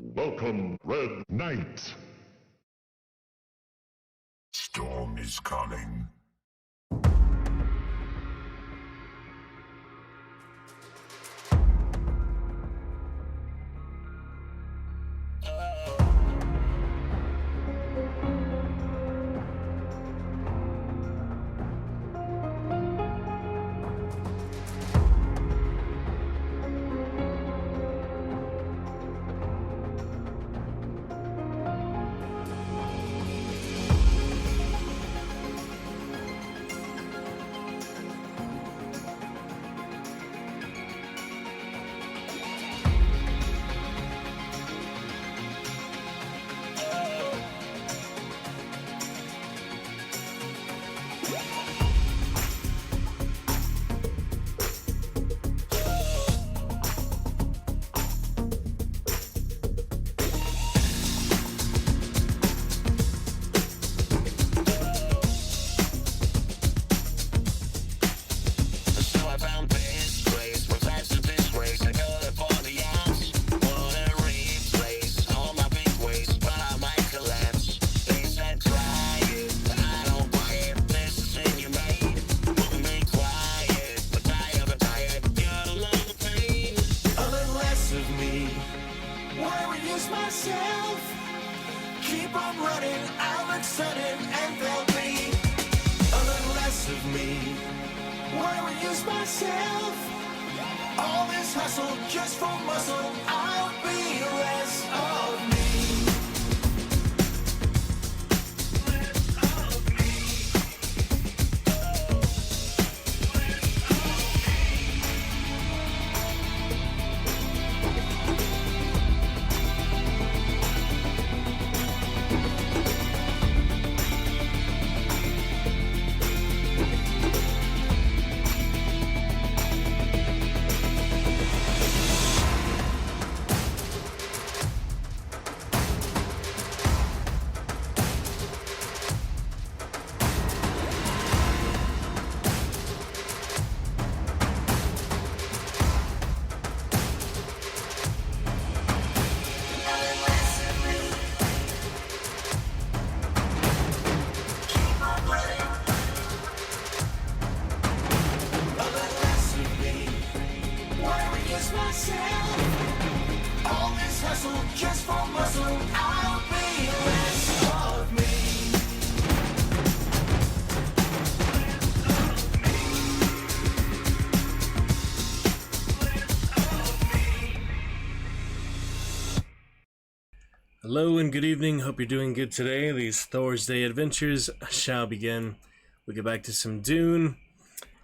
Welcome, Red Knight. Storm is coming. Keep on running, I'll extend and there'll be a little less of me. Why reuse myself? All this hustle just for muscle, I'll be less of me. All this hustle just for muscle, I'll be less of me. Hello and good evening, hope you're doing good today. These Thursday adventures shall begin. We'll get back to some Dune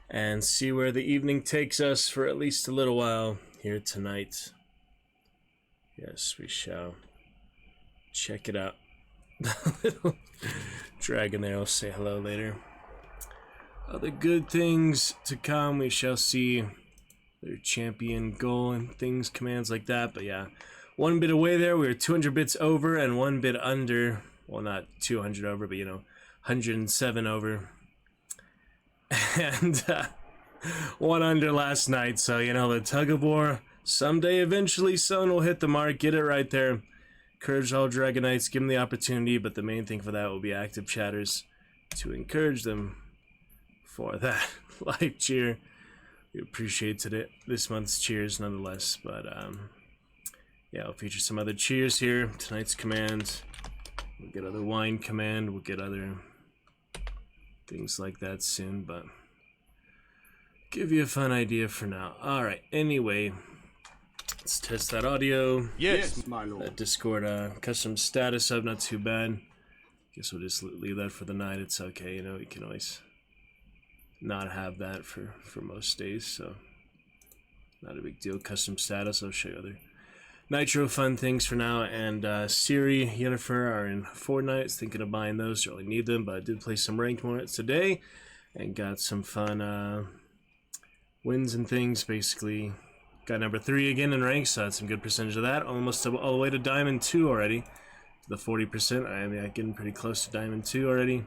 and see where the evening takes us for at least a little while here tonight. Yes, we shall. Check it out. The little dragon there will say hello later. Other good things to come, we shall see. Their champion goal and things, commands like that, but yeah. One bit away there, we were 200 bits over and one bit under. Well, not 200 over, but 107 over. And one under last night, so the tug of war. Someday, eventually, someone will hit the mark, get it right there. Encourage all Dragonites, give them the opportunity, but the main thing for that will be active chatters to encourage them for that live cheer. We appreciate today, this month's cheers nonetheless, but yeah, I'll feature some other cheers here. Tonight's command, we'll get other wine command, we'll get other things like that soon, but give you a fun idea for now. Alright, anyway, let's test that audio. Yes, my lord. That Discord custom status up, not too bad. Guess we'll just leave that for the night. It's okay, we can always not have that for most days, so not a big deal. Custom status, I'll show you other Nitro fun things for now, and Siri, Yennefer are in Fortnite. Thinking of buying those, don't really need them, but I did play some ranked moments today and got some fun wins and things. Basically, got number 3 again in ranks, so I had some good percentage of that. Almost all the way to Diamond 2 already. The 40%, I mean, I'm getting pretty close to Diamond 2 already.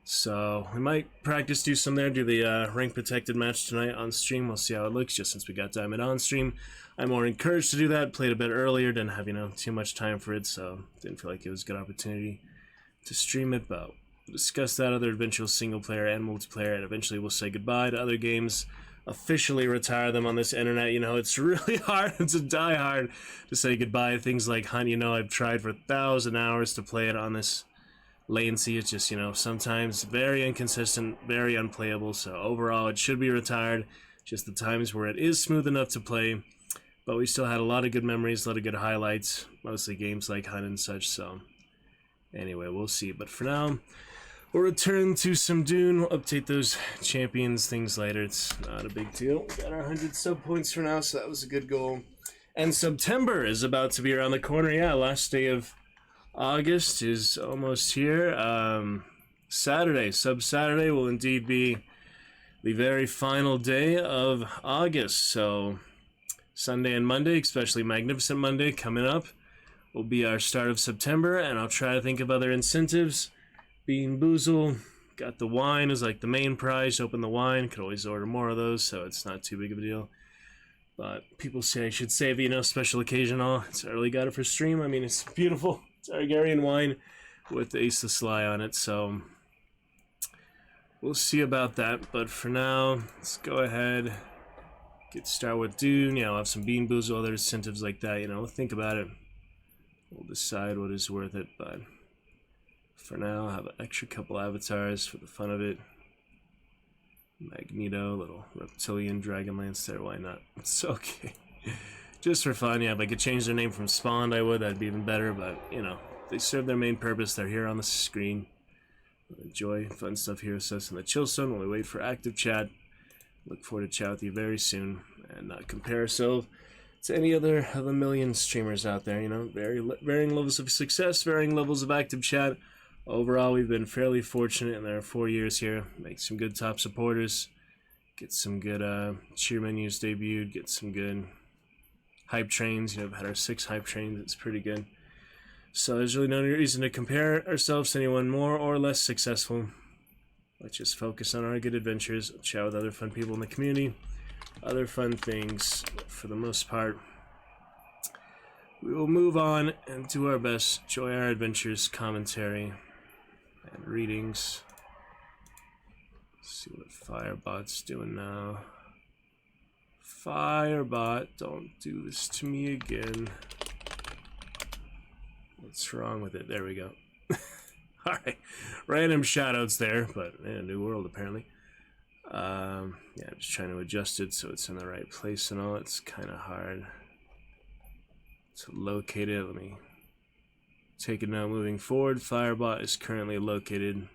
So we might practice do some there, do the rank protected match tonight on stream. We'll see how it looks, just since we got Diamond on stream. I'm more encouraged to do that. Played a bit earlier, didn't have, too much time for it, so didn't feel like it was a good opportunity to stream it, but we'll discuss that, other eventual single player and multiplayer, and eventually we'll say goodbye to other games, officially retire them on this internet. It's really hard to die hard to say goodbye. Things like Hunt, I've tried for 1,000 hours to play it on this latency. It's just, sometimes very inconsistent, very unplayable, so overall it should be retired. Just the times where it is smooth enough to play, but we still had a lot of good memories, a lot of good highlights, mostly games like Hunt and such, so anyway, we'll see. But for now, we'll return to some Dune. We'll update those champions, things later. It's not a big deal. We got our 100 sub points for now, so that was a good goal. And September is about to be around the corner. Yeah, last day of August is almost here. Saturday, Sub Saturday, will indeed be the very final day of August. So Sunday and Monday, especially Magnificent Monday coming up, will be our start of September, and I'll try to think of other incentives. Bean Boozle, got the wine is like the main prize. Open the wine, could always order more of those, so it's not too big of a deal. But people say I should save, special occasion all. It's early, got it for stream. I mean, it's beautiful. It's Targaryen wine with the Ace of Sly on it, so we'll see about that. But for now, let's go ahead, get started with Dune. Yeah, I'll have some Bean Boozle, other incentives like that. We'll think about it. We'll decide what is worth it, but for now, I'll have an extra couple avatars for the fun of it. Magneto, little reptilian Dragonlance there, why not? It's okay. Just for fun, yeah, if I could change their name from Spawned, I would, that'd be even better, but, they serve their main purpose. They're here on the screen. Enjoy fun stuff here with us in the Chillstone while we wait for active chat. Look forward to chat with you very soon, and not compare ourselves to any other of a million streamers out there. Varying levels of success, varying levels of active chat. Overall, we've been fairly fortunate in our 4 years here. Make some good top supporters, get some good cheer menus debuted, get some good hype trains. We've had our 6 hype trains. It's pretty good. So there's really no reason to compare ourselves to anyone more or less successful. Let's just focus on our good adventures, chat with other fun people in the community, other fun things. For the most part, we will move on and do our best, enjoy our adventures, commentary, and readings. Let's see what Firebot's doing now. Firebot, don't do this to me again. What's wrong with it? There we go. Alright, random shoutouts there, but a new world apparently. Yeah, I'm just trying to adjust it so it's in the right place and all. It's kind of hard to locate it. Let me take it now. Moving forward, Firebot is currently located.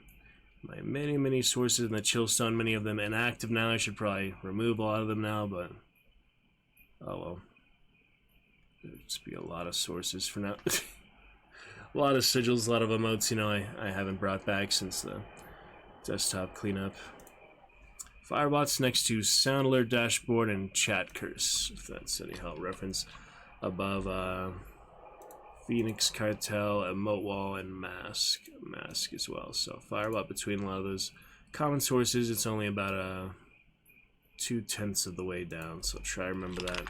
My many sources in the Chillstone, many of them inactive now. I should probably remove a lot of them now, but oh well. There'll just be a lot of sources for now. A lot of sigils, a lot of emotes, I haven't brought back since the desktop cleanup. Firebot's next to Sound Alert Dashboard and Chat Curse, if that's any help. Reference above Phoenix Cartel, Emote Wall, and Mask as well. So Firebot between a lot of those common sources. It's only about 2/10 of the way down, so try to remember that.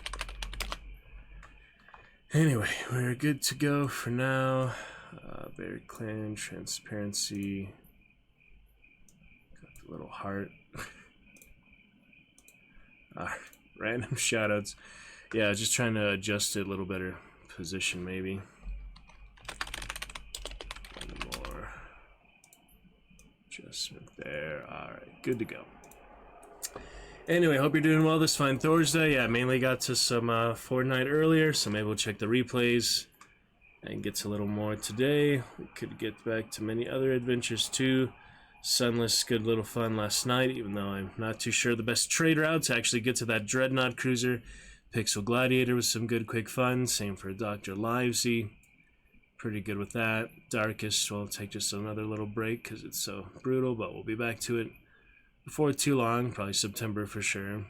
Anyway, we're good to go for now. Very clean, transparency. Got the little heart. Random shoutouts. Yeah, just trying to adjust it a little better position, maybe. One more adjustment there. Alright, good to go. Anyway, hope you're doing well this fine Thursday. Yeah, mainly got to some Fortnite earlier, so maybe we'll check the replays and get to a little more today. We could get back to many other adventures too. Sunless, good little fun last night, even though I'm not too sure the best trade route to actually get to that Dreadnought cruiser. Pixel Gladiator was some good quick fun. Same for Dr. Livesey. Pretty good with that. Darkest will take just another little break because it's so brutal, but we'll be back to it before too long, probably September for sure.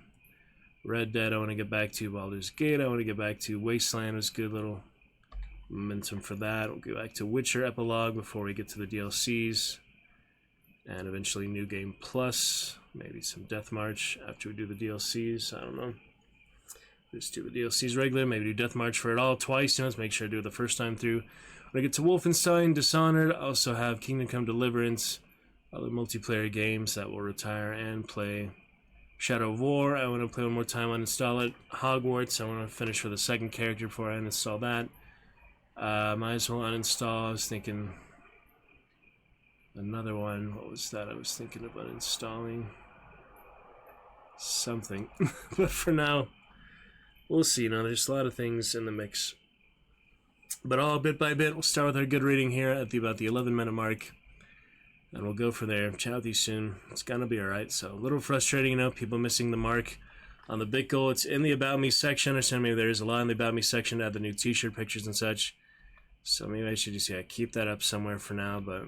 Red Dead I want to get back to. Baldur's Gate I want to get back to. Wasteland was good little momentum for that. We'll go back to Witcher Epilogue before we get to the DLCs. and eventually New Game Plus, maybe some Death March after we do the DLCs. I don't know. Just do the DLCs regular, maybe do Death March for it all twice. Let's make sure I do it the first time through. When I get to Wolfenstein, Dishonored, I also have Kingdom Come Deliverance, other multiplayer games that will retire and play. Shadow of War, I want to play one more time, uninstall it. Hogwarts, I want to finish with a second character before I uninstall that. Might as well uninstall. I was thinking another one. What was that? I was thinking of uninstalling something. But for now, we'll see. There's a lot of things in the mix. But all bit by bit, we'll start with our good reading here at about the 11-minute mark. And we'll go for there. Chat with you soon. It's gonna be alright. So, a little frustrating, people missing the mark on the big goal. It's in the About Me section. I understand maybe there's a lot in the About Me section to add the new t-shirt pictures and such. So maybe I should just, keep that up somewhere for now, but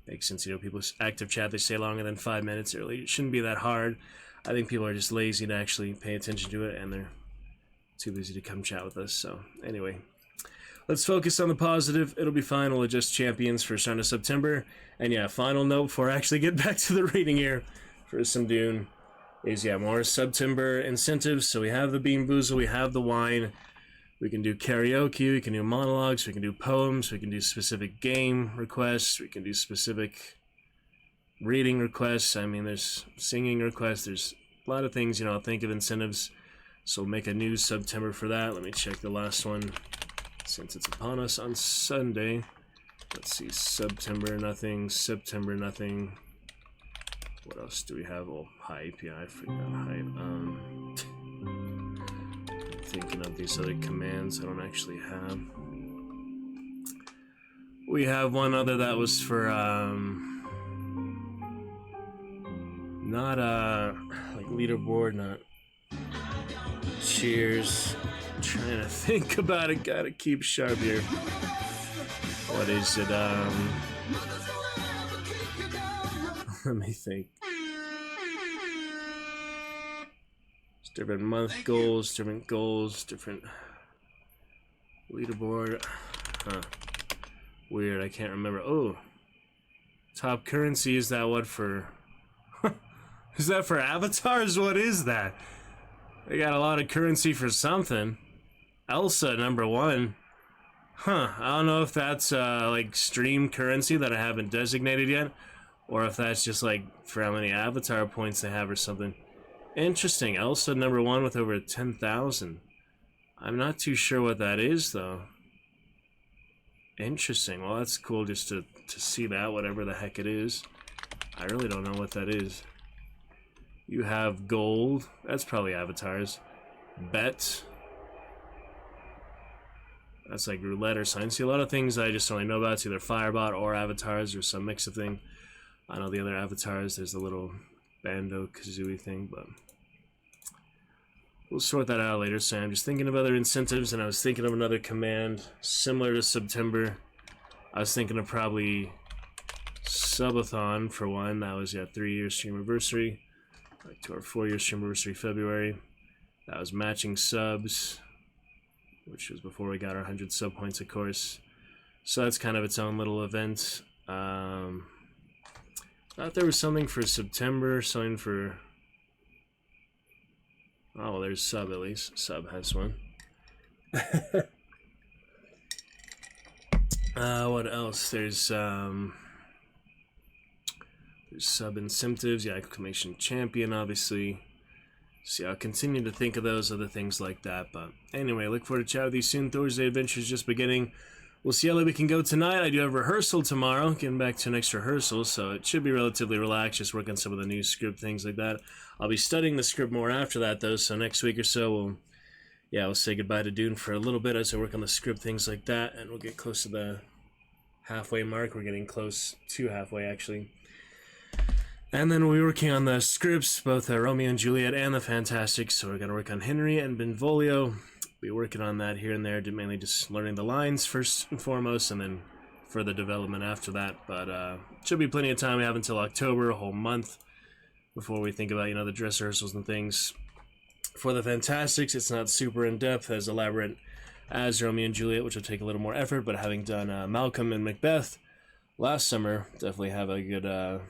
makes sense, people's active chat, they stay longer than 5 minutes early. It shouldn't be that hard. I think people are just lazy to actually pay attention to it, and they're too busy to come chat with us. So, anyway. Let's focus on the positive. It'll be fine. We'll adjust champions for starting of September. And final note before I actually get back to the reading here for some Dune is, more September incentives. So we have the Bean Boozle, we have the wine. We can do karaoke, we can do monologues, we can do poems, we can do specific game requests, we can do specific reading requests. There's singing requests. There's a lot of things, I'll think of incentives. So we'll make a new September for that. Let me check the last one. Since it's upon us on Sunday, let's see, September nothing. What else do we have? Oh, hype, I forgot hype. Thinking of these other commands I don't actually have. We have one other that was for, not, like leaderboard, not cheers. Trying to think about it, gotta keep sharp here. What is it? Let me think. It's different month goals, different leaderboard. Huh. Weird, I can't remember. Oh, top currency, is that what for? Is that for avatars? What is that? They got a lot of currency for something. Elsa, number 1. Huh, I don't know if that's like stream currency that I haven't designated yet, or if that's just like for how many avatar points they have or something. Interesting, Elsa number 1 with over 10,000. I'm not too sure what that is though. Interesting, well that's cool just to see that, whatever the heck it is. I really don't know what that is. You have gold, that's probably avatars. Bet. That's like roulette or something. See, a lot of things I just only know about. It's either Firebot or avatars or some mix of thing. I know the other avatars, there's a little Bando-Kazooie thing, but we'll sort that out later. So I'm just thinking of other incentives, and I was thinking of another command similar to September. I was thinking of probably Subathon for one. That was, 3-year stream anniversary. Like to our 4-year stream anniversary February. That was matching subs, which was before we got our 100 sub points, of course. So that's kind of its own little event. Thought there was something for September, something for... Oh, well, there's sub at least. Sub has one. What else? There's sub incentives. Exclamation champion, obviously. So I'll continue to think of those other things like that. But anyway, look forward to chat with you soon. Thursday Adventure's just beginning. We'll see how late we can go tonight. I do have rehearsal tomorrow. Getting back to an extra rehearsal, so it should be relatively relaxed. Just working some of the new script, things like that. I'll be studying the script more after that, though. So next week or so, we'll say goodbye to Dune for a little bit as I work on the script, things like that. And we'll get close to the halfway mark. We're getting close to halfway, actually. And then we'll be working on the scripts, both Romeo and Juliet and the Fantastics. So we're going to work on Henry and Benvolio. Be working on that here and there, mainly just learning the lines first and foremost, and then further development after that. But should be plenty of time. We have until October, a whole month, before we think about, the dress rehearsals and things. For the Fantastics, it's not super in-depth, as elaborate as Romeo and Juliet, which will take a little more effort, but having done Malcolm and Macbeth, last summer. Definitely have a good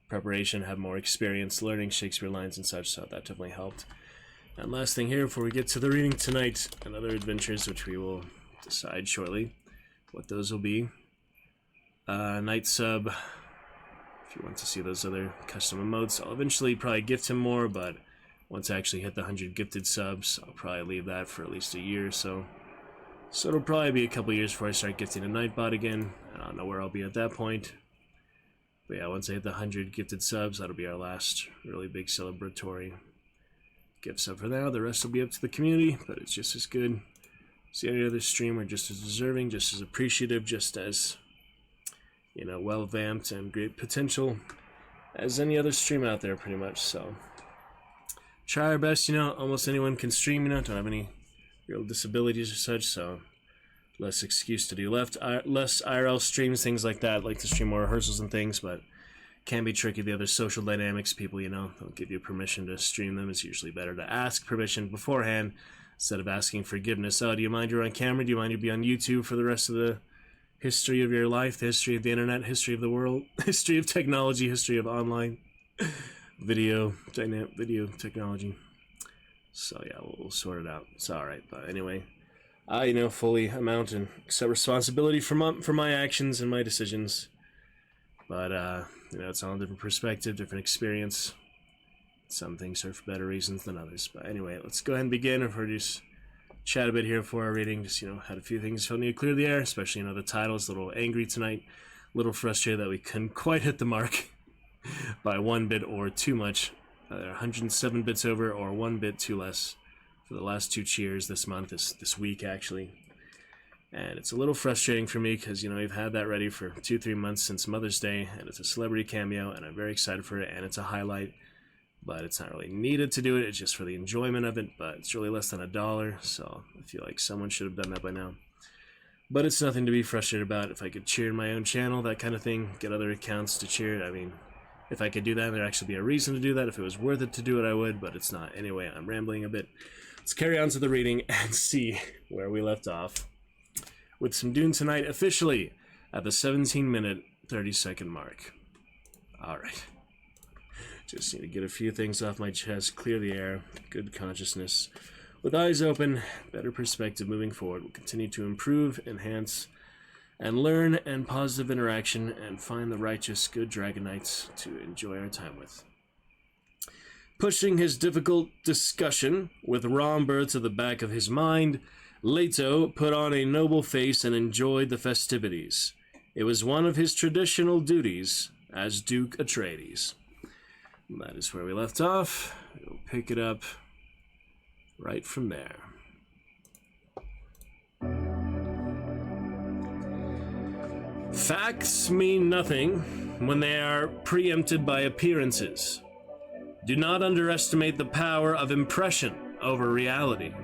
preparation, have more experience learning Shakespeare lines and such, so that definitely helped. And last thing here before we get to the reading tonight and other adventures, which we will decide shortly what those will be. Night sub, if you want to see those other custom emotes, I'll eventually probably gift him more, but once I actually hit the 100 gifted subs, I'll probably leave that for at least a year or so. So it'll probably be a couple years before I start gifting a Nightbot again. I don't know where I'll be at that point. But yeah, once I hit the 100 gifted subs, that'll be our last really big celebratory gift sub for now. The rest will be up to the community, but it's just as good as any other streamer, just as deserving, just as appreciative, just as, you know, well vamped and great potential as any other streamer out there, pretty much. So try our best, you know, almost anyone can stream, you know, don't have any real disabilities or such, so less excuse to do less IRL streams, things like that. Like to stream more rehearsals and things, but can be tricky. The other social dynamics, people, you know, don't give you permission to stream them. It's usually better to ask permission beforehand instead of asking forgiveness. Oh, do you mind you're on camera? Do you mind you be on YouTube for the rest of the history of your life, the history of the internet, history of the world, history of technology, history of online video technology? So yeah, we'll sort it out. It's all right. But anyway, I, you know, fully amount and accept responsibility for my actions and my decisions. But you know, it's all a different perspective, different experience. Some things are for better reasons than others. But anyway, let's go ahead and begin. If we're just chat a bit here for our reading, just, you know, had a few things felt need to clear the air, especially, you know, the title's a little angry tonight, a little frustrated that we couldn't quite hit the mark by 1 bit or too much. Either 107 bits over or 1 bit too less for the last 2 cheers this month, this week actually. And it's a little frustrating for me because, you know, we've had that ready for 2-3 months since Mother's Day, and it's a celebrity cameo, and I'm very excited for it, and it's a highlight, but it's not really needed to do it. It's just for the enjoyment of it, but it's really less than $1, so I feel like someone should have done that by now. But it's nothing to be frustrated about. If I could cheer in my own channel, that kind of thing, get other accounts to cheer, I mean, if I could do that, there'd actually be a reason to do that. If it was worth it to do it, I would, but it's not. Anyway, I'm rambling a bit. Let's carry on to the reading and see where we left off with some Dune tonight, officially at the 17-minute, 30-second mark. All right. Just need to get a few things off my chest, clear the air, good consciousness. With eyes open, better perspective moving forward. We'll continue to improve, enhance, and learn, and positive interaction, and find the righteous, good Dragon Knights to enjoy our time with. Pushing his difficult discussion with Romber to the back of his mind, Leto put on a noble face and enjoyed the festivities. It was one of his traditional duties as Duke Atreides. That is where we left off. We'll pick it up right from there. Facts mean nothing when they are preempted by appearances. Do not underestimate the power of impression over reality.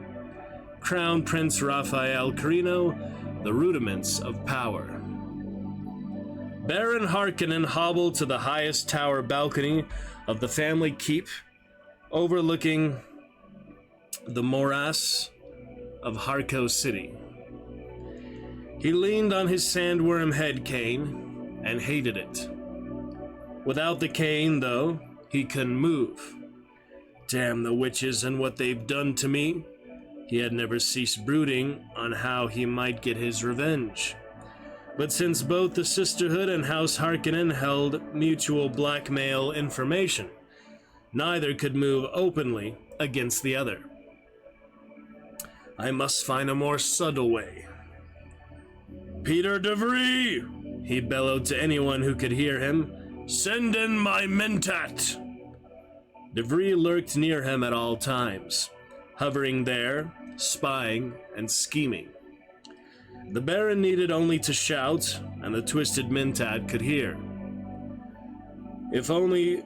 Crown Prince Raphael Carino, The Rudiments of Power. Baron Harkonnen hobbled to the highest tower balcony of the family keep, overlooking the morass of Harko City. He leaned on his sandworm head cane and hated it. Without the cane, though, he couldn't move. Damn the witches and what they've done to me. He had never ceased brooding on how he might get his revenge. But since both the Sisterhood and House Harkonnen held mutual blackmail information, neither could move openly against the other. I must find a more subtle way. Peter DeVry, he bellowed to anyone who could hear him. Send in my mentat. DeVry lurked near him at all times, hovering there, spying and scheming. The Baron needed only to shout, and the twisted mentat could hear. If only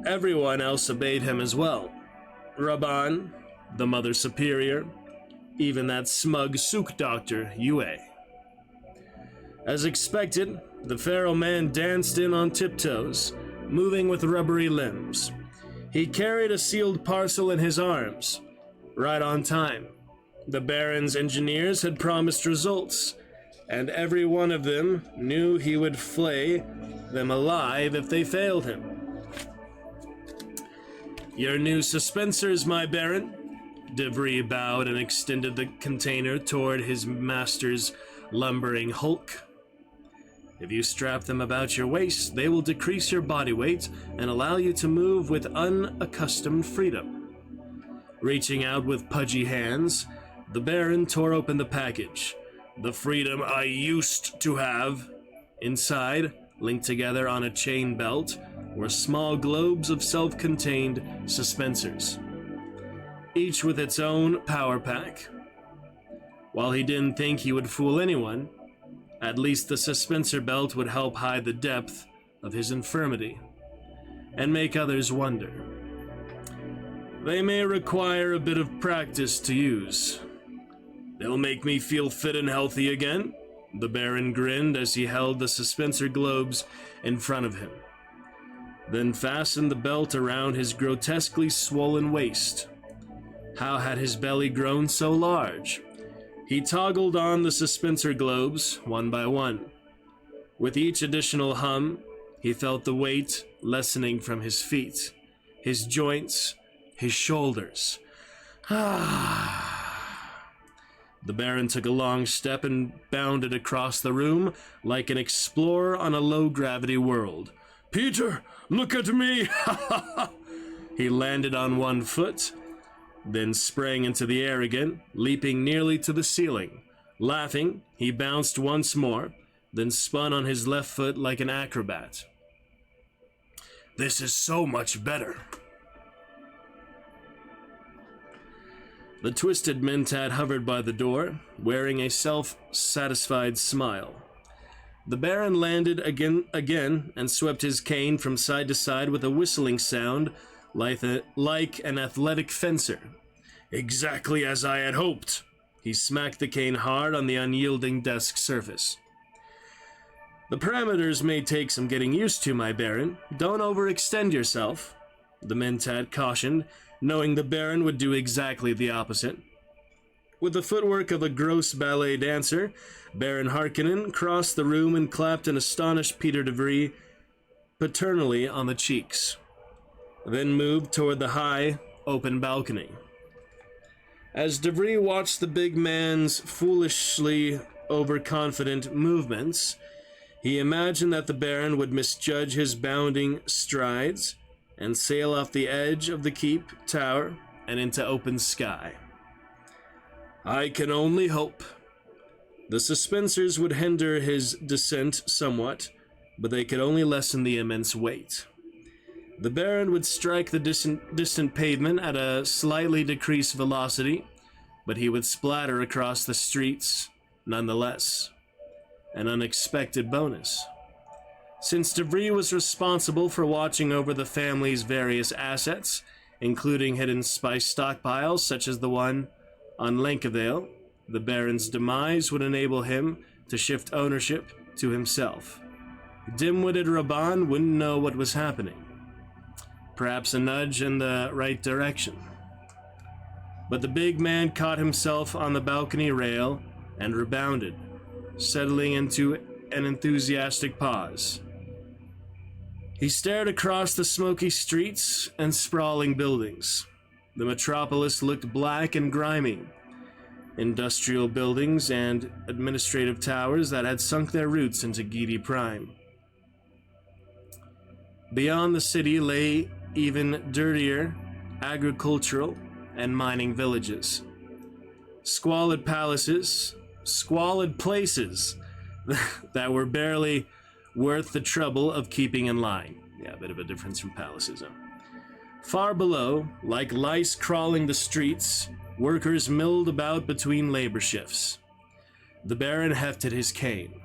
everyone else obeyed him as well. Raban, the Mother Superior, even that smug souk doctor, Yue. As expected, the Pharaoh man danced in on tiptoes, moving with rubbery limbs. He carried a sealed parcel in his arms, right on time. The Baron's engineers had promised results, and every one of them knew he would flay them alive if they failed him. "Your new suspensors, my Baron." Debris bowed and extended the container toward his master's lumbering hulk. "If you strap them about your waist, they will decrease your body weight and allow you to move with unaccustomed freedom." Reaching out with pudgy hands, the Baron tore open the package. "The freedom I used to have." Inside, linked together on a chain belt, were small globes of self-contained suspensors, each with its own power pack. While he didn't think he would fool anyone, at least the suspensor belt would help hide the depth of his infirmity and make others wonder. "They may require a bit of practice to use. They'll make me feel fit and healthy again." The Baron grinned as he held the suspensor globes in front of him, then fastened the belt around his grotesquely swollen waist. How had his belly grown so large? He toggled on the suspensor globes one by one. With each additional hum, he felt the weight lessening from his feet, his joints, his shoulders. The Baron took a long step and bounded across the room like an explorer on a low-gravity world. "Peter, look at me!" He landed on one foot, then sprang into the air again, leaping nearly to the ceiling. Laughing, he bounced once more, then spun on his left foot like an acrobat. "This is so much better." The twisted mentat hovered by the door, wearing a self-satisfied smile. The Baron landed again and swept his cane from side to side with a whistling sound like an athletic fencer. "Exactly as I had hoped." He smacked the cane hard on the unyielding desk surface. "The parameters may take some getting used to, my Baron. Don't overextend yourself," the mentat cautioned, knowing the Baron would do exactly the opposite. With the footwork of a gross ballet dancer, Baron Harkonnen crossed the room and clapped an astonished Peter de Vries paternally on the cheeks, then moved toward the high, open balcony. As de Vries watched the big man's foolishly overconfident movements, he imagined that the Baron would misjudge his bounding strides and sail off the edge of the keep tower and into open sky. I can only hope. The suspensors would hinder his descent somewhat, but they could only lessen the immense weight. The Baron would strike the distant pavement at a slightly decreased velocity, but he would splatter across the streets nonetheless. An unexpected bonus. Since de Vries was responsible for watching over the family's various assets, including hidden spice stockpiles such as the one on Lankavale, the Baron's demise would enable him to shift ownership to himself. Dim-witted Raban wouldn't know what was happening. Perhaps a nudge in the right direction. But the big man caught himself on the balcony rail and rebounded, settling into an enthusiastic pause. He stared across the smoky streets and sprawling buildings. The metropolis looked black and grimy. Industrial buildings and administrative towers that had sunk their roots into Gidi Prime. Beyond the city lay even dirtier agricultural and mining villages. Squalid places that were barely worth the trouble of keeping in line. Yeah, a bit of a difference from palaces, huh? Far below, like lice crawling the streets, workers milled about between labor shifts. The Baron hefted his cane.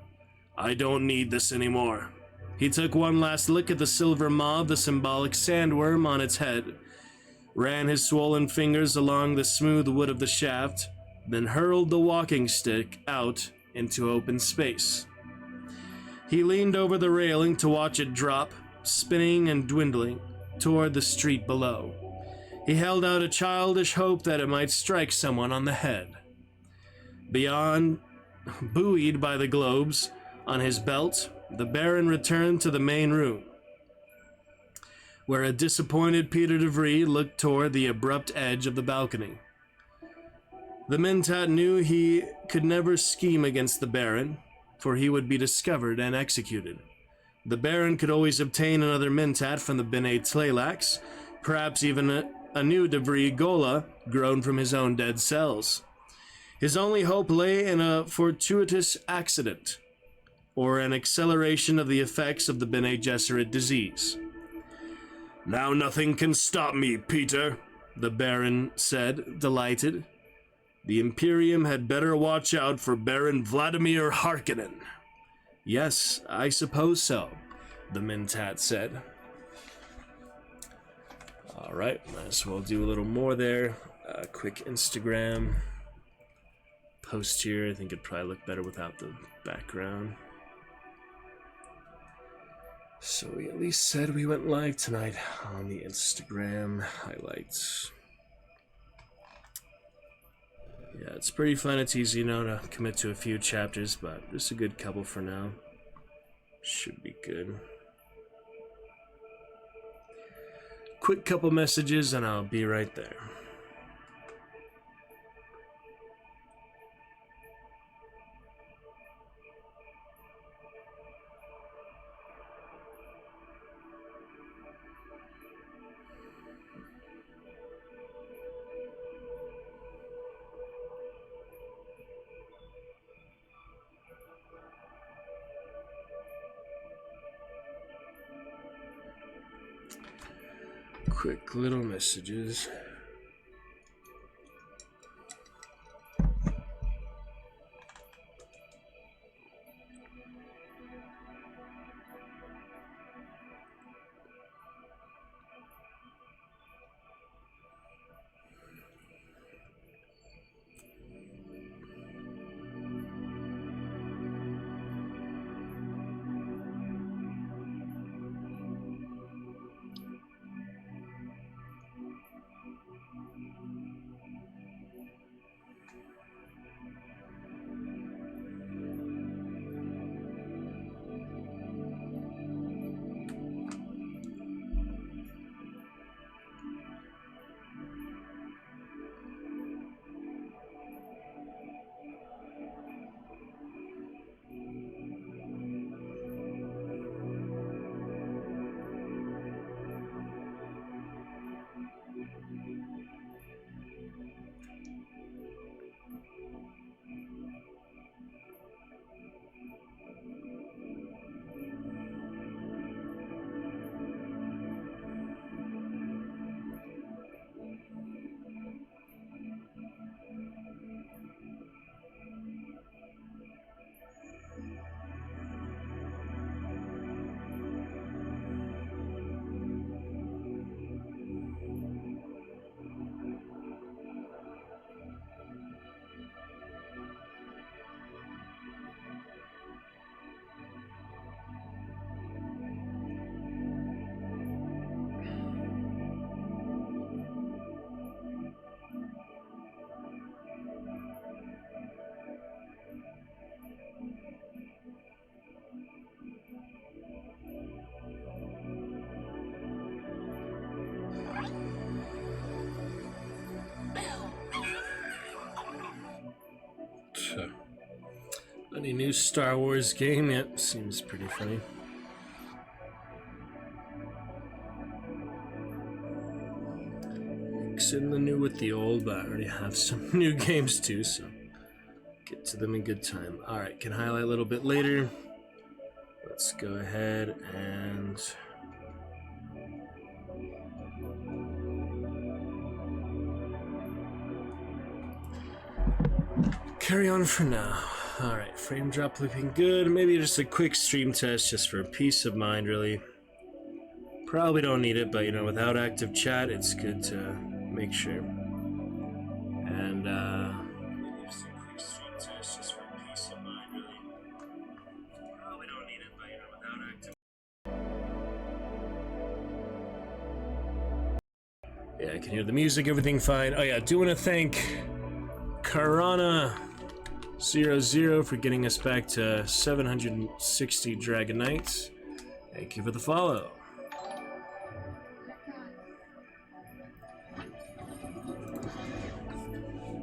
I don't need this anymore. He took one last look at the silver maw of the symbolic sandworm on its head, ran his swollen fingers along the smooth wood of the shaft, then hurled the walking stick out into open space. He leaned over the railing to watch it drop, spinning and dwindling, toward the street below. He held out a childish hope that it might strike someone on the head. Beyond, Buoyed by the globes on his belt, the Baron returned to the main room, where a disappointed Peter de Vries looked toward the abrupt edge of the balcony. The Mentat knew he could never scheme against the Baron, for he would be discovered and executed. The Baron could always obtain another Mentat from the Bene Tleilax, perhaps even a new de Vries Gola grown from his own dead cells. His only hope lay in a fortuitous accident, or an acceleration of the effects of the Bene Gesserit disease. "Now nothing can stop me, Peter," the Baron said, delighted. "The Imperium had better watch out for Baron Vladimir Harkonnen." "Yes, I suppose so," the Mentat said. Alright, might as well do a little more there. Quick Instagram post here. I think it'd probably look better without the background. So we at least said we went live tonight on the Instagram highlights. Yeah, it's pretty fun. It's easy, to commit to a few chapters, but just a good couple for now. Should be good. Quick couple messages and I'll be right there. Quick little messages. Any new Star Wars game? Yep, seems pretty funny. Mixing the new with the old, but I already have some new games too, so get to them in good time. Alright, can highlight a little bit later. Let's go ahead and carry on for now. Alright, frame drop looking good. Maybe just a quick stream test just for peace of mind, really. Probably don't need it, but without active chat, it's good to make sure. And, maybe just a quick stream test just for peace of mind, really. Probably don't need it, but without active. Yeah, I can hear the music, everything fine. Oh, yeah, I do want to thank Karana 00 for getting us back to 760 Dragon Knights. Thank you for the follow.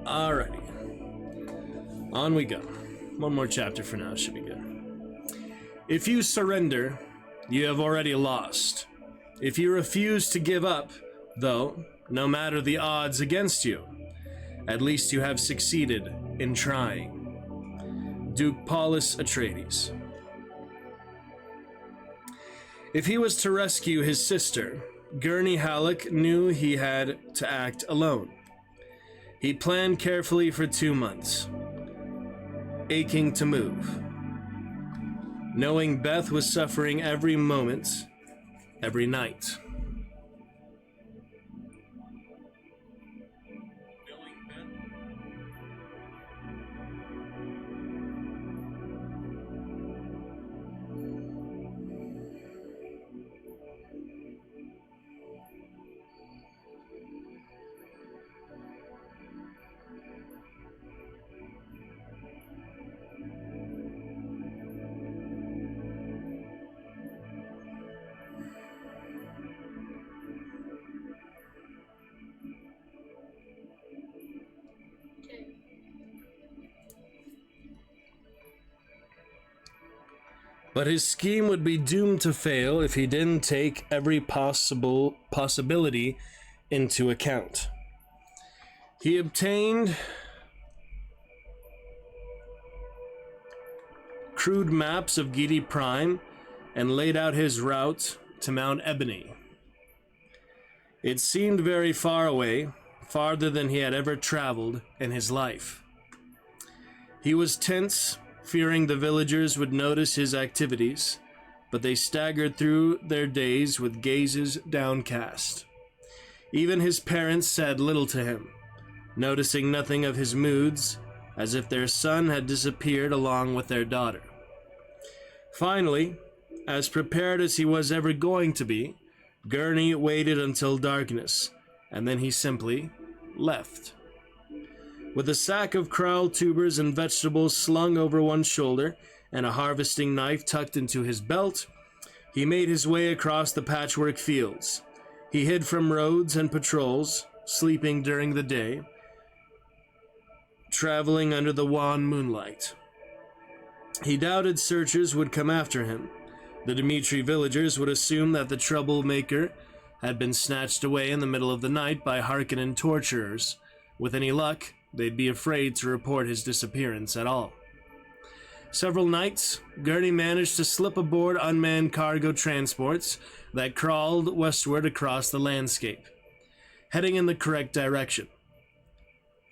Alrighty. On we go. One more chapter for now, should be good. If you surrender, you have already lost. If you refuse to give up, though, no matter the odds against you, at least you have succeeded in trying. Duke Paulus Atreides. If he was to rescue his sister, Gurney Halleck knew he had to act alone. He planned carefully for 2 months, aching to move, knowing Beth was suffering every moment, every night. But his scheme would be doomed to fail if he didn't take every possibility into account. He obtained crude maps of Gidi Prime and laid out his route to Mount Ebony. It seemed very far away, farther than he had ever traveled in his life. He was tense, fearing the villagers would notice his activities, but they staggered through their days with gazes downcast. Even his parents said little to him, noticing nothing of his moods, as if their son had disappeared along with their daughter. Finally, as prepared as he was ever going to be, Gurney waited until darkness, and then he simply left. With a sack of kraal tubers and vegetables slung over one shoulder and a harvesting knife tucked into his belt, he made his way across the patchwork fields. He hid from roads and patrols, sleeping during the day, traveling under the wan moonlight. He doubted searchers would come after him. The Dimitri villagers would assume that the troublemaker had been snatched away in the middle of the night by Harkonnen torturers. With any luck, they'd be afraid to report his disappearance at all. Several nights, Gurney managed to slip aboard unmanned cargo transports that crawled westward across the landscape, heading in the correct direction.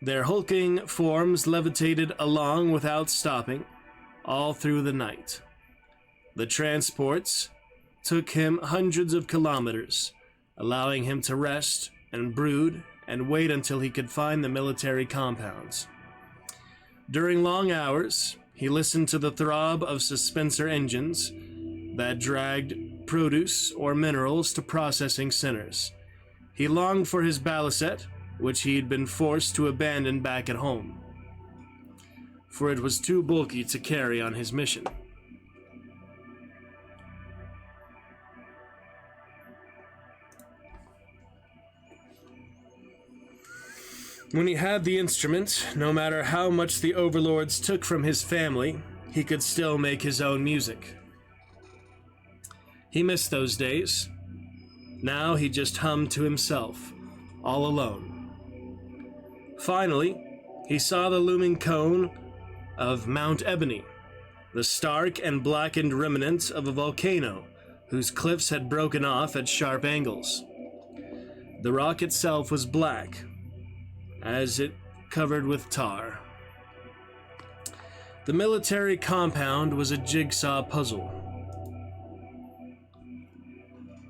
Their hulking forms levitated along without stopping, all through the night. The transports took him hundreds of kilometers, allowing him to rest and brood and wait until he could find the military compounds. During long hours, he listened to the throb of suspensor engines that dragged produce or minerals to processing centers. He longed for his balisette, which he'd been forced to abandon back at home, for it was too bulky to carry on his mission. When he had the instrument, no matter how much the overlords took from his family, he could still make his own music. He missed those days. Now he just hummed to himself, all alone. Finally, he saw the looming cone of Mount Ebony, the stark and blackened remnant of a volcano whose cliffs had broken off at sharp angles. The rock itself was black, as it covered with tar. The military compound was a jigsaw puzzle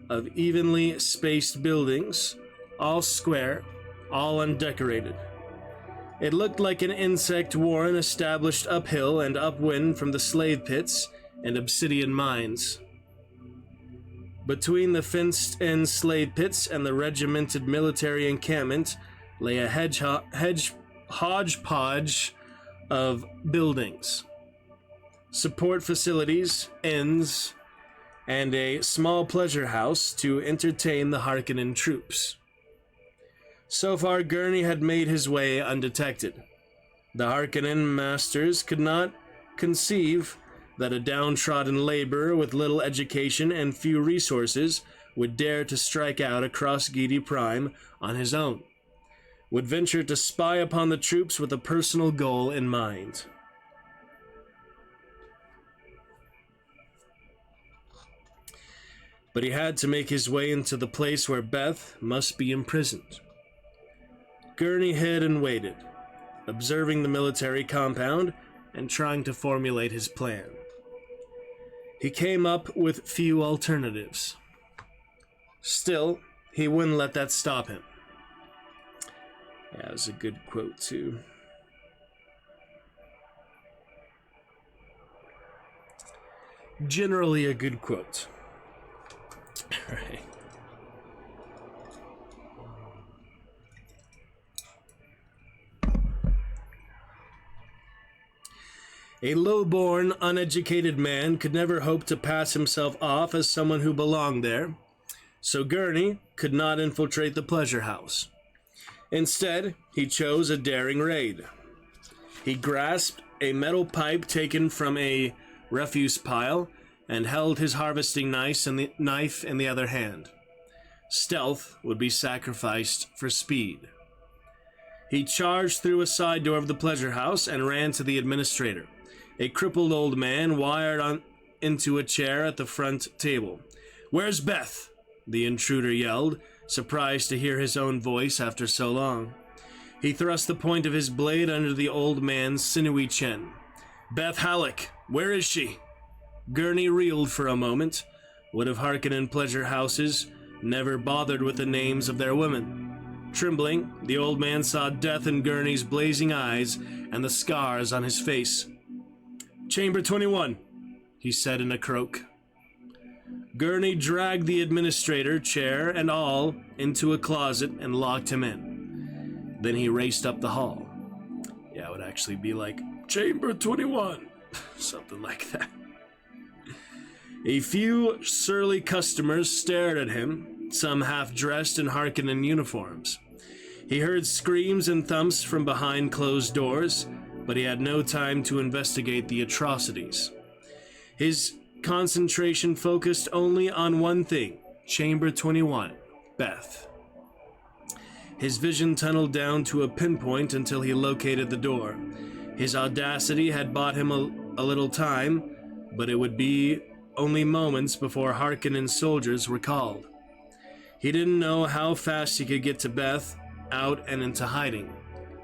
of evenly spaced buildings, all square, all undecorated. It looked like an insect warren established uphill and upwind from the slave pits and obsidian mines. Between the fenced-in slave pits and the regimented military encampment lay a hodgepodge of buildings, support facilities, inns, and a small pleasure house to entertain the Harkonnen troops. So far, Gurney had made his way undetected. The Harkonnen masters could not conceive that a downtrodden laborer with little education and few resources would dare to strike out across Gidi Prime on his own, would venture to spy upon the troops with a personal goal in mind. But he had to make his way into the place where Beth must be imprisoned. Gurney hid and waited, observing the military compound and trying to formulate his plan. He came up with few alternatives. Still, he wouldn't let that stop him. Yeah, that was a good quote, too. Generally a good quote. All right. A low-born, uneducated man could never hope to pass himself off as someone who belonged there, so Gurney could not infiltrate the pleasure house. Instead, he chose a daring raid. He grasped a metal pipe taken from a refuse pile and held his harvesting knife in the other hand. Stealth would be sacrificed for speed. He charged through a side door of the pleasure house and ran to the administrator, a crippled old man wired into a chair at the front table. "Where's Beth?" the intruder yelled, surprised to hear his own voice after so long. He thrust the point of his blade under the old man's sinewy chin. "Beth Halleck, where is she?" Gurney reeled for a moment. Would have Harkonnen pleasure houses never bothered with the names of their women? Trembling, the old man saw death in Gurney's blazing eyes and the scars on his face. "Chamber 21, he said in a croak. Gurney dragged the administrator, chair and all, into a closet and locked him in. Then he raced up the hall. Yeah, it would actually be like, Chamber 21, something like that. A few surly customers stared at him, some half-dressed in Harkonnen uniforms. He heard screams and thumps from behind closed doors, but he had no time to investigate the atrocities. His concentration focused only on one thing, Chamber 21, Beth. His vision tunneled down to a pinpoint until he located the door. His audacity had bought him a little time, but it would be only moments before Harkonnen soldiers were called. He didn't know how fast he could get to Beth, out and into hiding.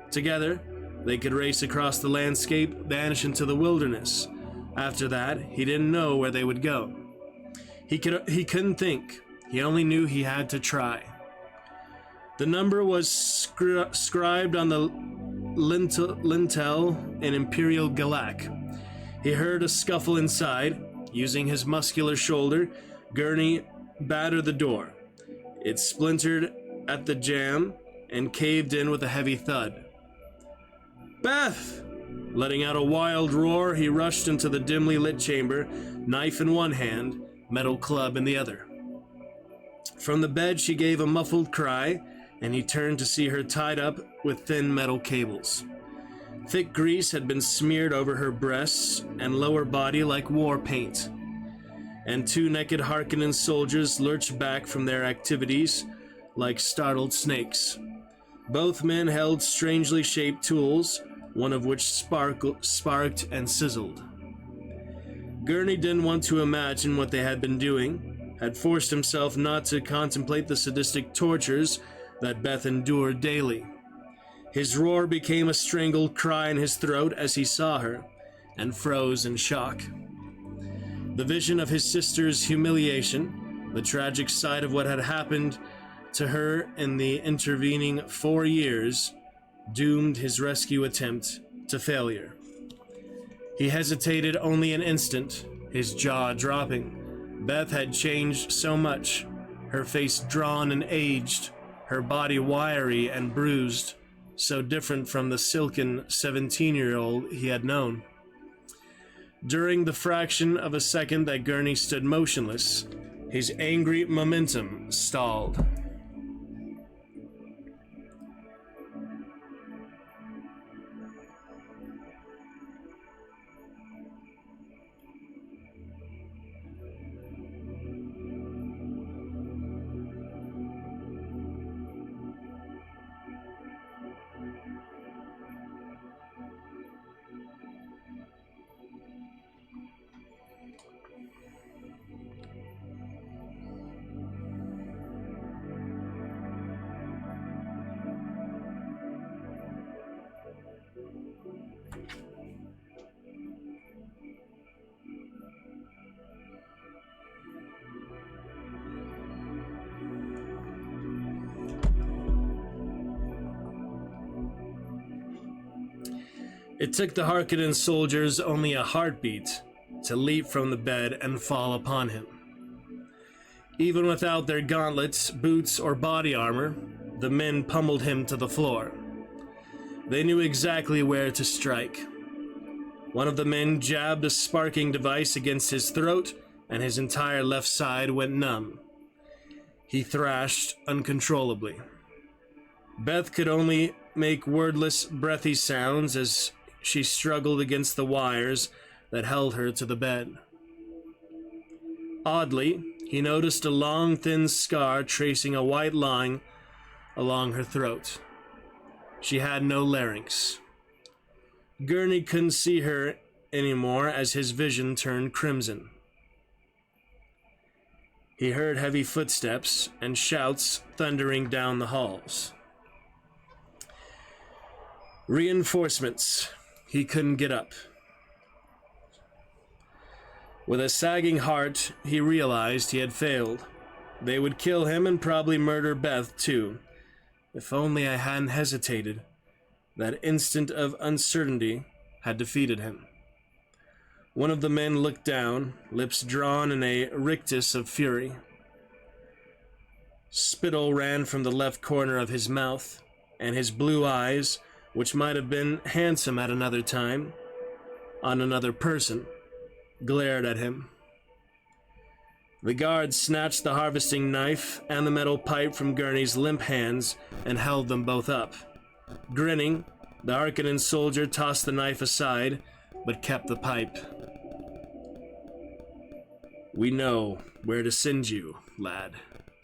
Together, they could race across the landscape, vanish into the wilderness. After that, he didn't know where they would go. He couldn't think. He only knew he had to try. The number was scribed on the lintel in Imperial Galak. He heard a scuffle inside. Using his muscular shoulder, Gurney battered the door. It splintered at the jamb and caved in with a heavy thud. "Beth!" Letting out a wild roar, he rushed into the dimly lit chamber, knife in one hand, metal club in the other. From the bed, she gave a muffled cry, and he turned to see her tied up with thin metal cables. Thick grease had been smeared over her breasts and lower body like war paint. And two naked Harkonnen soldiers lurched back from their activities like startled snakes. Both men held strangely shaped tools, one of which sparked and sizzled. Gurney didn't want to imagine what they had been doing, had forced himself not to contemplate the sadistic tortures that Beth endured daily. His roar became a strangled cry in his throat as he saw her, and froze in shock. The vision of his sister's humiliation, the tragic sight of what had happened to her in the intervening 4 years, doomed his rescue attempt to failure. He hesitated only an instant, his jaw dropping. Beth had changed so much, her face drawn and aged, her body wiry and bruised, so different from the silken 17-year-old he had known. During the fraction of a second that Gurney stood motionless, his angry momentum stalled. It took the Harkonnen soldiers only a heartbeat to leap from the bed and fall upon him. Even without their gauntlets, boots, or body armor, the men pummeled him to the floor. They knew exactly where to strike. One of the men jabbed a sparking device against his throat, and his entire left side went numb. He thrashed uncontrollably. Beth could only make wordless, breathy sounds as she struggled against the wires that held her to the bed. Oddly, he noticed a long, thin scar tracing a white line along her throat. She had no larynx. Gurney couldn't see her anymore as his vision turned crimson. He heard heavy footsteps and shouts thundering down the halls. Reinforcements. He couldn't get up. With a sagging heart, he realized he had failed. They would kill him and probably murder Beth, too. If only I hadn't hesitated. That instant of uncertainty had defeated him. One of the men looked down, lips drawn in a rictus of fury. Spittle ran from the left corner of his mouth, and his blue eyes, which might have been handsome at another time, on another person, glared at him. The guard snatched the harvesting knife and the metal pipe from Gurney's limp hands and held them both up. Grinning, the Harkonnen soldier tossed the knife aside, but kept the pipe. "We know where to send you, lad,"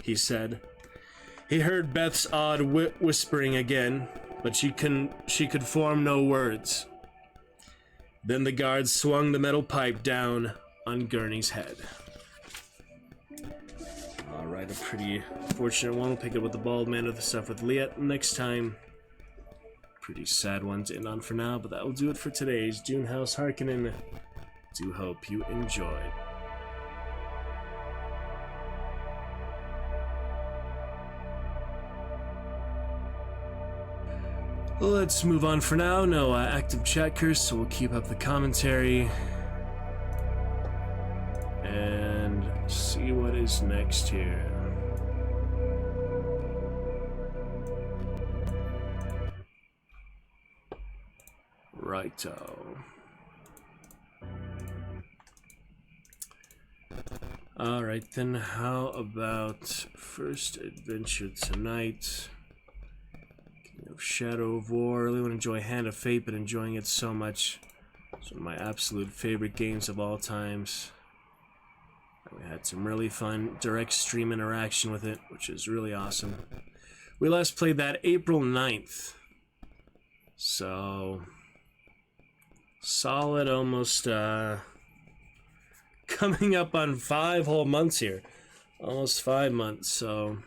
he said. He heard Beth's odd whispering again, but she could form no words. Then the guard swung the metal pipe down on Gurney's head. Alright, a pretty fortunate one. We'll pick up with the bald man of the stuff with Liet next time. Pretty sad one to end on for now, but that will do it for today's Dune House Harkonnen. Do hope you enjoyed. Let's move on for now. No active chat curse, so we'll keep up the commentary and see what is next here. Righto. Alright then, how about first adventure tonight? Shadow of War. I really want to enjoy Hand of Fate, but enjoying it so much. It's one of my absolute favorite games of all times. We had some really fun direct stream interaction with it, which is really awesome. We last played that April 9th. So solid, almost coming up on 5 whole months here. Almost 5 months, so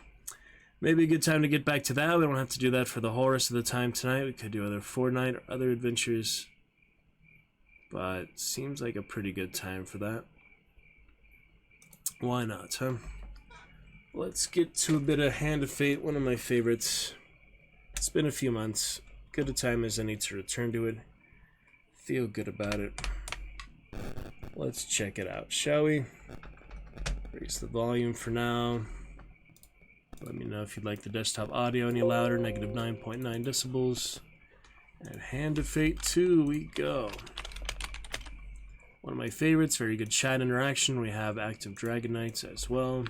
maybe a good time to get back to that. We don't have to do that for the whole rest of the time tonight. We could do other Fortnite or other adventures. But seems like a pretty good time for that. Why not, huh? Let's get to a bit of Hand of Fate, one of my favorites. It's been a few months. Good a time as any to return to it. Feel good about it. Let's check it out, shall we? Raise the volume for now. Let me know if you'd like the desktop audio any louder, negative 9.9 decibels. And Hand of Fate 2 we go. One of my favorites, very good chat interaction. We have active Dragon Knights as well.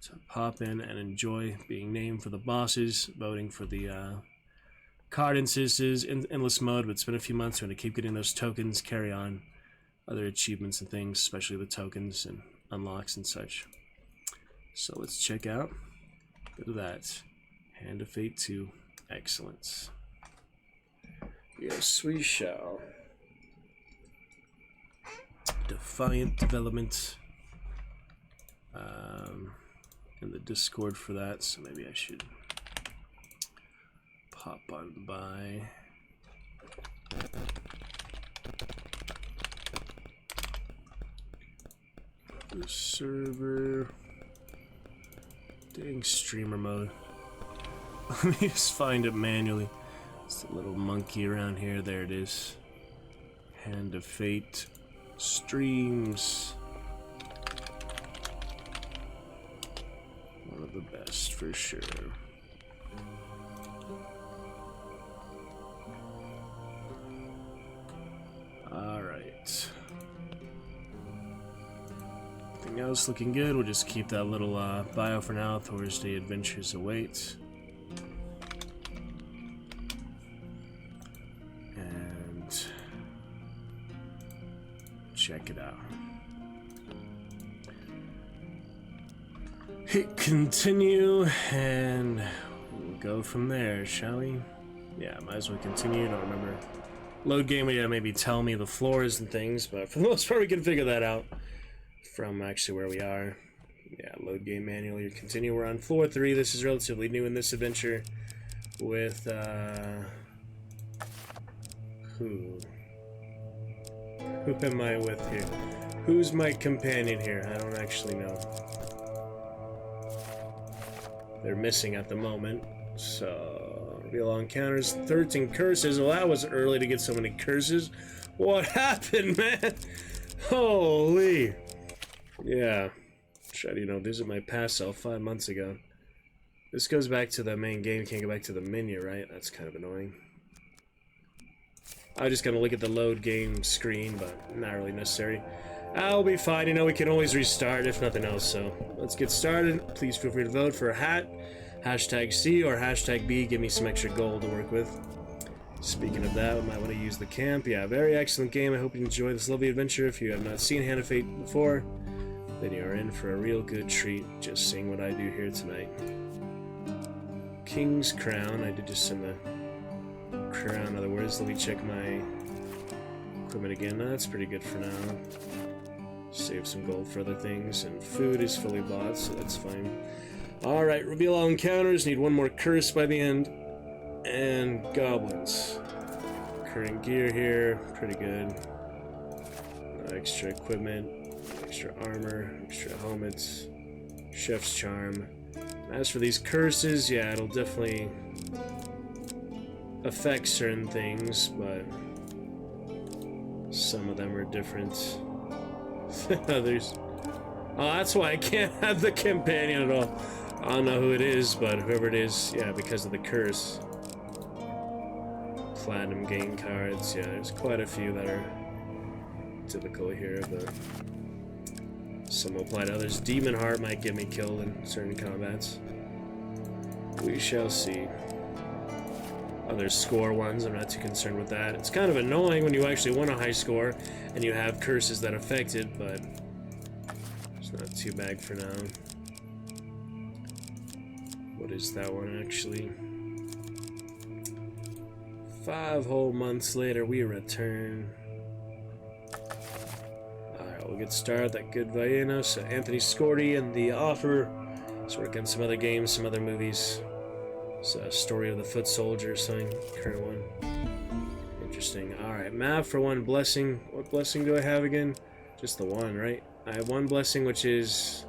So pop in and enjoy being named for the bosses, voting for the card instances in endless mode, but it's been a few months. We're going to keep getting those tokens, carry on other achievements and things, especially the tokens and unlocks and such. So let's check out a bit of that. Hand of Fate 2, excellence. Yes, we shall. Defiant Development. In the Discord for that, so maybe I should pop on by. The server. Dang, streamer mode. Let me just find it manually. It's a little monkey around here. There it is. Hand of Fate streams. One of the best for sure. Alright. Everything else looking good. We'll just keep that little bio for now. Thursday adventures await. And check it out. Hit continue, and we'll go from there, shall we? Yeah, might as well continue. Don't remember. Load game, yeah, maybe tell me the floors and things, but for the most part, we can figure that out from actually where we are. Yeah, load game manual. You continue. We're on floor 3. This is relatively new in this adventure. With who am I with here? Who's my companion here? I don't actually know. They're missing at the moment, so reveal all encounters, 13 curses. Well, that was early to get so many curses. What happened, man? Holy. Yeah. Tried to, visit my past self 5 months ago. This goes back to the main game. Can't go back to the menu, right? That's kind of annoying. I just gotta look at the load game screen, but not really necessary. I'll be fine, we can always restart if nothing else, so let's get started. Please feel free to vote for a hat, hashtag C or hashtag B, give me some extra gold to work with. Speaking of that, we might want to use the camp. Yeah, very excellent game. I hope you enjoy this lovely adventure. If you have not seen Hand of Fate before, then you are in for a real good treat just seeing what I do here tonight. King's Crown, I did just send the crown, in other words. Let me check my equipment again. No, that's pretty good for now. Save some gold for other things, and food is fully bought, so that's fine. Alright, reveal all encounters. Need one more curse by the end. And goblins. Current gear here, pretty good. Extra equipment, extra armor, extra helmets, chef's charm. As for these curses, yeah, it'll definitely affect certain things, but some of them are different. Others. Oh, that's why I can't have the companion at all. I don't know who it is, but whoever it is, yeah, because of the curse. Platinum game cards, yeah, there's quite a few that are typical here, but some will apply to others. Demon Heart might get me killed in certain combats. We shall see. Other score ones, I'm not too concerned with that. It's kind of annoying when you actually want a high score and you have curses that affect it, but it's not too bad for now. What is that one actually? 5 whole months later, we return. Alright, we'll get started. That good Vienna. So Anthony Scordy and The Offer. Let's work on some other games, some other movies. So Story of the Foot Soldier, something, current one. Interesting. Alright, map for one blessing. What blessing do I have again? Just the one, right? I have one blessing, which is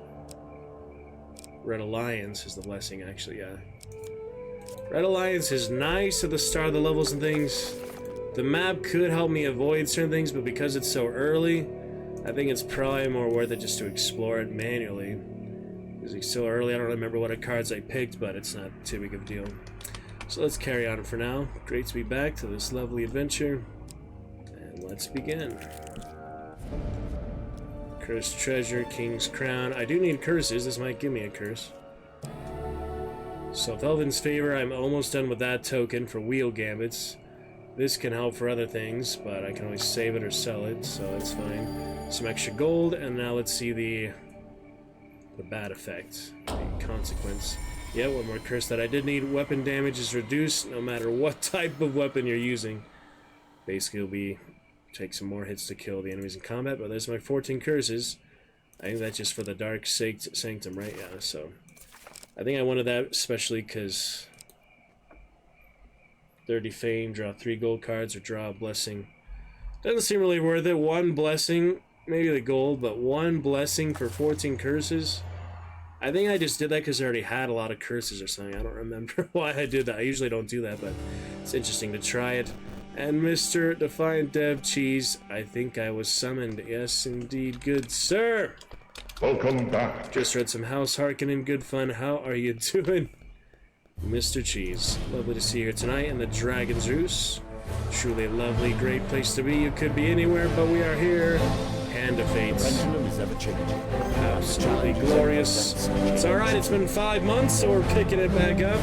Red Alliance is the blessing, actually, yeah. Red Alliance is nice at the start of the levels and things. The map could help me avoid certain things, but because it's so early, I think it's probably more worth it just to explore it manually. It's still early. I don't remember what cards I picked, but it's not too big of a deal. So let's carry on for now. Great to be back to this lovely adventure. And let's begin. Cursed Treasure, King's Crown. I do need curses. This might give me a curse. So Felvin's Favor, I'm almost done with that token for Wheel Gambits. This can help for other things, but I can always save it or sell it, so that's fine. Some extra gold, and now let's see the bad effect, the consequence. Yeah, one more curse that I did need. Weapon damage is reduced no matter what type of weapon you're using. Basically, it'll be take some more hits to kill the enemies in combat, but there's my 14 curses. I think that's just for the Dark Sanctum, right? Yeah, so I think I wanted that especially because 30 Fame, draw 3 gold cards, or draw a Blessing. Doesn't seem really worth it. 1 blessing, maybe the gold, but 1 blessing for 14 curses. I think I just did that because I already had a lot of curses or something. I don't remember why I did that. I usually don't do that, but it's interesting to try it. And Mr. Defiant Dev Cheese, I think I was summoned. Yes, indeed, good sir. Welcome back. Just read some House Harkonnen, good fun. How are you doing, Mr. Cheese? Lovely to see you here tonight in the Dragon's Roost. Truly a lovely, great place to be. You could be anywhere, but we are here. Hand of Fates. Absolutely glorious. It's alright, it's been 5 months, so we're picking it back up.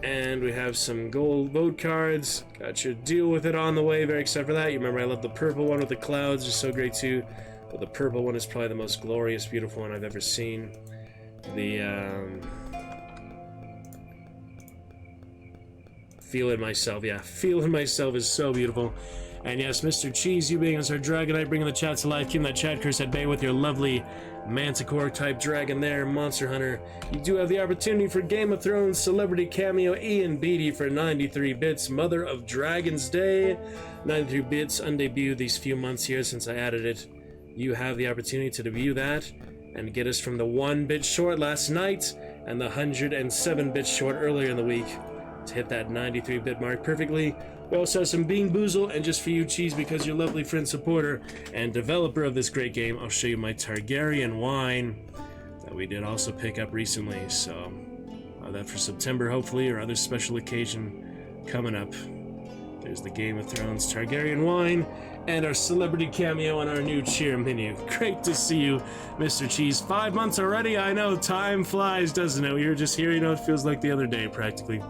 And we have some gold vote cards. Got your deal with it on the way. Very excited for that. You remember I love the purple one with the clouds. It's so great too. But the purple one is probably the most glorious, beautiful one I've ever seen. The Feeling Myself, yeah. Feeling Myself is so beautiful. And yes, Mr. Cheese, you being as our Dragonite, bringing the chat to life, keeping that chat curse at bay with your lovely Manticore type dragon there, Monster Hunter. You do have the opportunity for Game of Thrones celebrity cameo Ian Beatty for 93 bits, Mother of Dragons Day. 93 bits, undebuted these few months here since I added it. You have the opportunity to debut that and get us from the 1 bit short last night and the 107 bits short earlier in the week to hit that 93 bit mark perfectly. We also have some Bean Boozle, and just for you, Cheese, because you're a lovely friend, supporter, and developer of this great game, I'll show you my Targaryen wine that we did also pick up recently. So, that for September, hopefully, or other special occasion coming up. There's the Game of Thrones Targaryen wine, and our celebrity cameo on our new cheer menu. Great to see you, Mr. Cheese. 5 months already? I know, time flies, doesn't it? You're just here, you know, it feels like the other day, practically.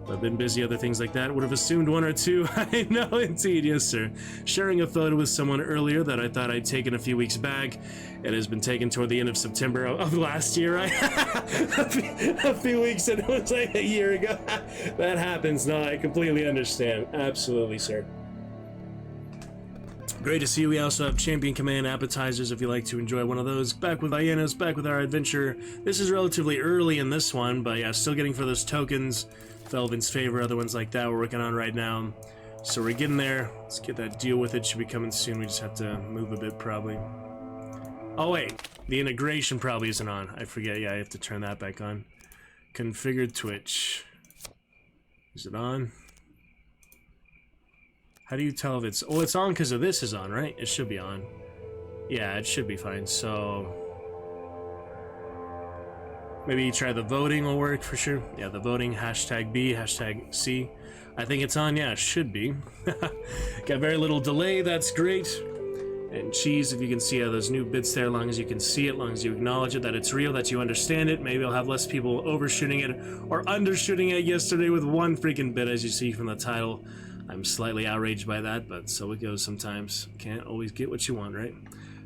I've been busy, other things like that. Would have assumed 1 or 2. I know, indeed, yes, sir. Sharing a photo with someone earlier that I thought I'd taken a few weeks back. It has been taken toward the end of September of last year, right? a few weeks, and it was like a year ago. That happens. No, I completely understand. Absolutely, sir. Great to see you. We also have Champion Command appetizers if you like to enjoy one of those. Back with hyenas, back with our adventure. This is relatively early in this one, but yeah, still getting for those tokens. Felvin's Favor, other ones like that we're working on right now. So we're getting there. Let's get that deal with it. Should be coming soon. We just have to move a bit probably. Oh wait, the integration probably isn't on. I forget. Yeah, I have to turn that back on. Configured Twitch. Is it on? How do you tell if it's... Oh, it's on because of this is on, right? It should be on. Yeah, it should be fine. So... maybe you try the voting will work for sure. Yeah, the voting, hashtag B, hashtag C. I think it's on, yeah, it should be. Got very little delay, that's great. And Cheese, if you can see those new bits there, as long as you can see it, as long as you acknowledge it, that it's real, that you understand it. Maybe I'll have less people overshooting it or undershooting it yesterday with 1 freaking bit, as you see from the title. I'm slightly outraged by that, but so it goes sometimes. Can't always get what you want, right?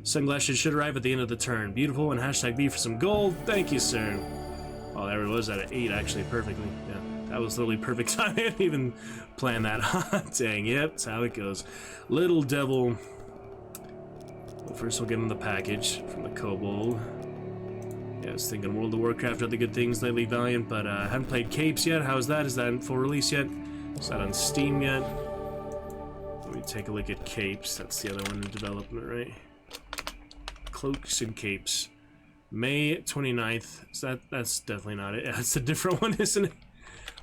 Sunglasses should arrive at the end of the turn. Beautiful, and hashtag B for some gold. Thank you, sir. Oh, there it was at 8, actually, perfectly. Yeah, that was literally perfect time. I didn't even plan that. Dang, yep, that's how it goes. Little Devil. Well, first we'll give him the package from the Kobold. Yeah, I was thinking World of Warcraft, other good things lately, Valiant, but I haven't played Capes yet. How's that? Is that in full release yet? Is that on Steam yet? Let me take a look at Capes. That's the other one in development, right? Cloaks and Capes. May 29th. So that's definitely not it. That's a different one, isn't it?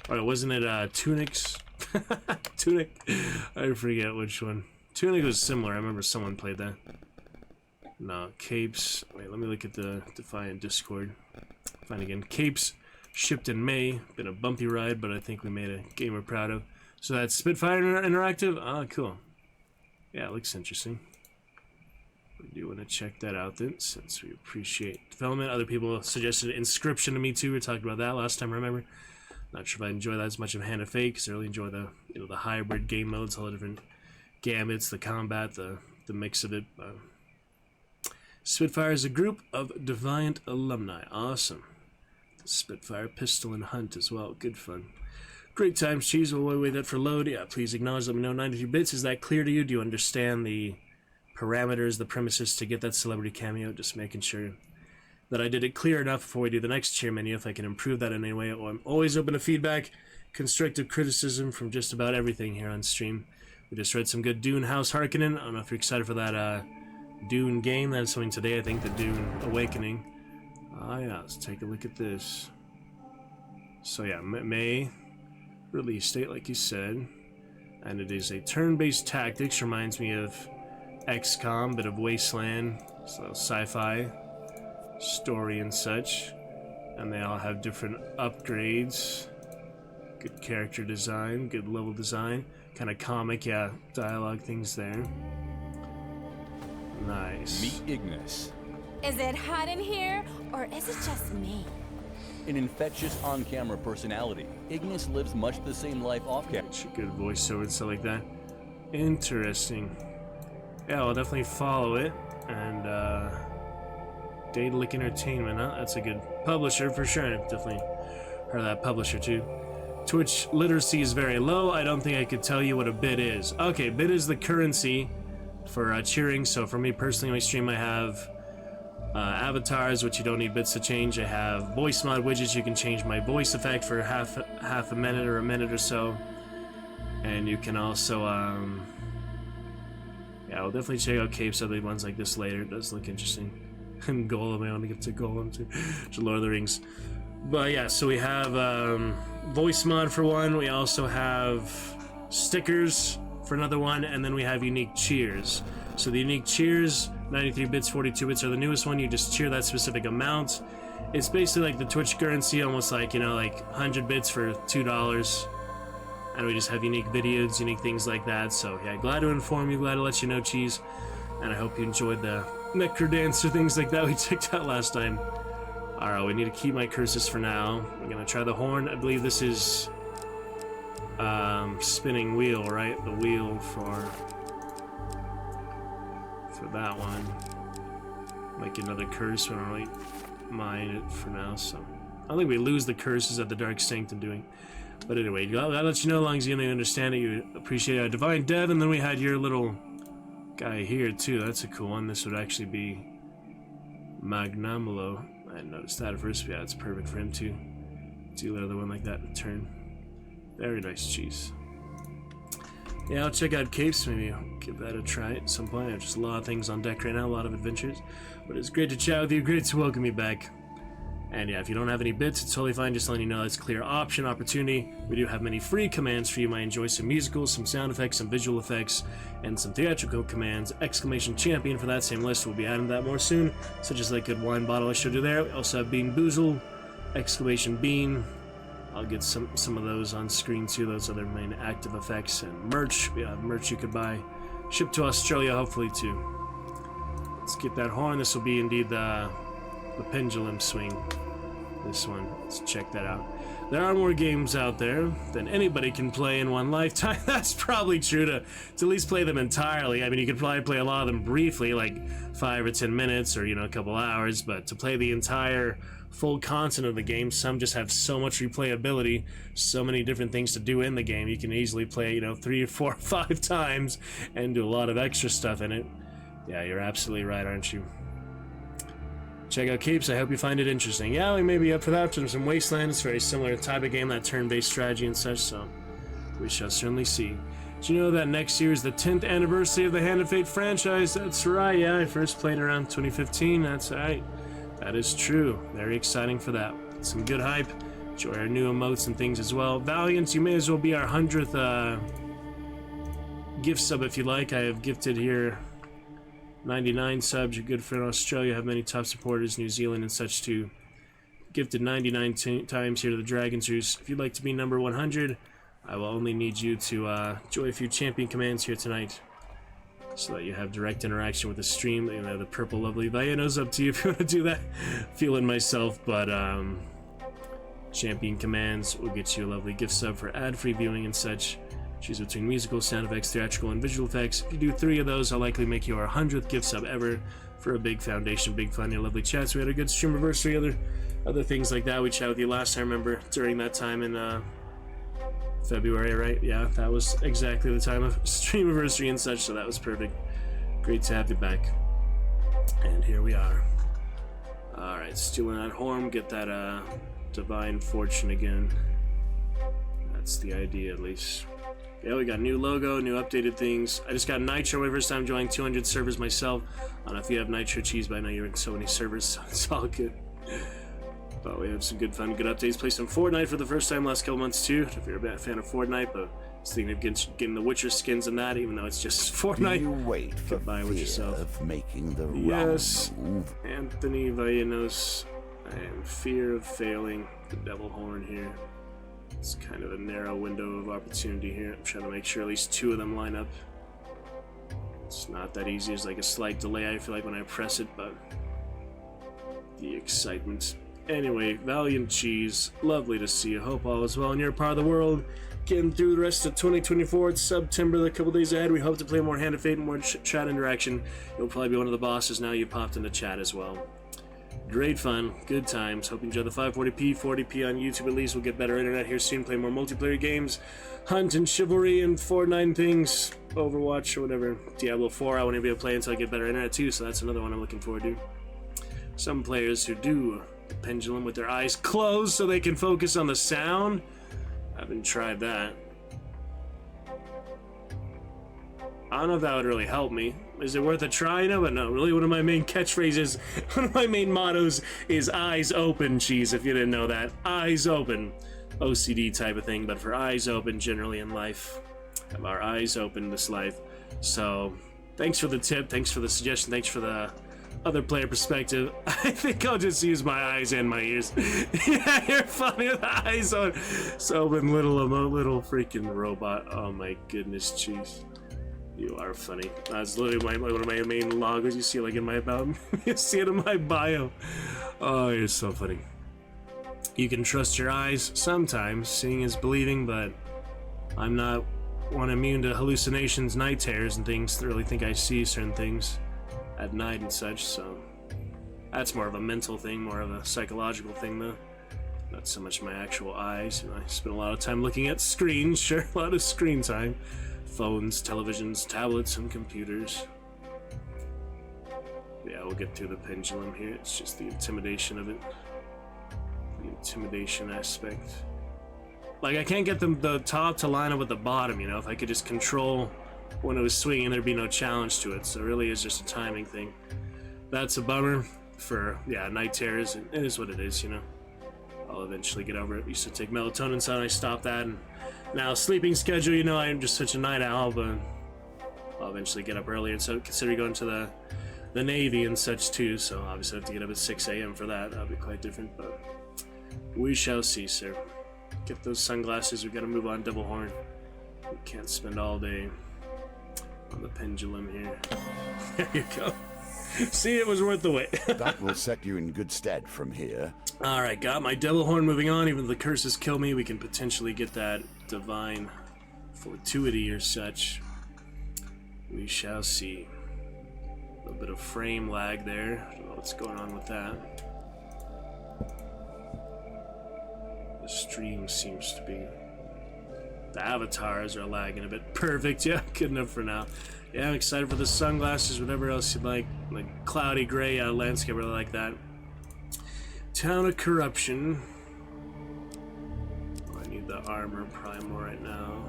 Or wasn't it Tunics? Tunic. I forget which one. Tunic was similar. I remember someone played that. No, Capes. Wait, let me look at the Defiant Discord. Find again. Capes shipped in May. Been a bumpy ride, but I think we made a game we're proud of. So that's Spitfire Interactive? Ah, cool. Yeah, it looks interesting. We do want to check that out then, since we appreciate development. Other people suggested Inscription to me too. We talked about that last time, remember? Not sure if I enjoy that as much of Hand of Fate, because I really enjoy the the hybrid game modes, all the different gambits, the combat, the mix of it. Spitfire is a group of Defiant alumni. Awesome. The Spitfire Pistol and Hunt as well. Good fun. Great times, Cheese. We'll wait that for load. Yeah, please acknowledge. Let me know. 93 bits. Is that clear to you? Do you understand the parameters, the premises to get that celebrity cameo? Just making sure that I did it clear enough before we do the next cheer menu. If I can improve that in any way, I'm always open to feedback, constructive criticism from just about everything here on stream. We just read some good Dune House Harkonnen. I don't know if you're excited for that Dune game. That's something today, I think, the Dune Awakening. Ah, yeah, let's take a look at this. So yeah, May release date, like you said. And it is a turn-based tactics. Reminds me of XCOM, bit of Wasteland, so sci-fi story and such. And they all have different upgrades. Good character design, good level design. Kind of comic, yeah, dialogue things there. Nice. Meet Ignis, Is it hot in here, or is it just me? an infectious on-camera personality. Ignis lives much the same life off-camera. Good voiceover and stuff like that. Interesting. Yeah, I'll definitely follow it. And Daedalic Entertainment, huh? That's a good publisher for sure. I've definitely heard of that publisher too. Twitch literacy is very low. I don't think I could tell you what a bit is. Okay, bit is the currency for cheering. So for me personally, in my stream I have avatars, which you don't need bits to change. I have voice mod widgets. You can change my voice effect for half a minute or a minute or so. And you can also, yeah, I'll definitely check out Capes, other ones like this later. It does look interesting. And Golem, I want to get to Golem too. To Lord of the Rings. But yeah, so we have voice mod for one. We also have stickers for another one, and then we have unique cheers. So the unique cheers, 93 bits, 42 bits are the newest one. You just cheer that specific amount. It's basically like the Twitch currency, almost like, you know, like 100 bits for $2. And we just have unique videos, unique things like that. So yeah, glad to inform you, glad to let you know, Cheese. And I hope you enjoyed the Necro dance or things like that we checked out last time. Alright, we need to keep my curses for now. We're gonna try the horn. I believe this is spinning wheel, right? The wheel for that one. Make another curse. We don't really mind it for now, so I don't think we lose the curses at the Dark Sanctum doing. But anyway, I'll let you know as long as you understand it. You appreciate it. Divine Dev, and then we had your little guy here too. That's a cool one. This would actually be Magnamulo. I didn't notice that at first, but yeah, it's perfect for him too. Do another one like that in turn. Very nice, Cheese. Yeah, I'll check out Capes. Maybe I'll give that a try at some point. I have just a lot of things on deck right now, a lot of adventures. But it's great to chat with you. Great to welcome you back. And yeah, if you don't have any bits, it's totally fine. Just letting you know that's clear option opportunity. We do have many free commands for you. You might enjoy some musicals, some sound effects, some visual effects, and some theatrical commands. Exclamation champion for that same list. We'll be adding that more soon, such as that good wine bottle I showed you there. We also have Bean Boozle, exclamation bean. I'll get some of those on screen too. Those other main active effects and merch. We have merch you could buy, shipped to Australia hopefully too. Let's get that horn. This will be indeed the pendulum swing. This one, let's check that out. There are more games out there than anybody can play in one lifetime. That's probably true to at least play them entirely. I mean, you could probably play a lot of them briefly, like 5 or 10 minutes or, you know, a couple hours, but to play the entire full content of the game, some just have so much replayability, so many different things to do in the game. You can easily play, you know, 3 or 4 or 5 times and do a lot of extra stuff in it. Yeah, you're absolutely right, aren't you? Check out Capes. I hope you find it interesting. Yeah, we may be up for that. There's some Wasteland. It's a very similar type of game, that turn-based strategy and such, so we shall certainly see. Do you know that next year is the 10th anniversary of the Hand of Fate franchise? That's right, yeah. I first played around 2015. That's right. That is true. Very exciting for that. Some good hype. Enjoy our new emotes and things as well. Valiant, you may as well be our 100th gift sub if you like. I have gifted here 99 subs. You're good for Australia. Have many top supporters, New Zealand and such too. Gifted 99 times here to the Dragon's Roost. If you'd like to be number 100, I will only need you to join a few champion commands here tonight, so that you have direct interaction with the stream. You know, the purple lovely Viano's up to you if you want to do that. Feeling myself, but champion commands will get you a lovely gift sub for ad-free viewing and such. Choose between musical, sound effects, theatrical, and visual effects. If you do 3 of those, I'll likely make you our 100th gift sub ever for a big foundation, big fun, your lovely chats. We had a good stream anniversary, other things like that. We chatted with you last time, remember, during that time in February, right? Yeah, that was exactly the time of stream anniversary and such, so that was perfect. Great to have you back. And here we are. Alright, stealing that horn, get that divine fortune again. That's the idea, at least. Yeah, we got new logo, new updated things. I just got Nitro my first time joining 200 servers myself. I don't know if you have Nitro Cheese, but I know you're in so many servers, so it's all good. But we have some good fun, good updates. Played some Fortnite for the first time last couple months too, if you're a fan of Fortnite, but I was thinking of getting the Witcher skins and that, even though it's just Fortnite. You wait for buy it with yourself. of making the Yes, wrong move. Anthony Vallanos. I am fear of failing. The devil horn here. It's kind of a narrow window of opportunity here. I'm trying to make sure at least 2 of them line up. It's not that easy. There's like a slight delay, I feel like, when I press it, but the excitement. Anyway, Valiant Cheese, lovely to see you. Hope all is well in your part of the world. Getting through the rest of 2024. It's September, a couple days ahead. We hope to play more Hand of Fate and more chat interaction. You'll probably be one of the bosses now. You popped into chat as well. Great fun, good times. Hope you enjoy the 540p, 40p on YouTube at least. We'll get better internet here soon, play more multiplayer games. Hunt and Chivalry and Fortnite things. Overwatch or whatever. Diablo 4 I won't even be able to play until I get better internet too, so that's another one I'm looking forward to. Some players who do the pendulum with their eyes closed so they can focus on the sound. I haven't tried that. I don't know if that would really help me. Is it worth a try? No, but no. Really, one of my main catchphrases, one of my main mottos is eyes open, cheese, if you didn't know that. Eyes open. OCD type of thing, but for eyes open generally in life. Have our eyes open this life. So, thanks for the tip, thanks for the suggestion, thanks for the other player perspective. I think I'll just use my eyes and my ears. Yeah, you're funny with the eyes on. So open, little freaking robot. Oh my goodness, cheese. You are funny. That's literally one of my main logos. You see, like in my about. You see it in my bio. Oh, you're so funny. You can trust your eyes sometimes. Seeing is believing, but I'm not one immune to hallucinations, night terrors, and things. To really think I see certain things at night and such. So that's more of a mental thing, more of a psychological thing, though. Not so much my actual eyes. You know, I spend a lot of time looking at screens. Sure, a lot of screen time. Phones, televisions, tablets, and computers. Yeah, we'll get through the pendulum here. It's just the intimidation of it. The intimidation aspect. Like, I can't get the top to line up with the bottom, you know? If I could just control when it was swinging, there'd be no challenge to it. So it really is just a timing thing. That's a bummer for, yeah, night terrors. It is what it is, you know? I'll eventually get over it. I used to take melatonin, so I stopped that, and now sleeping schedule, you know, I'm just such a night owl, but I'll eventually get up early, and so consider going to the Navy and such too, so obviously I have to get up at 6 a.m. for that. That'll be quite different, but we shall see, sir. Get those sunglasses, we gotta move on, double horn. We can't spend all day on the pendulum here. There you go. See, it was worth the wait. That will set you in good stead from here. Alright, got my devil horn moving on. Even if the curses kill me, we can potentially get that divine fortuity or such. We shall see. A little bit of frame lag there. I don't know what's going on with that. The stream seems to be... The avatars are lagging a bit. Perfect, yeah, good enough for now. Yeah, I'm excited for the sunglasses, whatever else you'd like cloudy gray landscape, really like that. Town of Corruption. Oh, I need the armor primal right now.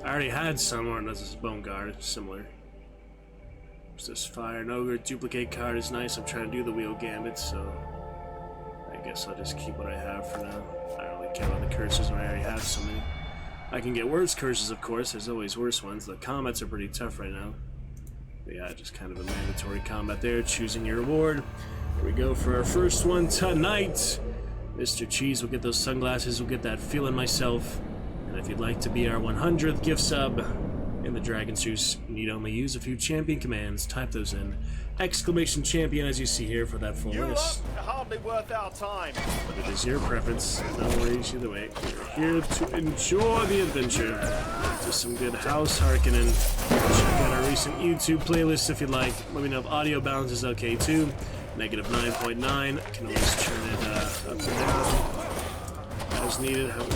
I already had some, or this is Bone Guard, similar. There's this Fire and Ogre duplicate card is nice. I'm trying to do the Wheel Gambit, so I guess I'll just keep what I have for now. I don't really care about the curses when I already have so many. I can get worse curses, of course. There's always worse ones. The comets are pretty tough right now. But yeah, just kind of a mandatory combat there, choosing your reward. Here we go for our first one tonight. Mr. Cheese will get those sunglasses, we'll get that feeling myself. And if you'd like to be our 100th gift sub in the Dragon's Juice, you need only use a few champion commands. Type those in. Exclamation champion, as you see here, for that full list. Hardly worth our time. But it is your preference. No worries either way. We're here to enjoy the adventure. Just some good House Harkonnen. Check out our recent YouTube playlist if you'd like. Let me know if audio balance is okay too. Negative 9.9. Can always turn it up and down as needed. Have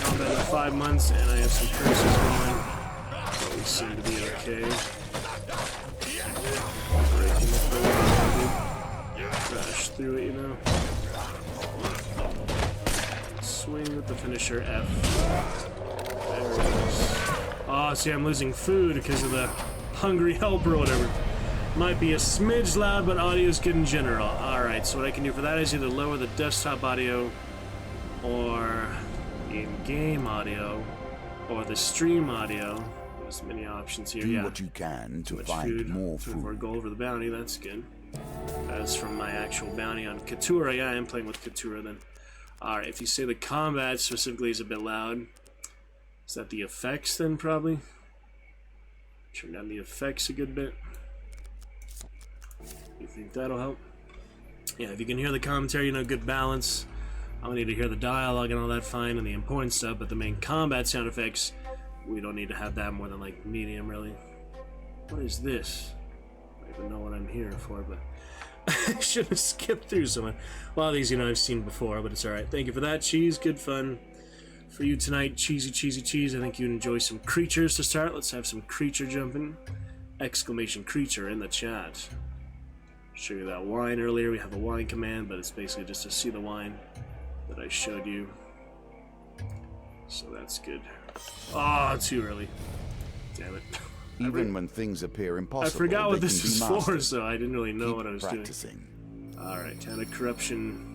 combat in 5 months, and I have some curses going. But we seem to be okay. Breaking the floor, crash through it, you know. Swing with the finisher F. There it is. Oh, see, I'm losing food because of the hungry helper or whatever. Might be a smidge loud, but audio's good in general. Alright, so what I can do for that is either lower the desktop audio, or in-game audio, or the stream audio. There's many options here. Do what you can to find more food. For gold for the bounty, that's good. As from my actual bounty on Katura, yeah, I am playing with Katura then. Alright, if you say the combat specifically is a bit loud, is that the effects then, probably? Turn down the effects a good bit. You think that'll help? Yeah, if you can hear the commentary, you know, good balance. I don't need to hear the dialogue and all that fine and the important stuff, but the main combat sound effects, we don't need to have that more than like medium, really. What is this? I don't even know what I'm here for, but I should have skipped through someone. A lot of these, you know, I've seen before, but it's alright. Thank you for that, Cheese. Good fun for you tonight, Cheesy Cheesy Cheese. I think you'd enjoy some creatures to start. Let's have some creature jumping. Exclamation creature in the chat. Show you that wine earlier. We have a wine command, but it's basically just to see the wine that I showed you. So that's good. Ah, too early. Damn it. Even when things appear impossible, I forgot what they this can was be for, mastered. so I didn't really know Keep what I was practicing. doing. Alright, kind of corruption.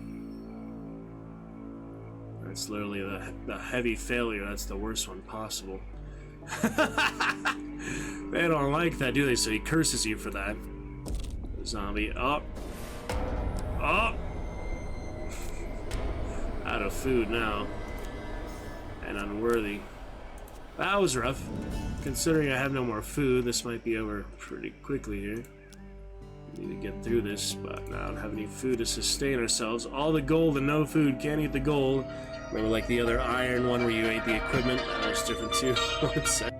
That's literally the heavy failure. That's the worst one possible. They don't like that, do they? So he curses you for that. Zombie up. Up! Out of food now. And unworthy. That was rough. Considering I have no more food, this might be over pretty quickly here. We need to get through this, but now I don't have any food to sustain ourselves. All the gold and no food, can't eat the gold. Remember like the other iron one where you ate the equipment? That was different too. One sec.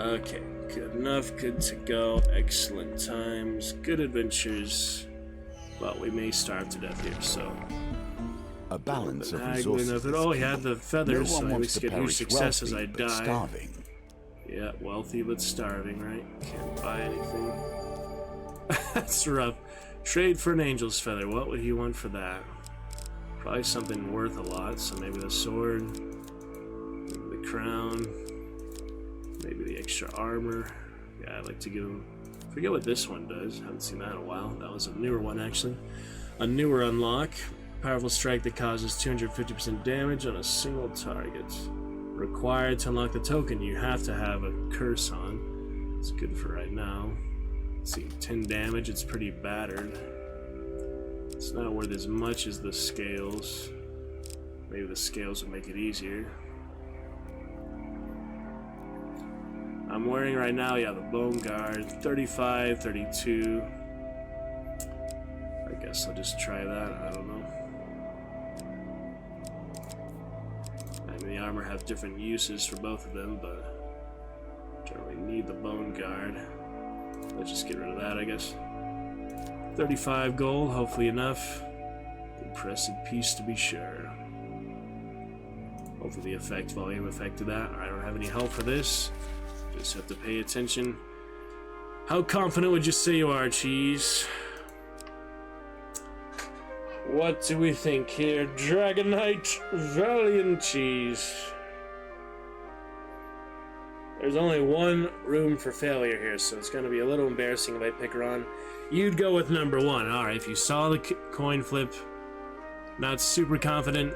Okay, good enough, good to go, excellent times, good adventures, but we may starve to death here, so... A balance of haggling resources. of it. Oh, he had the feathers, No so one I wants always to get huge perish success as I wealthy, but die. starving. Yeah, wealthy but starving, right? Can't buy anything. That's rough. Trade for an angel's feather, what would he want for that? Probably something worth a lot, so maybe the sword, maybe the crown, maybe the extra armor. Yeah, I'd like to give him... forget what this one does. Haven't seen that in a while. That was a newer one, actually. A newer unlock. Powerful strike that causes 250% damage on a single target. Required to unlock the token, you have to have a curse on. It's good for right now. Let's see, 10 damage. It's pretty battered. It's not worth as much as the scales. Maybe the scales would make it easier. I'm wearing right now, yeah, the bone guard, 35, 32. I guess I'll just try that, I don't know. I mean, the armor have different uses for both of them, but don't really need the bone guard. Let's just get rid of that, I guess. 35 gold, hopefully enough. Impressive piece to be sure. Hopefully the effect, volume effect to that. I don't have any help for this. Just have to pay attention. How confident would you say you are, Cheese? What do we think here? Dragonite Valiant Cheese. There's only one room for failure here, so it's going to be a little embarrassing if I pick her on. You'd go with number one. Alright, if you saw the coin flip, not super confident,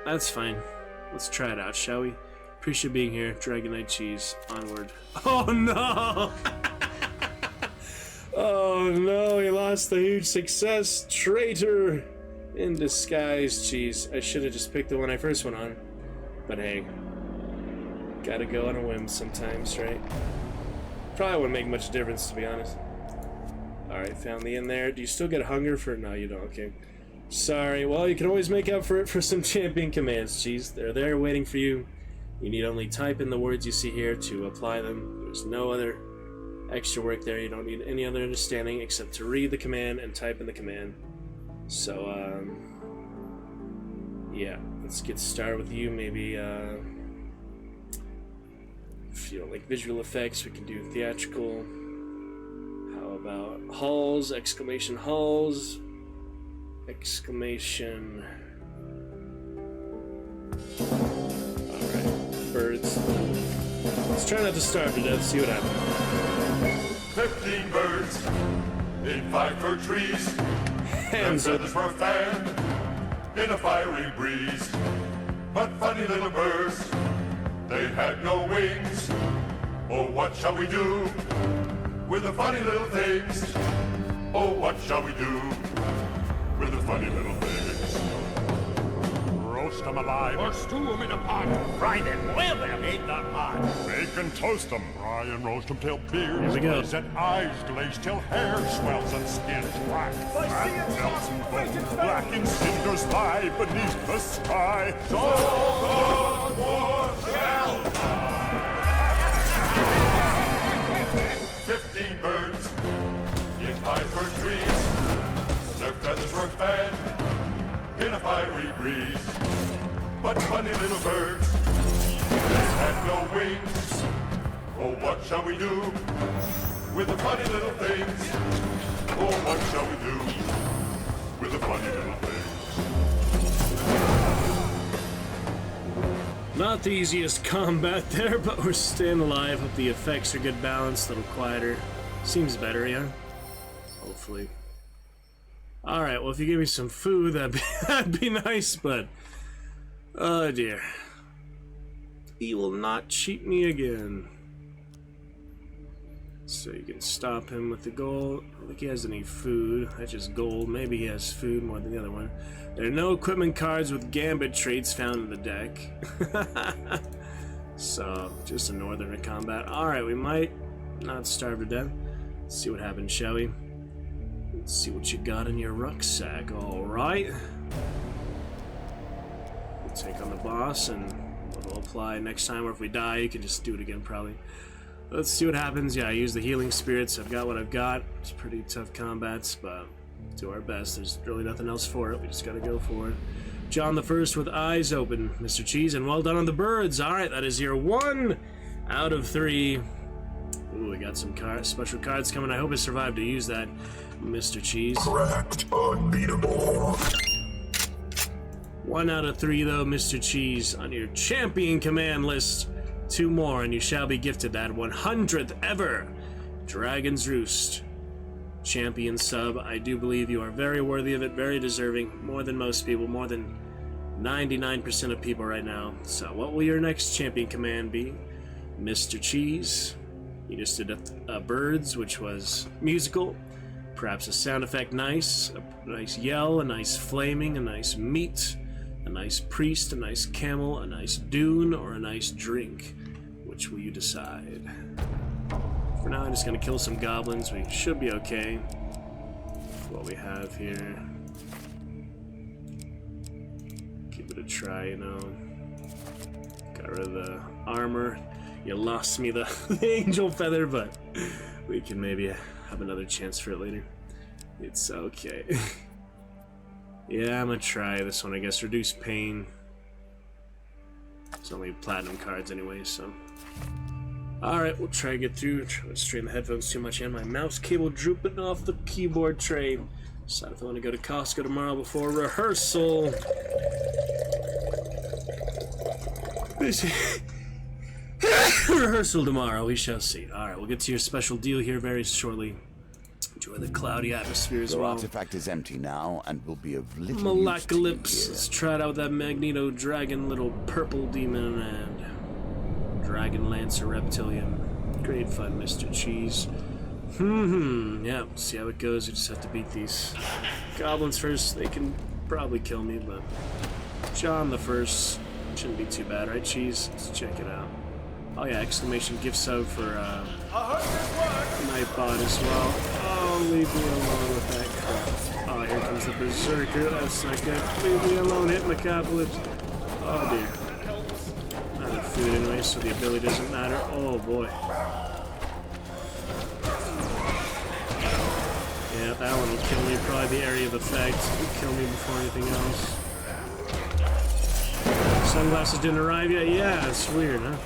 that's fine. Let's try it out, shall we? Appreciate being here. Dragonite Cheese. Onward. Oh no! Oh no, he lost the huge success. Traitor in disguise. Cheese. I should have just picked the one I first went on. But hey. Gotta go on a whim sometimes, right? Probably wouldn't make much difference, to be honest. Alright, found the in there. Do you still get hunger for... No, you don't. Okay. Sorry. Well, you can always make up for it for some champion commands, Cheese. They're there waiting for you. You need only type in the words you see here to apply them. There's no other extra work there. You don't need any other understanding except to read the command and type in the command. So, yeah. Let's get started with you. Maybe, if you don't like visual effects, we can do theatrical. How about halls, exclamation halls, exclamation. Alright, birds. Let's try not to starve to death, see what happens. 15 birds in 5 fir trees. Hands Their up. feathers were fanned in a fiery breeze. But funny little birds, they had no wings. Oh, what shall we do with the funny little things? Oh, what shall we do with the funny little things? Roast them alive or stew them in a pot. Fry them, boil them in the pot. Bake and toast them, fry and roast them till beards we go. blaze and eyes glaze till hair swells and skin black. And melts and bone black in cinders lie beneath the sky. So the war shall die. 15 birds in 5 fir trees. Their feathers were fanned in a fiery breeze. But funny little birds, they had no wings. Oh, what shall we do with the funny little things? Oh, what shall we do with the funny little things? Not the easiest combat there, but we're staying alive. Hope the effects are good balanced, a little quieter. Seems better, yeah? Hopefully. Alright, well if you give me some food, that'd be nice, but... Oh dear. He will not cheat me again. So you can stop him with the gold. I don't think he has any food. That's just gold. Maybe he has food more than the other one. There are no equipment cards with gambit traits found in the deck. So, just a northerner combat. Alright, we might not starve to death. Let's see what happens, shall we? Let's see what you got in your rucksack. Alright. We'll take on the boss and it'll apply next time, or if we die, you can just do it again, probably. Let's see what happens. Yeah, I use the healing spirits. I've got what I've got. It's pretty tough combats, but do our best. There's really nothing else for it. We just gotta go for it. John the First with eyes open, Mr. Cheese, and well done on the birds. Alright, that is your 1 out of 3. Ooh, we got some special cards coming. I hope I survived to use that, Mr. Cheese. Cracked unbeatable. 1 out of 3, though, Mr. Cheese, on your champion command list. 2 more, and you shall be gifted that 100th ever Dragon's Roost champion sub. I do believe you are very worthy of it, very deserving, more than most people, more than 99% of people right now. So what will your next champion command be, Mr. Cheese? You just did a birds, which was musical, perhaps a sound effect nice, a nice yell, a nice flaming, a nice meat, a nice priest, a nice camel, a nice dune, or a nice drink. Which will you decide? For now, I'm just gonna kill some goblins. We should be okay with what we have here. Give it a try, you know. Got rid of the armor. You lost me the angel feather, but we can maybe have another chance for it later. It's okay. Yeah, I'm gonna try this one, I guess. Reduce pain. It's only platinum cards anyway, so. Alright, we'll try to get through. Try to strain the headphones too much, and my mouse cable drooping off the keyboard tray. Decide if I want to go to Costco tomorrow before rehearsal. Busy. Rehearsal tomorrow, we shall see. Alright, we'll get to your special deal here very shortly. Enjoy the cloudy atmosphere as Your well. artifact is empty now and will be of little use to you Malacalypse. here. Let's try it out with that Magneto Dragon little purple demon and Dragon Lancer Reptilian. Great fun, Mr. Cheese. Yeah, see how it goes. You just have to beat these goblins first. They can probably kill me, but John the First shouldn't be too bad, right, Cheese? Let's check it out. Oh yeah, exclamation gift sub for Nightbot as well. Oh, leave me alone with that crap. Oh, here comes the Berserker. That's not good. Leave me alone, hit Malacalypse. Oh dear. Not enough food anyway, so the ability doesn't matter. Oh boy. Yeah, that one will kill me. Probably the area of effect will kill me before anything else. Sunglasses didn't arrive yet? Yeah, it's weird, huh?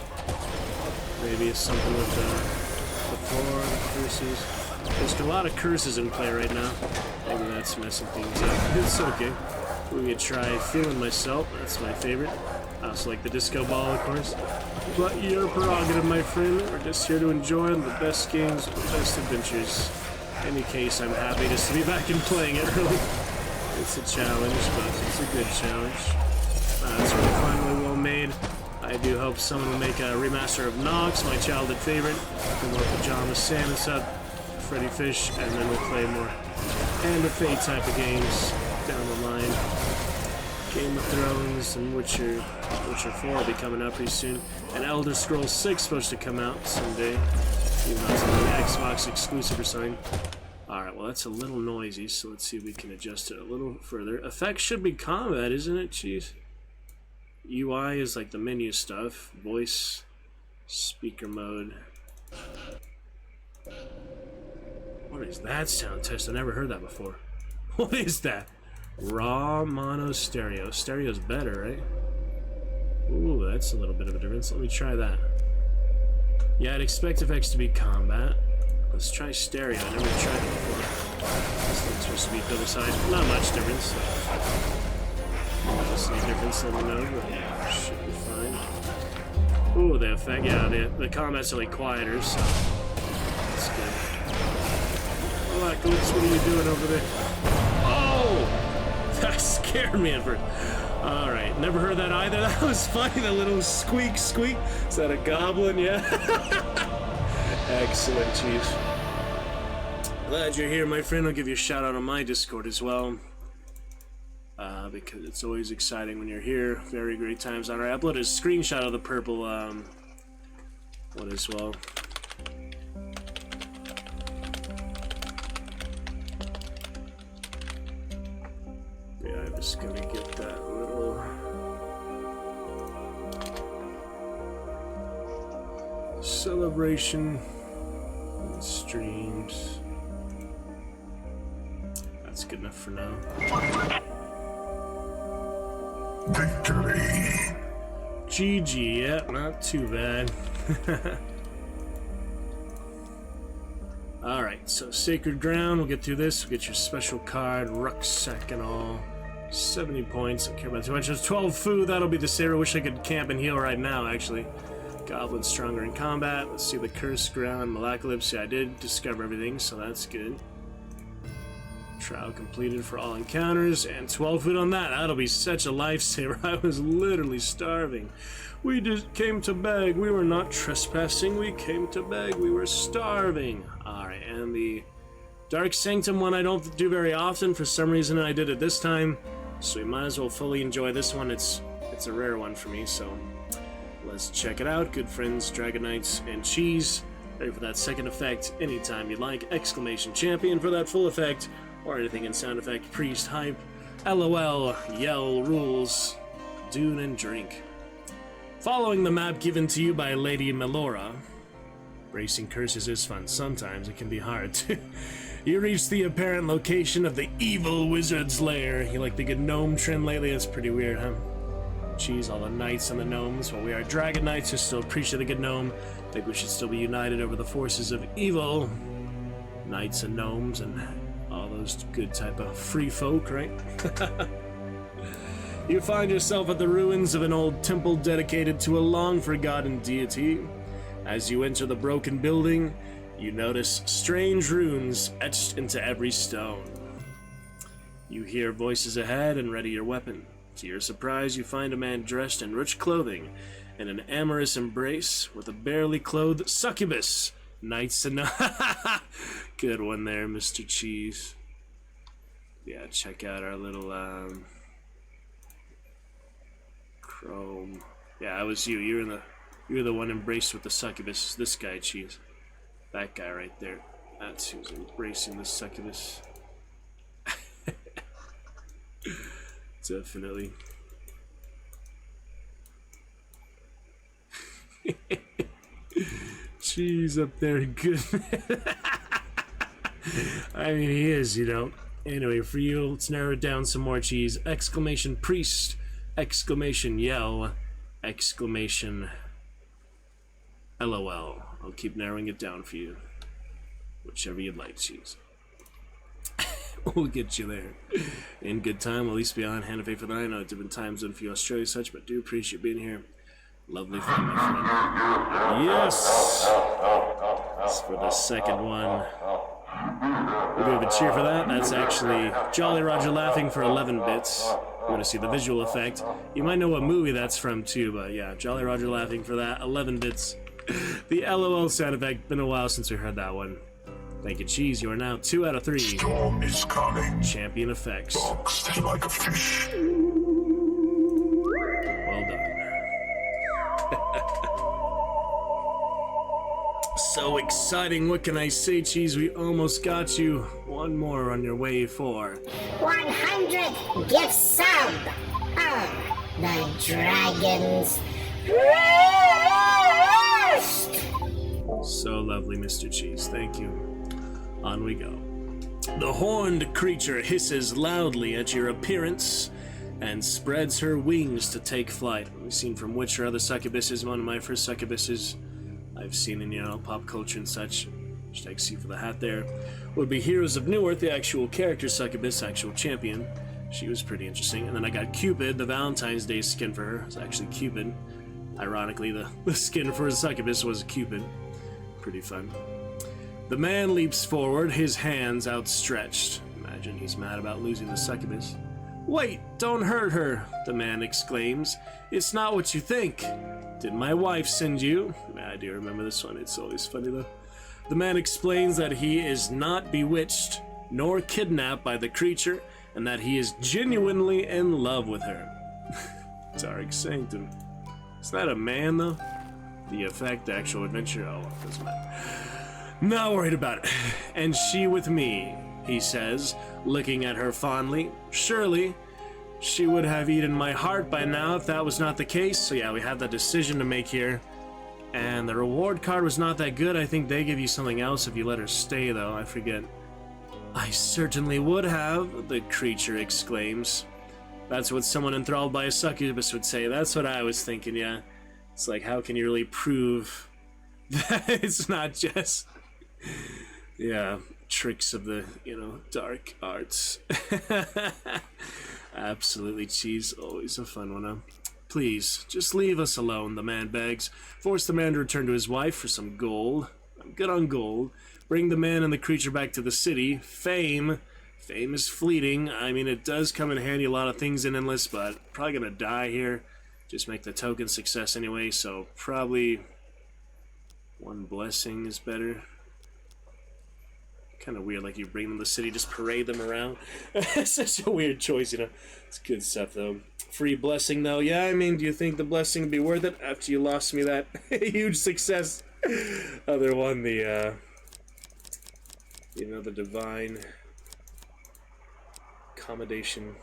Maybe it's something with the floor, the curses. There's a lot of curses in play right now. Maybe that's messing things up. It's okay. We're gonna try Feeling Myself. That's my favorite. I also like the disco ball, of course. But your prerogative, my friend. We're just here to enjoy the best games, the best adventures. In any case, I'm happy just to be back and playing it, really. It's a challenge, but it's a good challenge. It's really finally well made. I do hope someone will make a remaster of Nox, my childhood favorite. Then more Pajama Samus up, Freddy Fish, and then we'll play more Hand of Fate type of games down the line. Game of Thrones and Witcher 4 will be coming up pretty soon. And Elder Scrolls 6 supposed to come out someday. Even though it's an Xbox exclusive or something. Alright, well that's a little noisy, so let's see if we can adjust it a little further. Effects should be combat, isn't it? Jeez. UI is like the menu stuff. Voice, speaker mode. What is that sound test? I never heard that before. What is that? Raw mono stereo. Stereo's better, right? Ooh, that's a little bit of a difference. Let me try that. Yeah, I'd expect effects to be combat. Let's try stereo. I never tried it before. This thing's supposed to be double side. Not much difference. Just any difference, let me know, but should be fine. Ooh, the effect, yeah, the combat's really quieter, so that's good. Malacalypse, what are you doing over there? Oh! That scared me at first. Alright, never heard that either. That was funny, the little squeak squeak. Is that a goblin? Yeah. Excellent, Chief. Glad you're here, my friend. I'll give you a shout out on my Discord as well. Because it's always exciting when you're here. Very great times. Alright, I uploaded a screenshot of the purple one as well. Yeah, I'm just gonna get that little celebration streams. That's good enough for now. Victory. GG, yeah, not too bad. Alright, so Sacred Ground, we'll get through this. We'll get your special card, rucksack and all. 70 points, don't care about too much. There's 12 food, that'll be the saver. Wish I could camp and heal right now, actually. Goblin stronger in combat. Let's see the Cursed Ground, Malacalypse. Yeah, I did discover everything, so that's good. Trial completed for all encounters, and 12 food on that. That'll be such a lifesaver. I was literally starving. We just came to beg. We were not trespassing. We came to beg. We were starving. Alright, and the Dark Sanctum one I don't do very often. For some reason I did it this time, so we might as well fully enjoy this one. It's a rare one for me, so let's check it out. Good friends, Dragon Knights, and Cheese. Ready for that second effect anytime you'd like. Exclamation champion for that full effect. Or anything in sound effect, priest, hype, LOL, yell, rules, Dune, and drink. Following the map given to you by Lady Melora. Bracing curses is fun. Sometimes it can be hard to. You reach the apparent location of the evil wizard's lair. You like the good gnome trend lately? That's pretty weird, huh? Jeez, all the knights and the gnomes. Well, we are dragon knights who still appreciate the good gnome. Think we should still be united over the forces of evil. Knights and gnomes and all those good type of free folk, right? You find yourself at the ruins of an old temple dedicated to a long-forgotten deity. As you enter the broken building, you notice strange runes etched into every stone. You hear voices ahead and ready your weapon. To your surprise, you find a man dressed in rich clothing in an amorous embrace with a barely clothed succubus. Nice enough. Good one there, Mr. Cheese. Yeah, check out our little, Chrome. Yeah, it was you. You're the one embraced with the succubus. This guy, Cheese. That guy right there. That's who's embracing the succubus. Definitely. Cheese up there, good. I mean, he is, you know. Anyway, for you, let's narrow it down some more, Cheese. Exclamation priest, exclamation yell, exclamation LOL. I'll keep narrowing it down for you. Whichever you'd like, Cheese. We'll get you there. In good time, at least beyond Hand of Faith for the I know different time zone for you Australia such, but do appreciate being here. Lovely fun, my friend. Yes! That's for the second one. We'll do a cheer for that. That's actually Jolly Roger laughing for 11 bits. You want to see the visual effect. You might know what movie that's from too, but yeah, Jolly Roger laughing for that, 11 bits. The LOL sound effect, been a while since we heard that one. Thank you, Cheese. You are now 2 out of 3. Storm is coming. Champion effects. Boxed like a fish. Well done. So exciting. What can I say, Cheese? We almost got you. One more on your way for 100 gift sub. Oh, the dragons roost. So lovely, Mr. Cheese. Thank you. On we go. The horned creature hisses loudly at your appearance and spreads her wings to take flight. We've seen from Witcher other succubuses. One of my first succubuses I've seen in, you know, pop culture and such. Hashtag C for the hat there. Would be Heroes of Newerth, the actual character succubus, actual champion. She was pretty interesting. And then I got Cupid, the Valentine's Day skin for her. It's actually Cupid. Ironically, the skin for a succubus was Cupid. Pretty fun. The man leaps forward, his hands outstretched. Imagine he's mad about losing the succubus. Wait, don't hurt her, the man exclaims. It's not what you think. Did my wife send you? I do remember this one, it's always funny though. The man explains that he is not bewitched, nor kidnapped by the creature, and that he is genuinely in love with her. Dark Sanctum. Is that a man though? The effect, the actual adventure, oh, doesn't matter. Not worried about it. And she with me, he says, looking at her fondly. Surely, she would have eaten my heart by now if that was not the case. So yeah, we have that decision to make here. And the reward card was not that good. I think they give you something else if you let her stay, though. I forget. I certainly would have, the creature exclaims. That's what someone enthralled by a succubus would say. That's what I was thinking, yeah. It's like, how can you really prove that it's not just... yeah, tricks of the, you know, dark arts. Absolutely, Cheese. Always a fun one, huh? Please, just leave us alone, the man begs. Force the man to return to his wife for some gold. I'm good on gold. Bring the man and the creature back to the city. Fame. Fame is fleeting. I mean, it does come in handy a lot of things in Endless, but probably gonna die here. Just make the token success anyway, so probably one blessing is better. Kind of weird, like you bring them to the city, just parade them around. It's such a weird choice, you know. It's good stuff, though. Free blessing, though. Yeah, I mean, do you think the blessing would be worth it after you lost me that huge success? Other one, the, you know, the divine accommodation.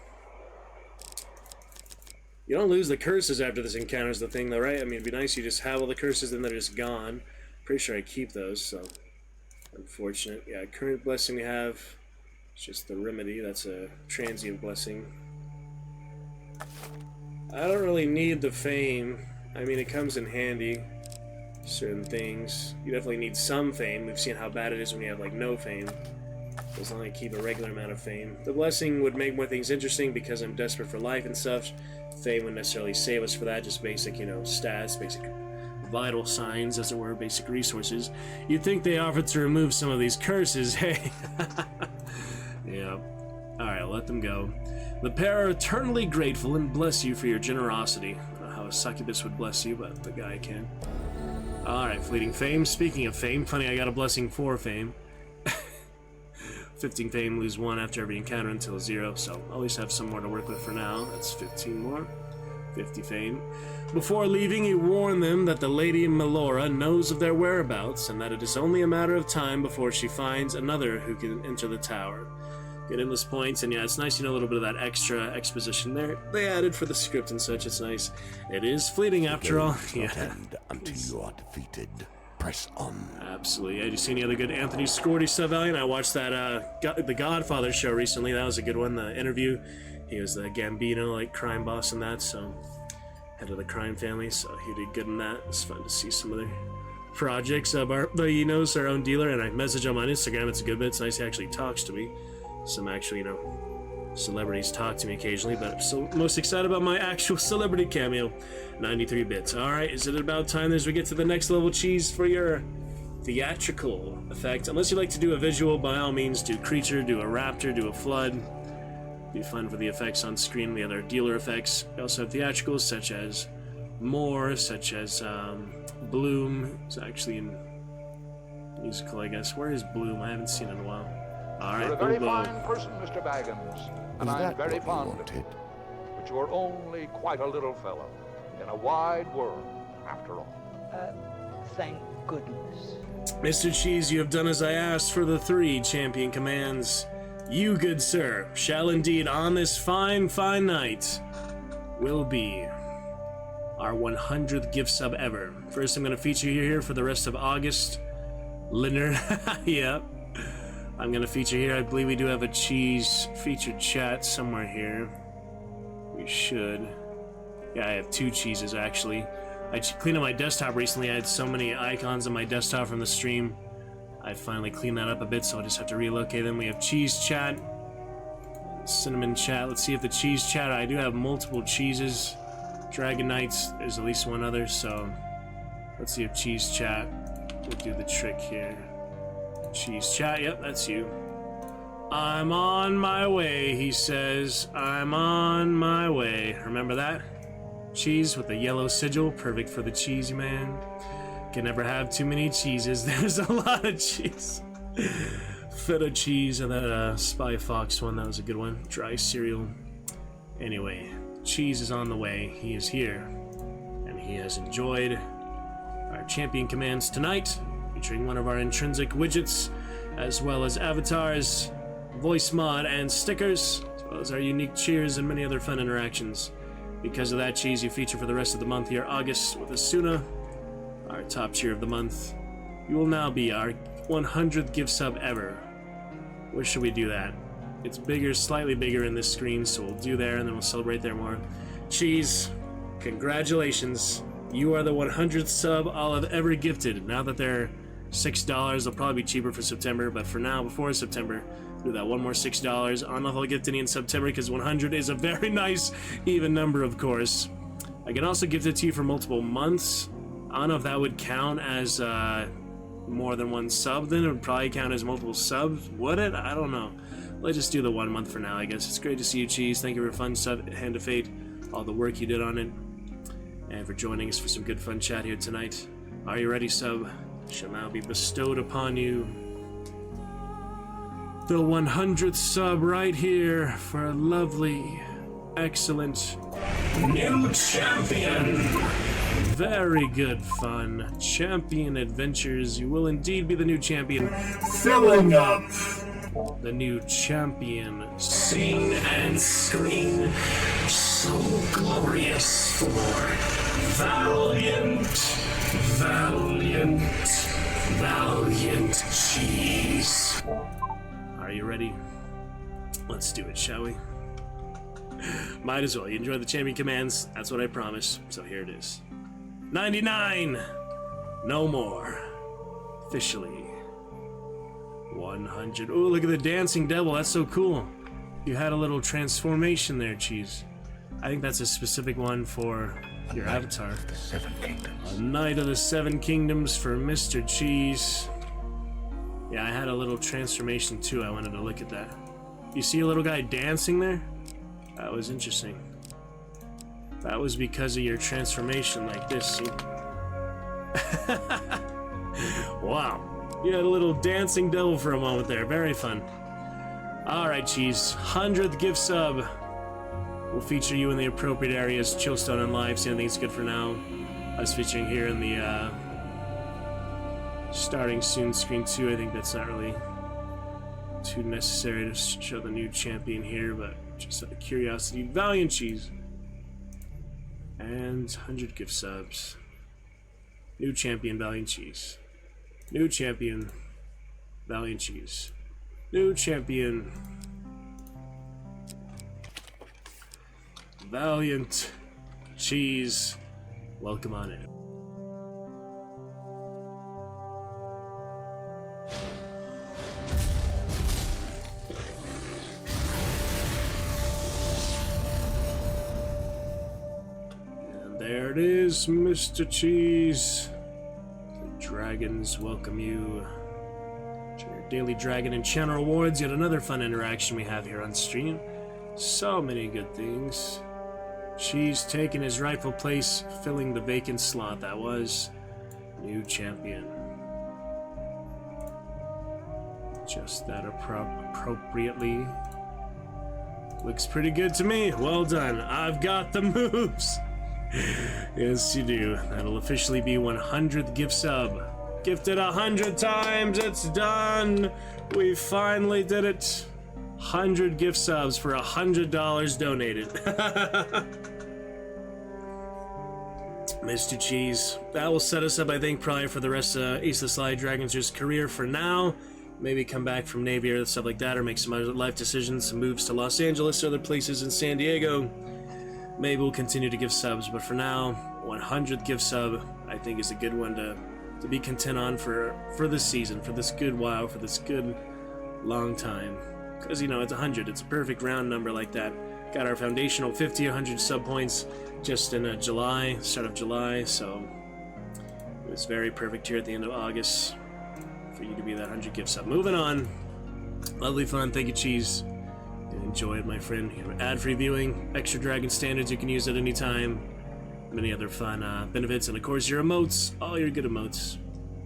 You don't lose the curses after this encounter's the thing, though, right? I mean, it'd be nice you just have all the curses and they're just gone. Pretty sure I keep those, so... unfortunate. Yeah, current blessing we have. It's just the remedy. That's a transient blessing. I don't really need the fame. I mean, it comes in handy. Certain things. You definitely need some fame. We've seen how bad it is when you have, like, no fame. as long as I keep a regular amount of fame. The blessing would make more things interesting because I'm desperate for life and such. Fame wouldn't necessarily save us for that, just basic, you know, stats, basic vital signs, as it were, basic resources. You'd think they offered to remove some of these curses, hey? Yeah. Alright, let them go. The pair are eternally grateful and bless you for your generosity. I don't know how a succubus would bless you, but the guy can. Alright, fleeting fame. Speaking of fame, funny, I got a blessing for fame. 15 fame, lose 1 after every encounter until 0, so I'll at least have some more to work with for now. That's 15 more. 50 fame. Before leaving, you warn them that the Lady Melora knows of their whereabouts, and that it is only a matter of time before she finds another who can enter the tower. Get endless points, and yeah, it's nice, you know, a little bit of that extra exposition there. They added for the script and such, it's nice. It is fleeting after all. Yeah. End until you are defeated. Press on. Absolutely. Did you see any other good Anthony Scordy stuff, Valiant? I watched that The Godfather show recently. That was a good one. The interview. He was the Gambino, like, crime boss in that, so head of the crime family, so he did good in that. It's fun to see some other projects. He knows our own dealer, and I message him on Instagram. It's a good bit. It's nice he actually talks to me. Some actually, you know, celebrities talk to me occasionally, but I'm still most excited about my actual celebrity cameo. 93 bits. Alright, is it about time as we get to the next level, Cheese, for your theatrical effect? Unless you like to do a visual, by all means, do creature, do a raptor, do a flood. Be fun for the effects on screen. We have our dealer effects. We also have theatricals such as More, such as Bloom. It's actually in musical, I guess. Where is Bloom? I haven't seen it in a while. Alright, you're a very fine person, Mr. Baggins, and I'm very fond of you. But you're only quite a little fellow in a wide world, after all. Thank goodness. Mr. Cheese, you have done as I asked for the 3 champion commands. You, good sir, shall indeed on this fine, fine night will be our 100th gift sub ever. First, I'm going to feature you here for the rest of August. Leonard, yeah. I'm going to feature here. I believe we do have a Cheese featured chat somewhere here. We should. Yeah, I have 2 cheeses, actually. I cleaned up my desktop recently. I had so many icons on my desktop from the stream. I finally cleaned that up a bit, so I'll just have to relocate them. We have Cheese chat, Cinnamon chat. Let's see if the Cheese chat... I do have multiple cheeses. Dragon Knights, there's at least one other, so... Let's see if Cheese chat will do the trick here. Cheese chat, yep, that's you. I'm on my way, he says. I'm on my way. Remember that? Cheese with the yellow sigil, perfect for the cheesy man. Can never have too many cheeses. There's a lot of cheese. Feta cheese and that Spy Fox one, that was a good one. Dry cereal. Anyway, Cheese is on the way. He is here. And he has enjoyed our champion commands tonight, featuring one of our intrinsic widgets, as well as avatars, voice mod, and stickers, as well as our unique cheers and many other fun interactions. Because of that, Cheese, you feature for the rest of the month here, August, with Asuna, our top cheer of the month. You will now be our 100th gift sub ever. Where should we do that? It's bigger, slightly bigger in this screen, so we'll do there, and then we'll celebrate there more. Cheese, congratulations. You are the 100th sub I'll have ever gifted. Now that they're $6, they'll probably be cheaper for September, but for now, before September, do that one more $6. I don't know if I'll gift any in September, because 100 is a very nice, even number, of course. I can also gift it to you for multiple months. I don't know if that would count as more than one sub, then it would probably count as multiple subs. Would it? I don't know. Let's just do the 1 month for now, I guess. It's great to see you, Cheese. Thank you for a fun sub, Hand of Fate, all the work you did on it, and for joining us for some good fun chat here tonight. Are you ready, sub? Shall now be bestowed upon you. The 100th sub right here for a lovely, excellent New champion. Very good fun. Champion adventures. You will indeed be the new champion. Filling up. The new champion. Sing and scream. So glorious for valiant, valiant, valiant Cheese. Are you ready? Let's do it, shall we? Might as well. You enjoy the champion commands. That's what I promise. So here it is. 99! No more. Officially. 100. Oh, look at the dancing devil. That's so cool. You had a little transformation there, Cheese. I think that's a specific one for your avatar. The Seven Kingdoms. A Knight of the Seven Kingdoms for Mr. Cheese. Yeah, I had a little transformation too. I wanted to look at that. You see a little guy dancing there? That was interesting. That was because of your transformation like this, see? Wow. You had a little dancing devil for a moment there. Very fun. Alright, Cheese. 100th gift sub. We'll feature you in the appropriate areas. Chillstone and Live. So I think it's good for now. I was featuring here in the starting soon screen 2. I think that's not really too necessary to show the new champion here, but just out of curiosity. Valiant Cheese. And 100 gift subs. New champion, Valiant Cheese. New champion, Valiant Cheese. New champion, Valiant Cheese. Welcome on in. And there it is, Mr. Cheese. The dragons welcome you to your daily dragon and channel rewards. Yet another fun interaction we have here on stream. So many good things. Cheese taking his rightful place, filling the vacant slot. That was new champion. Just that appropriately. Looks pretty good to me. Well done. I've got the moves. Yes, you do. That'll officially be 100th gift sub. Gifted 100 times. It's done. We finally did it. 100 gift subs for $100 donated. Mr. Cheese. That will set us up, I think, probably for the rest of Ace of the Sly Dragon's career for now. Maybe come back from Navy or stuff like that, or make some other life decisions, some moves to Los Angeles or other places in San Diego. Maybe we'll continue to give subs, but for now, 100th gift sub, I think, is a good one to be content on for this season, for this good while, for this good long time. Because, you know, it's 100. It's a perfect round number like that. Got our foundational 50, 100 sub points just in July, start of July, so it was very perfect here at the end of August for you to be that 100 gift sub. Moving on. Lovely fun. Thank you, Cheese. Enjoy it, my friend. Ad-free viewing, extra dragon standards you can use at any time, many other fun benefits, and of course your emotes, all your good emotes.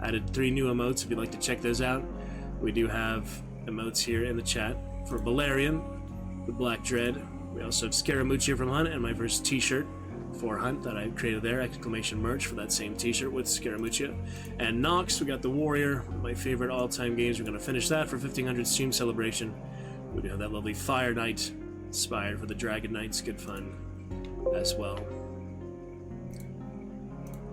Added 3 new emotes if you'd like to check those out. We do have emotes here in the chat for Valerian, the Black Dread. We also have Scaramucci from Hunt and my first t-shirt for Hunt that I created there, exclamation merch for that same t-shirt with Scaramucci. And Nox, we got the Warrior, one of my favorite all-time games. We're going to finish that for 1500 stream celebration. We do have that lovely Fire Knight inspired for the Dragon Knights, good fun as well.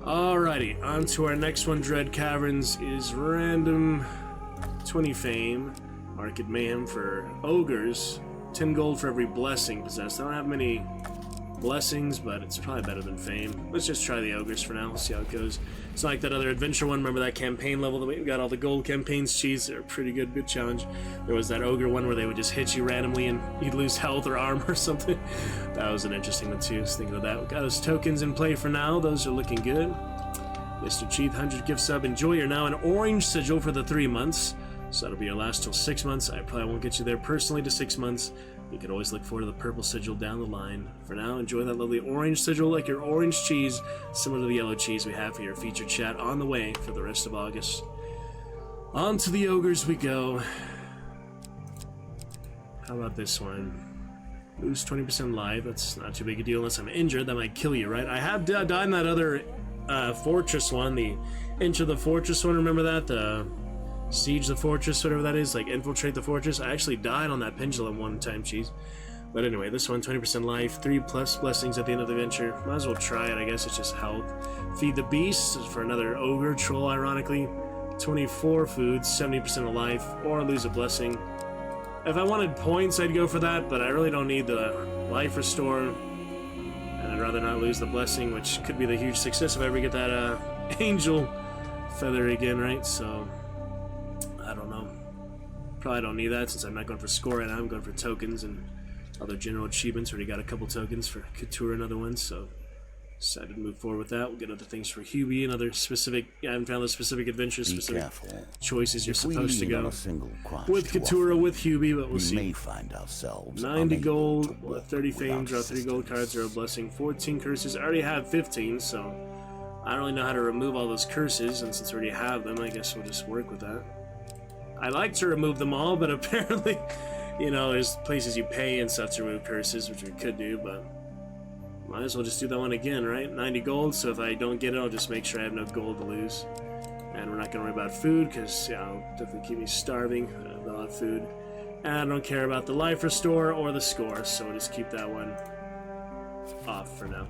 Alrighty, on to our next one. Dread Caverns is random 20 fame. Market Mayhem for Ogres. 10 gold for every blessing possessed. I don't have many blessings, but it's probably better than fame. Let's just try the Ogres for now. We'll see how it goes. It's not like that other adventure one. Remember that campaign level that we got all the gold campaigns? Cheese, they're pretty good. Good challenge. There was that Ogre one where they would just hit you randomly and you'd lose health or armor or something. That was an interesting one too. I was thinking of that. We got those tokens in play for now. Those are looking good. Mr. Cheat, 100 gift sub. Enjoy. You're now an orange sigil for the 3 months. So that'll be your last till 6 months. I probably won't get you there personally to 6 months. You can always look forward to the purple sigil down the line. For now, enjoy that lovely orange sigil like your orange cheese, similar to the yellow cheese we have for your featured chat on the way for the rest of August. On to the ogres we go. How about this one? Lose 20% life. That's not too big a deal unless I'm injured. That might kill you, right? I have died in that other fortress one, the Enter the Fortress one. Remember that? The Siege the Fortress, whatever that is, like infiltrate the fortress. I actually died on that pendulum one time, Cheese. But anyway, this one, 20% life, 3+ blessings at the end of the adventure. Might as well try it, I guess. It's just health. Feed the beast for another ogre troll, ironically. 24 food, 70% of life, or lose a blessing. If I wanted points, I'd go for that, but I really don't need the life restore. And I'd rather not lose the blessing, which could be the huge success if I ever get that angel feather again, right? So I don't know. Probably don't need that since I'm not going for score right now. I'm going for tokens and other general achievements. Already got a couple tokens for Couture and other ones, so decided to move forward with that. We'll get other things for Hubie and other specific, I haven't found those specific adventures, specific choices you're supposed to go with Couture or with Hubie, but we'll see. May find ourselves 90 gold, 30 fame, draw 3 gold cards, 0 blessing, 14 curses. I already have 15, so I don't really know how to remove all those curses, and since I already have them, I guess we'll just work with that. I like to remove them all, but apparently, you know, there's places you pay and stuff to remove curses, which we could do, but might as well just do that one again, right? 90 gold, so if I don't get it, I'll just make sure I have no gold to lose. And we're not going to worry about food, because, yeah, it'll definitely keep me starving. I don't have food. And I don't care about the life restore or the score, so we'll just keep that one off for now.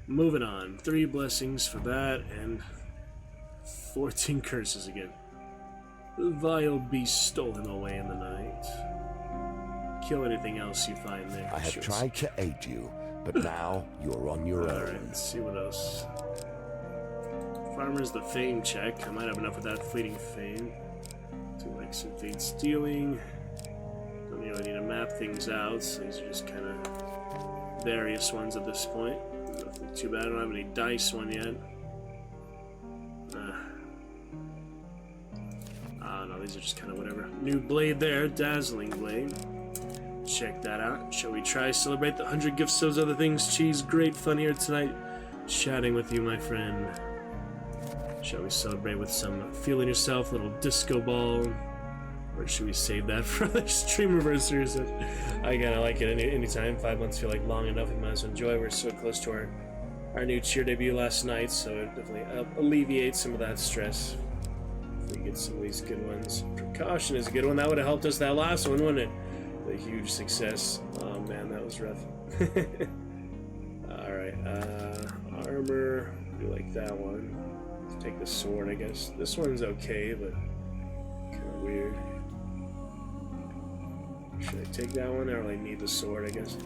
Moving on. 3 blessings for that, and 14 curses again. The vile beast stolen away in the night. Kill anything else you find there. I have tried to aid you, but now you're on your own. Alright, let's see what else. Farmer's the fame check. I might have enough of that fleeting fame. Do like some fade stealing. Don't really need to map things out, so these are just kind of various ones at this point. Nothing too bad. I don't have any dice one yet. No, these are just kind of whatever. New blade there, dazzling blade. Check that out. Shall we try celebrate the 100 gifts, those other things? Cheese, great fun here tonight. Chatting with you, my friend. Shall we celebrate with some feeling yourself, little disco ball? Or should we save that for other streamers? I kind of like it anytime. 5 months feel like long enough. We might as well enjoy. We're so close to our new cheer debut last night, so it definitely alleviates some of that stress. If we get some of these good ones. Precaution is a good one. That would have helped us that last one, wouldn't it? A huge success. Oh man, that was rough. Alright, armor. Do like that one. Let's take the sword, I guess. This one's okay, but kind of weird. Should I take that one? I don't really need the sword, I guess.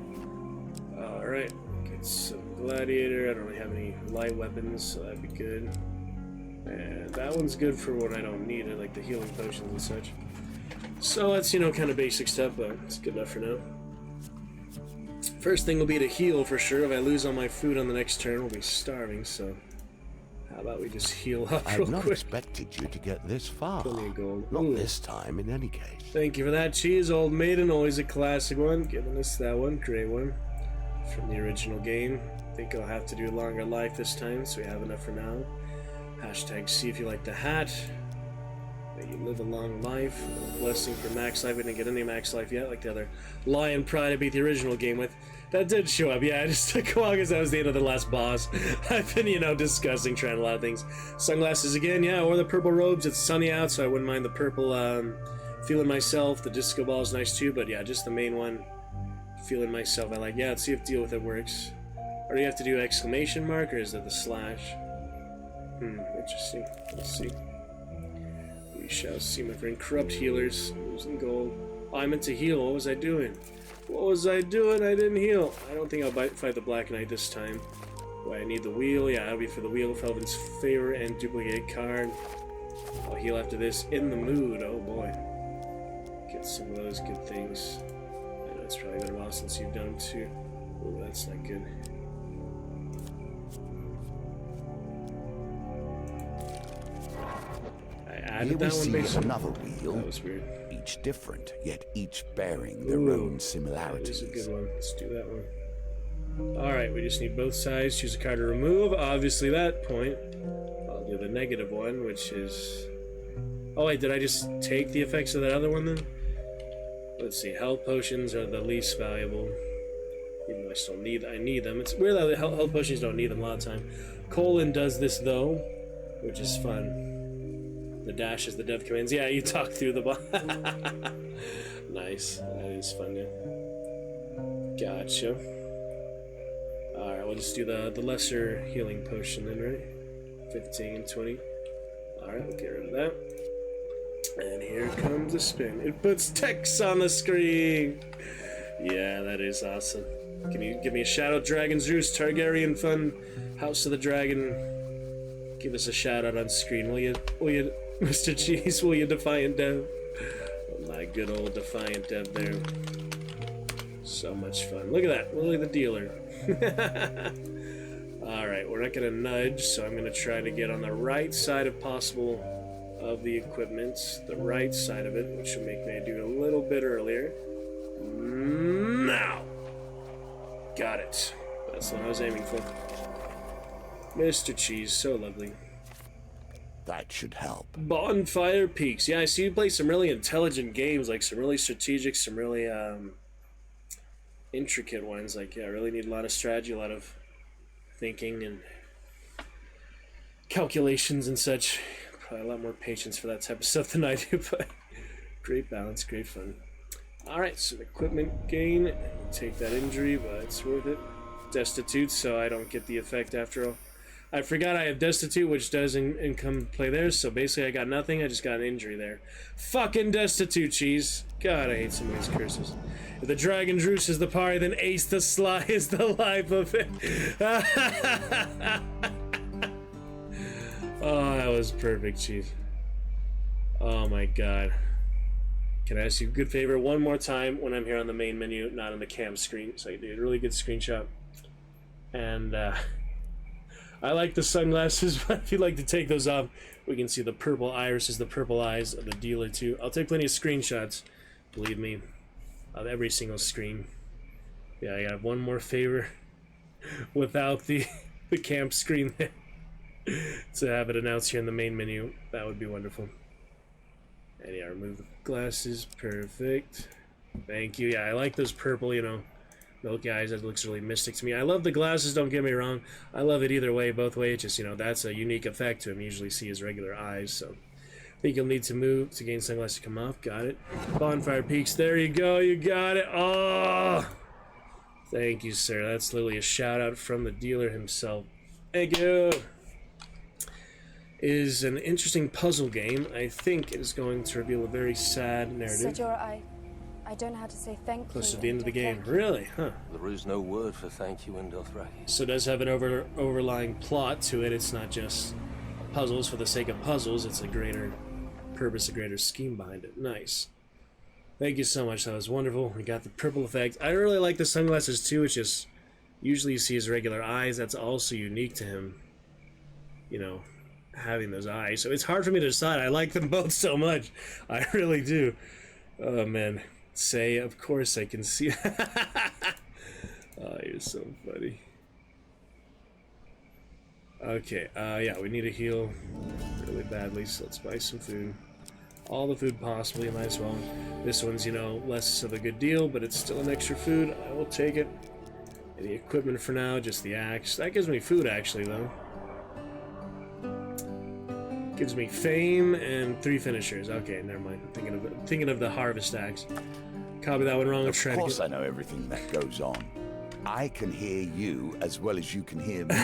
Alright, get some gladiator. I don't really have any light weapons, so that'd be good. And that one's good for when I don't need it, like the healing potions and such. So that's, you know, kind of basic stuff, but it's good enough for now. First thing will be to heal for sure. If I lose all my food on the next turn, we'll be starving, so how about we just heal up real quick? I've not expected you to get this far. Plenty of gold. Not this time, in any case. Thank you for that, Cheese. Old Maiden, always a classic one. Giving us that one. Great one. From the original game. I think I'll have to do longer life this time, so we have enough for now. Hashtag see if you like the hat. May you live a long life. A blessing for max life. We didn't get any max life yet, like the other Lion Pride I beat the original game with. That did show up. Yeah, I just took a while because that was the end of the last boss. I've been, you know, discussing, trying a lot of things. Sunglasses again, yeah, or the purple robes. It's sunny out, so I wouldn't mind the purple. Feeling myself. The disco ball is nice too, but yeah, just the main one. Feeling myself. I like. Yeah, let's see if deal with it works. Or do you have to do exclamation mark, or is it the slash? Interesting. Let's see. We shall see, my friend. Corrupt healers. Losing gold. Oh, I meant to heal. What was I doing? What was I doing? I didn't heal. I don't think I'll fight the Black Knight this time. Wait, I need the wheel. Yeah, that'll be for the wheel. Felvin's favor and duplicate card. I'll heal after this. In the mood. Oh boy. Get some of those good things. I know it's probably been a while since you've done them too. Oh, that's not good. Here we see another wheel. That was weird. Each different, yet each bearing their own similarities. That is a good one. Let's do that one. Alright, we just need both sides. Choose a card to remove. Obviously that point. I'll do the negative one, which is... Oh wait, did I just take the effects of that other one then? Let's see, health potions are the least valuable. Even though I still need them. It's weird that the health potions don't need them a lot of time. Colon does this though, which is fun. The dash is the death commands. Yeah, you talk through the boss. Nice. That is fun, yeah. Gotcha. Alright, we'll just do the lesser healing potion then, right? 15 and 20. Alright, we'll get rid of that. And here comes the spin. It puts text on the screen! Yeah, that is awesome. Can you give me a shout out, Dragon Zeus, Targaryen Fun, House of the Dragon? Give us a shout out on screen, will you, Mr. Cheese? Will you, Defiant Dev? My good old Defiant Dev there. So much fun. Look at that, Willie the Dealer. Alright, we're not gonna nudge, so I'm gonna try to get on the right side if possible of the equipment. The right side of it, which will make me do it a little bit earlier. Now! Got it. That's what I was aiming for. Mr. Cheese, so lovely. That should help. Bonfire Peaks. Yeah, I see you play some really intelligent games, like some really strategic, some really intricate ones. Like, yeah, I really need a lot of strategy, a lot of thinking and calculations and such. Probably a lot more patience for that type of stuff than I do, but great balance, great fun. Alright, some equipment gain. Take that injury, but it's worth it. Destitute, so I don't get the effect after all. I forgot I have Destitute, which does come play there, so basically I got nothing, I just got an injury there. Fucking Destitute, Cheese. God, I hate some of these curses. If the Dragon Druce is the party, then Ace the Sly is the life of it. Oh, that was perfect, Cheese. Oh my god. Can I ask you a good favor one more time when I'm here on the main menu, not on the cam screen, so I can do a really good screenshot. And, I like the sunglasses, but if you'd like to take those off, we can see the purple irises, the purple eyes of the dealer too. I'll take plenty of screenshots, believe me, of every single screen. Yeah, I got one more favor without the camp screen there to have it announced here in the main menu. That would be wonderful. And yeah, remove the glasses. Perfect. Thank you. Yeah, I like those purple, you know, milky eyes. That looks really mystic to me. I love the glasses, don't get me wrong. I love it either way, both ways. Just, you know, that's a unique effect to him. You usually see his regular eyes, so I think you'll need to move to gain sunglasses to come off. Got it. Bonfire Peaks. There you go. You got it. Oh! Thank you, sir. That's literally a shout out from the dealer himself. Thank you. Is an interesting puzzle game. I think it is going to reveal a very sad narrative. Sajora, I don't know how to say thank you. Close to the end of the game. Really? Huh. There is no word for thank you in Dothraki. So it does have an overlying plot to it. It's not just puzzles for the sake of puzzles. It's a greater purpose, a greater scheme behind it. Nice. Thank you so much. That was wonderful. We got the purple effect. I really like the sunglasses too. It's just, usually you see his regular eyes. That's also unique to him. You know, having those eyes. So it's hard for me to decide. I like them both so much. I really do. Oh man. Say, of course I can see. Oh, you're so funny. Okay, yeah, we need to heal really badly, so let's buy some food. All the food possible, you might as well. This one's, you know, less of a good deal, but it's still an extra food. I will take it. Any equipment for now, just the axe. That gives me food, actually, though. Gives me fame and 3 finishers. Okay, never mind. I'm thinking of the harvest axe. Copy that one wrong. Of course I know everything that goes on. I can hear you as well as you can hear me.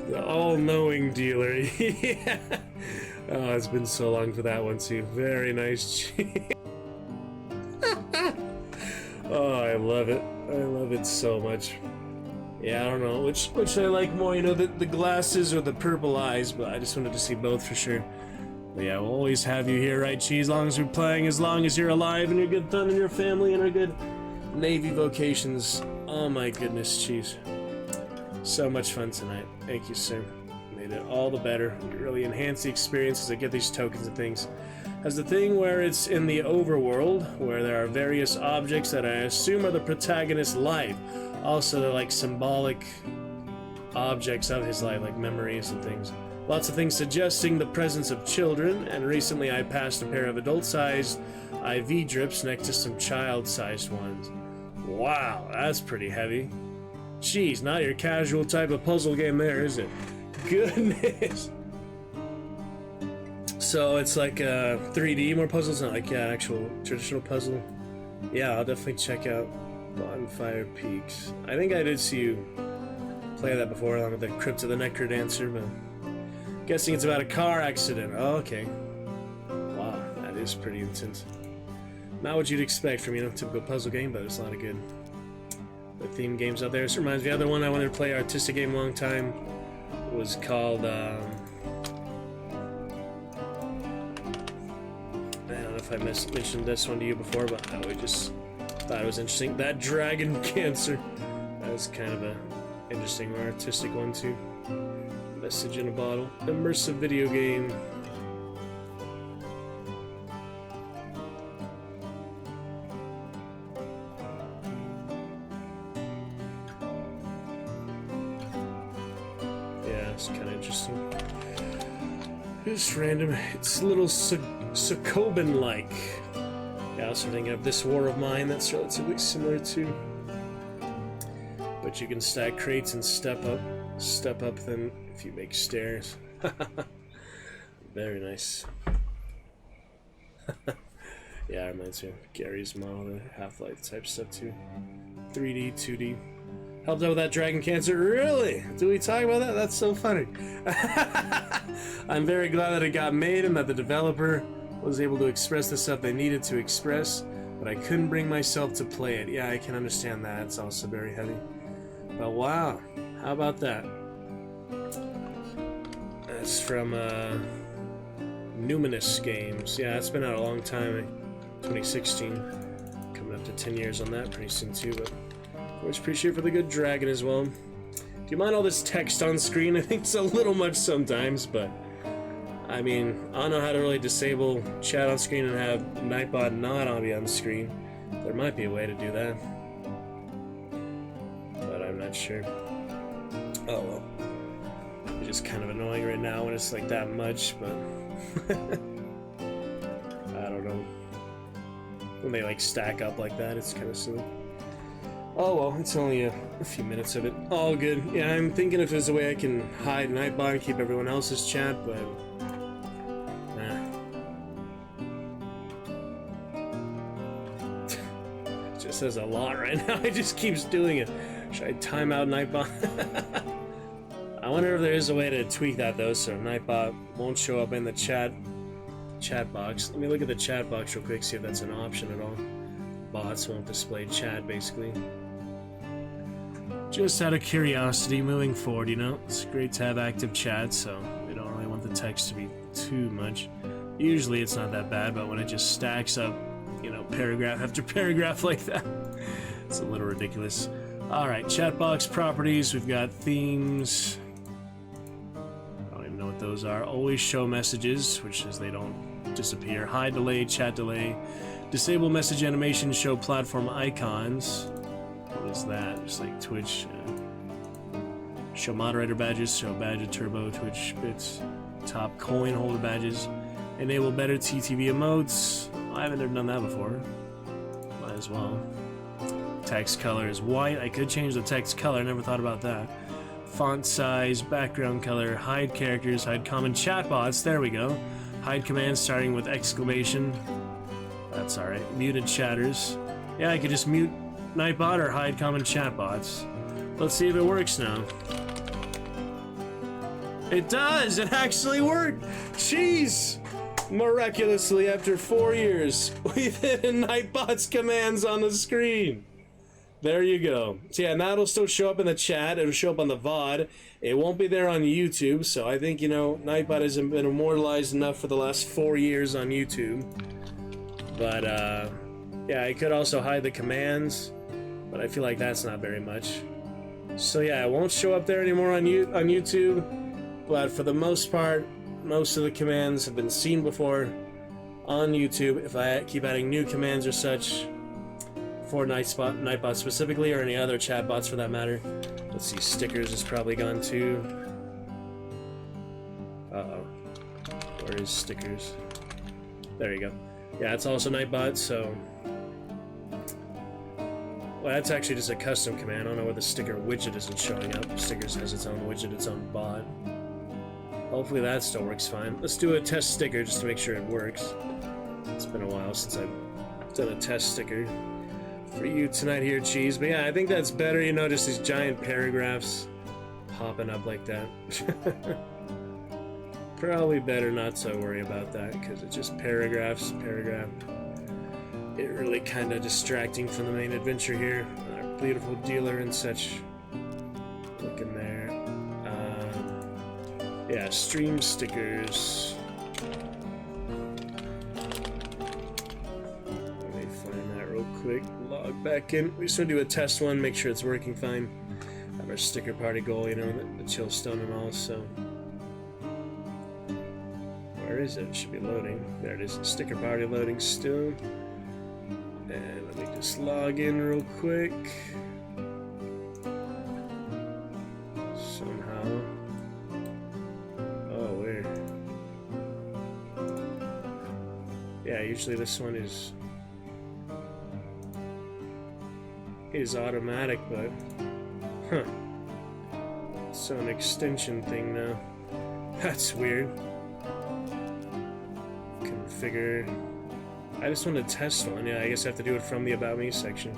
The all-knowing dealer. Yeah. Oh, it's been so long for that one too. Very nice. Oh, I love it. I love it so much. Yeah, I don't know which I like more, you know, the glasses or the purple eyes, but I just wanted to see both for sure. But yeah, we'll always have you here, right, Cheese? As long as we're playing, as long as you're alive and you're good fun in your family and are good Navy vocations. Oh my goodness, Cheese. So much fun tonight. Thank you, sir. Made it all the better. You really enhance the experience as I get these tokens and things. Has the thing where it's in the overworld, where there are various objects that I assume are the protagonist's life. Also, they're like symbolic objects of his life, like memories and things. Lots of things suggesting the presence of children, and recently I passed a pair of adult-sized IV drips next to some child-sized ones. Wow, that's pretty heavy. Jeez, not your casual type of puzzle game there, is it? Goodness. So it's like 3D more puzzles, not like actual traditional puzzle. Yeah, I'll definitely check out Bonfire Peaks. I think I did see you play that before along with the Crypt of the Necrodancer, but guessing it's about a car accident. Oh, okay. Wow, that is pretty intense. Not what you'd expect from, you know, typical puzzle game, but there's a lot of good theme games out there. This reminds me, the other one I wanted to play, artistic game a long time, was called if I mentioned this one to you before, but I just thought it was interesting. That dragon cancer. That was kind of a interesting or artistic one too. Message in a bottle. Immersive video game. Yeah, it's kind of interesting. Just random. It's a little Sokoban-like. Yeah, I was thinking of This War of Mine. That's relatively similar to. But you can stack crates and step up them if you make stairs. Very nice. Yeah, it reminds me of Gary's model, the Half-Life type stuff too. 3D, 2D. Helped out with that dragon cancer? Really? Do we talk about that? That's so funny. I'm very glad that it got made and that the developer was able to express the stuff they needed to express, but I couldn't bring myself to play it. Yeah, I can understand that. It's also very heavy. But wow, how about that? That's from Numinous Games. Yeah, it's been out a long time. 2016. Coming up to 10 years on that pretty soon too, but always appreciate for the good dragon as well. Do you mind all this text on screen? I think it's a little much sometimes, but I mean, I don't know how to really disable chat on screen and have Nightbot not be on screen. There might be a way to do that, but I'm not sure. Oh well. It's just kind of annoying right now when it's like that much, but I don't know. When they like stack up like that, it's kind of silly. Oh well, it's only a few minutes of it. All good. Yeah, I'm thinking if there's a way I can hide Nightbot and keep everyone else's chat, but it just says a lot right now. It just keeps doing it. Should I time out Nightbot? I wonder if there is a way to tweak that though, so Nightbot won't show up in the chat box. Let me look at the chat box real quick, see if that's an option at all. Bots won't display chat, basically. Just out of curiosity, moving forward, you know, it's great to have active chat, so we don't really want the text to be too much. Usually it's not that bad, but when it just stacks up, you know, paragraph after paragraph like that, it's a little ridiculous. Alright, chat box properties, we've got themes. I don't even know what those are. Always show messages, which is they don't disappear. Hide delay, chat delay. Disable message animation, show platform icons. What is that? Just like Twitch. Show moderator badges, show badge of turbo, Twitch bits. Top coin holder badges. Enable better TTV emotes. I haven't ever done that before. Might as well. Text color is white. I could change the text color, never thought about that. Font size, background color, hide characters, hide common chatbots. There we go. Hide commands starting with exclamation. That's alright. Muted chatters. Yeah, I could just mute Nightbot or hide common chatbots. Let's see if it works now. It does! It actually worked! Jeez! Miraculously, after 4 years, we've hidden Nightbot's commands on the screen. There you go. So yeah, now it'll still show up in the chat. It'll show up on the VOD. It won't be there on YouTube, so I think, you know, Nightbot has been immortalized enough for the last 4 years on YouTube. But, yeah, I could also hide the commands, but I feel like that's not very much. So yeah, it won't show up there anymore on YouTube, but for the most part, most of the commands have been seen before on YouTube. If I keep adding new commands or such, for Nightbot specifically, or any other chatbots for that matter. Let's see, stickers is probably gone too. Uh-oh. Where is stickers? There you go. Yeah, it's also Nightbot, so... Well, that's actually just a custom command. I don't know where the sticker widget isn't showing up. Stickers has its own widget, its own bot. Hopefully that still works fine. Let's do a test sticker just to make sure it works. It's been a while since I've done a test sticker for you tonight here, Cheese. But yeah, I think that's better, you know, just these giant paragraphs popping up like that. Probably better not to worry about that, because it's just paragraph. It really kind of distracting from the main adventure here. Our beautiful dealer and such. Look in there. Yeah, stream stickers. quick. Log back in. We just want to do a test one, make sure it's working fine. Have our sticker party goal, you know, the chill stone and all, so. Where is it? It should be loading. There it is. Sticker party loading still. And let me just log in real quick. Somehow. Oh, weird. Yeah, usually this one is automatic, but huh. It's an extension thing now. That's weird. Configure. I just want to test one. Yeah, I guess I have to do it from the About Me section.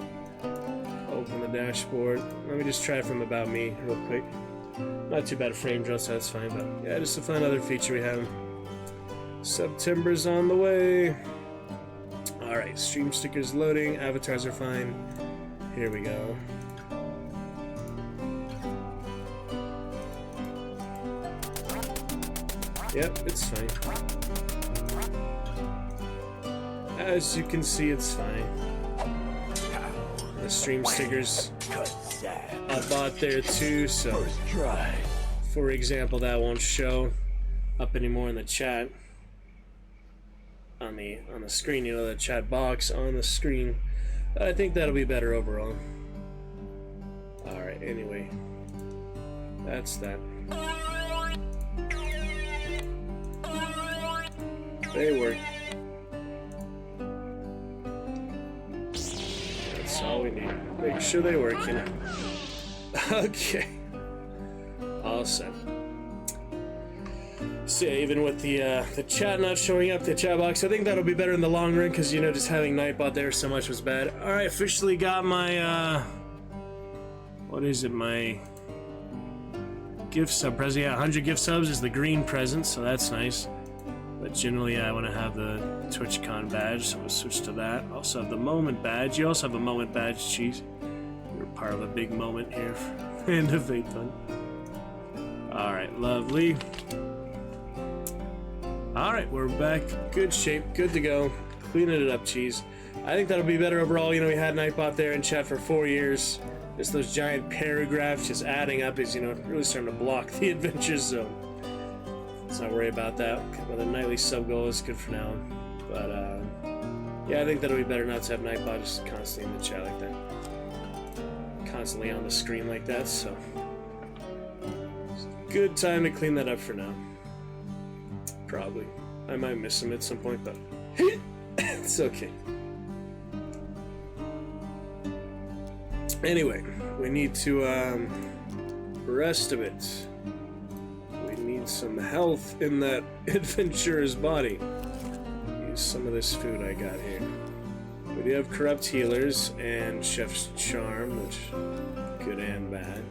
Open the dashboard. Let me just try it from About Me real quick. Not too bad a frame drop, so that's fine, but yeah, just a fun other feature we have. September's on the way. Alright, stream stickers loading, avatars are fine. Here we go. Yep, it's fine. As you can see, it's fine. The stream stickers I bought there too, so for example, that won't show up anymore in the chat on the screen, you know, the chat box on the screen. I think that'll be better overall. Alright, anyway. That's that. They work. That's all we need. Make sure they work, you know. Okay. All set. So yeah, even with the chat not showing up, the chat box, I think that'll be better in the long run, because, you know, just having Nightbot there so much was bad. Alright, officially got my, what is it, my gift sub present. Yeah, 100 gift subs is the green present, so that's nice. But generally, I want to have the TwitchCon badge, so we'll switch to that. Also have the moment badge. You also have a moment badge, Cheese. You're part of a big moment here for Innovate Fun. Alright, lovely. Alright, we're back. Good shape, good to go. Cleaning it up, Cheese. I think that'll be better overall. You know, we had Nightbot there in chat for 4 years. Just those giant paragraphs just adding up is, you know, really starting to block the adventure zone. Let's not worry about that. Well, the nightly sub goal is good for now. But, yeah, I think that'll be better not to have Nightbot just constantly in the chat like that. Constantly on the screen like that, so. It's a good time to clean that up for now. Probably. I might miss him at some point, but it's okay. Anyway, we need to, rest of it. We need some health in that adventurer's body. Use some of this food I got here. We do have corrupt healers and Chef's Charm, which good and bad.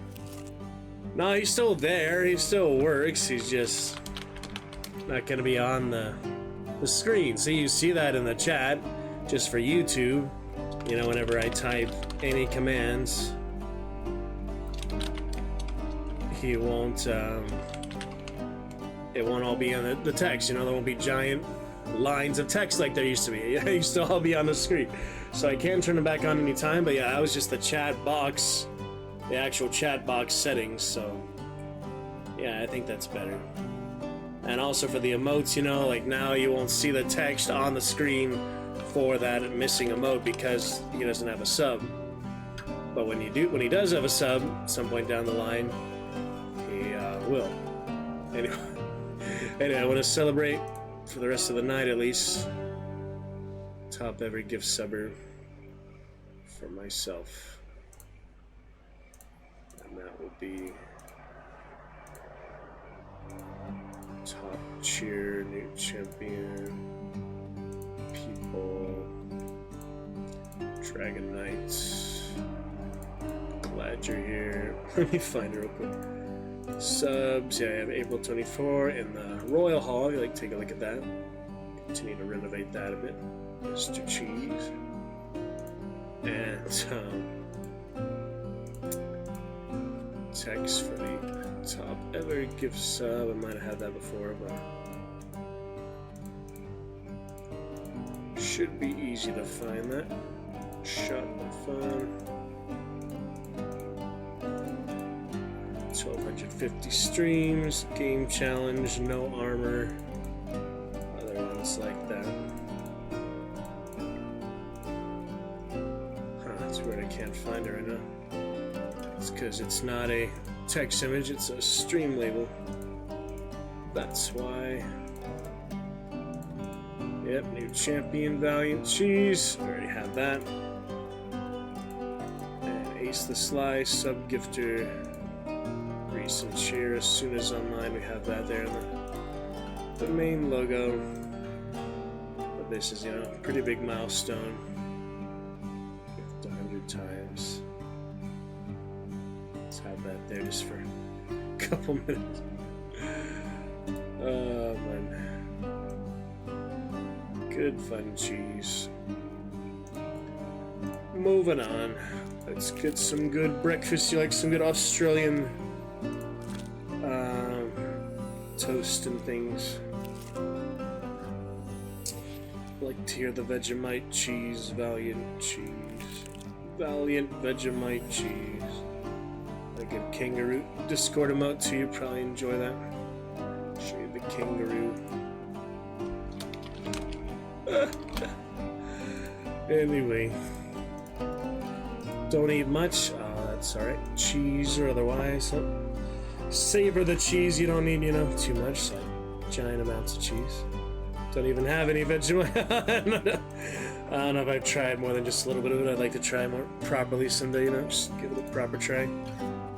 No, he's still there. He still works. He's just not gonna be on the screen. So you see that in the chat, just for YouTube. You know, whenever I type any commands, he won't. It won't all be on the text. You know, there won't be giant lines of text like there used to be. It used to all be on the screen. So I can turn it back on anytime. But yeah, that was just the chat box, the actual chat box settings. So yeah, I think that's better. And also for the emotes, you know, like now you won't see the text on the screen for that missing emote because he doesn't have a sub. But when he does have a sub, at some point down the line, he will. Anyway, I want to celebrate for the rest of the night at least. Top every gift subber for myself. And that will be top cheer, new champion, people, Dragon Knights. Glad you're here. Let me find it real quick. Subs, yeah, I have April 24 in the Royal Hall. You like take a look at that. Continue to renovate that a bit. Mr. Cheese. And text for the top ever gift sub. I might have had that before, but should be easy to find that. Shot my phone. 1250 streams, game challenge, no armor. Other ones like that. Huh, that's weird, I can't find it right now. It's because it's not a text image, it's a stream label. That's why. Yep, new champion, Valiant Cheese. We already have that. And Ace the Sly, sub gifter, recent cheer. As soon as online, we have that there in the main logo. But this is, you know, a pretty big milestone. 100 times. Let's have that there just for a couple minutes. Oh man. Good fun cheese. Moving on. Let's get some good breakfast. You like some good Australian toast and things. Like to hear the Vegemite cheese, Valiant cheese. Valiant Vegemite cheese. I give kangaroo Discord emote to you, probably enjoy that. Show you the kangaroo. Anyway, don't eat much. That's alright. Cheese or otherwise. So savor the cheese. You don't need, you know, too much. Like giant amounts of cheese. Don't even have any Vegemite. I don't know if I've tried more than just a little bit of it. I'd like to try more properly someday. You know, just give it a proper try. It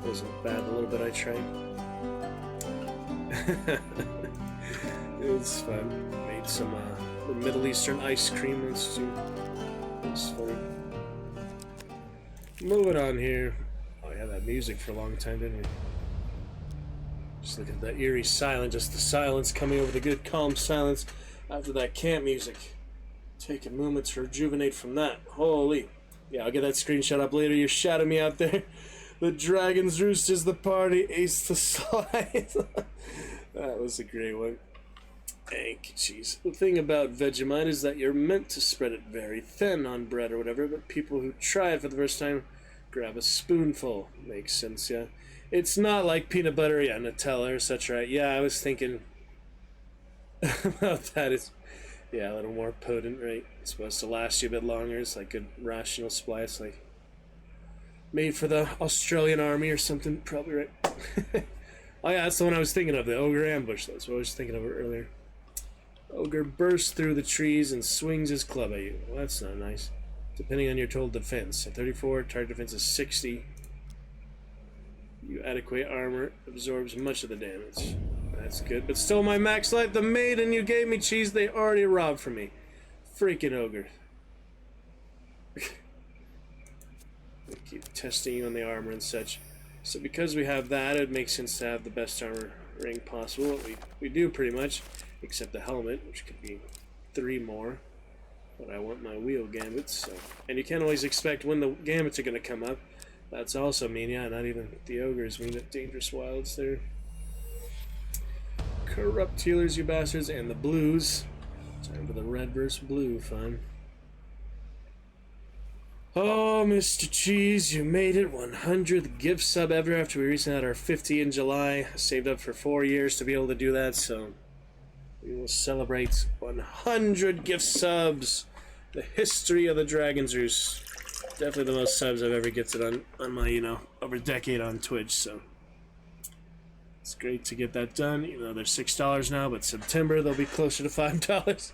wasn't bad. The little bit I tried. It was fun. Made some Middle Eastern ice cream once too. It was funny. Moving on here. Oh, we had that music for a long time, didn't we? Just look at that eerie silence, just the silence coming over the good calm silence after that camp music. Taking moments to rejuvenate from that. Holy. Yeah, I'll get that screenshot up later. You're shouting me out there. The Dragon's Roost is the party. Ace the Slide. That was a great one. Thank you, cheese. The thing about Vegemite is that you're meant to spread it very thin on bread or whatever, but people who try it for the first time grab a spoonful. Makes sense, yeah. It's not like peanut butter, yeah, Nutella or such, right? Yeah, I was thinking about that. It's, yeah, a little more potent, right? It's supposed to last you a bit longer. It's like a rational supply. It's like made for the Australian army or something, probably, right? Oh yeah, that's the one I was thinking of, the Ogre Ambush. That's what I was thinking of earlier. Ogre bursts through the trees and swings his club at you. Well, that's not nice. Depending on your total defense. At 34, target defense is 60. You adequate armor absorbs much of the damage. That's good. But still, my max life, the maiden you gave me, cheese, they already robbed from me. Freaking ogre. They keep testing you on the armor and such. So because we have that, it makes sense to have the best armor ring possible. What we do pretty much, except the helmet, which could be 3 more. But I want my wheel gambits, so. And you can't always expect when the gambits are going to come up. That's also mean, yeah, not even the ogres mean it. Dangerous wilds there. Corrupt healers, you bastards, and the blues. Time for the red versus blue fun. Oh, Mr. Cheese, you made it. 100th gift sub ever after we recently had our 50 in July. I saved up for 4 years to be able to do that, so we will celebrate 100 gift subs. The history of the Dragon's Roost. Definitely the most subs I've ever gifted on my, you know, over a decade on Twitch, so it's great to get that done. You know, they're $6 now, but September they'll be closer to $5.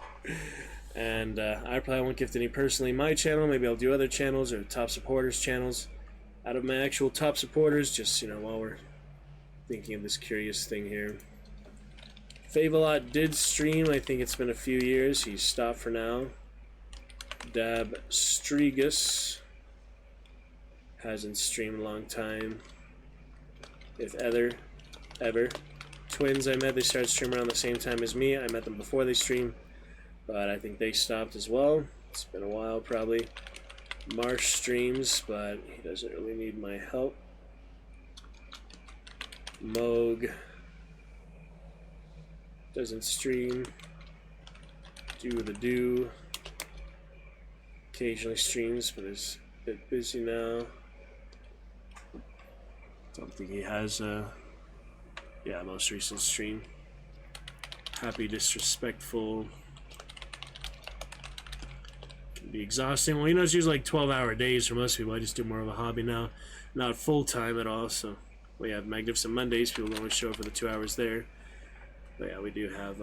And I probably won't gift any personally my channel. Maybe I'll do other channels or top supporters channels. Out of my actual top supporters, just, you know, while we're thinking of this curious thing here. Favolot did stream. I think it's been a few years. He's stopped for now. Dab Strigus hasn't streamed a long time. If ever. Twins I met, they started streaming around the same time as me. I met them before they streamed, but I think they stopped as well. It's been a while probably. Marsh streams, but he doesn't really need my help. Moog doesn't stream. Do the do. occasionally streams, but is a bit busy now. Don't think he has yeah, most recent stream. Happy Disrespectful. Can be exhausting. Well, you know, it's usually like 12-hour days for most people. I just do more of a hobby now, not full-time at all. So we have Magnificent Mondays. People only show up for the 2 hours there. But yeah, we do have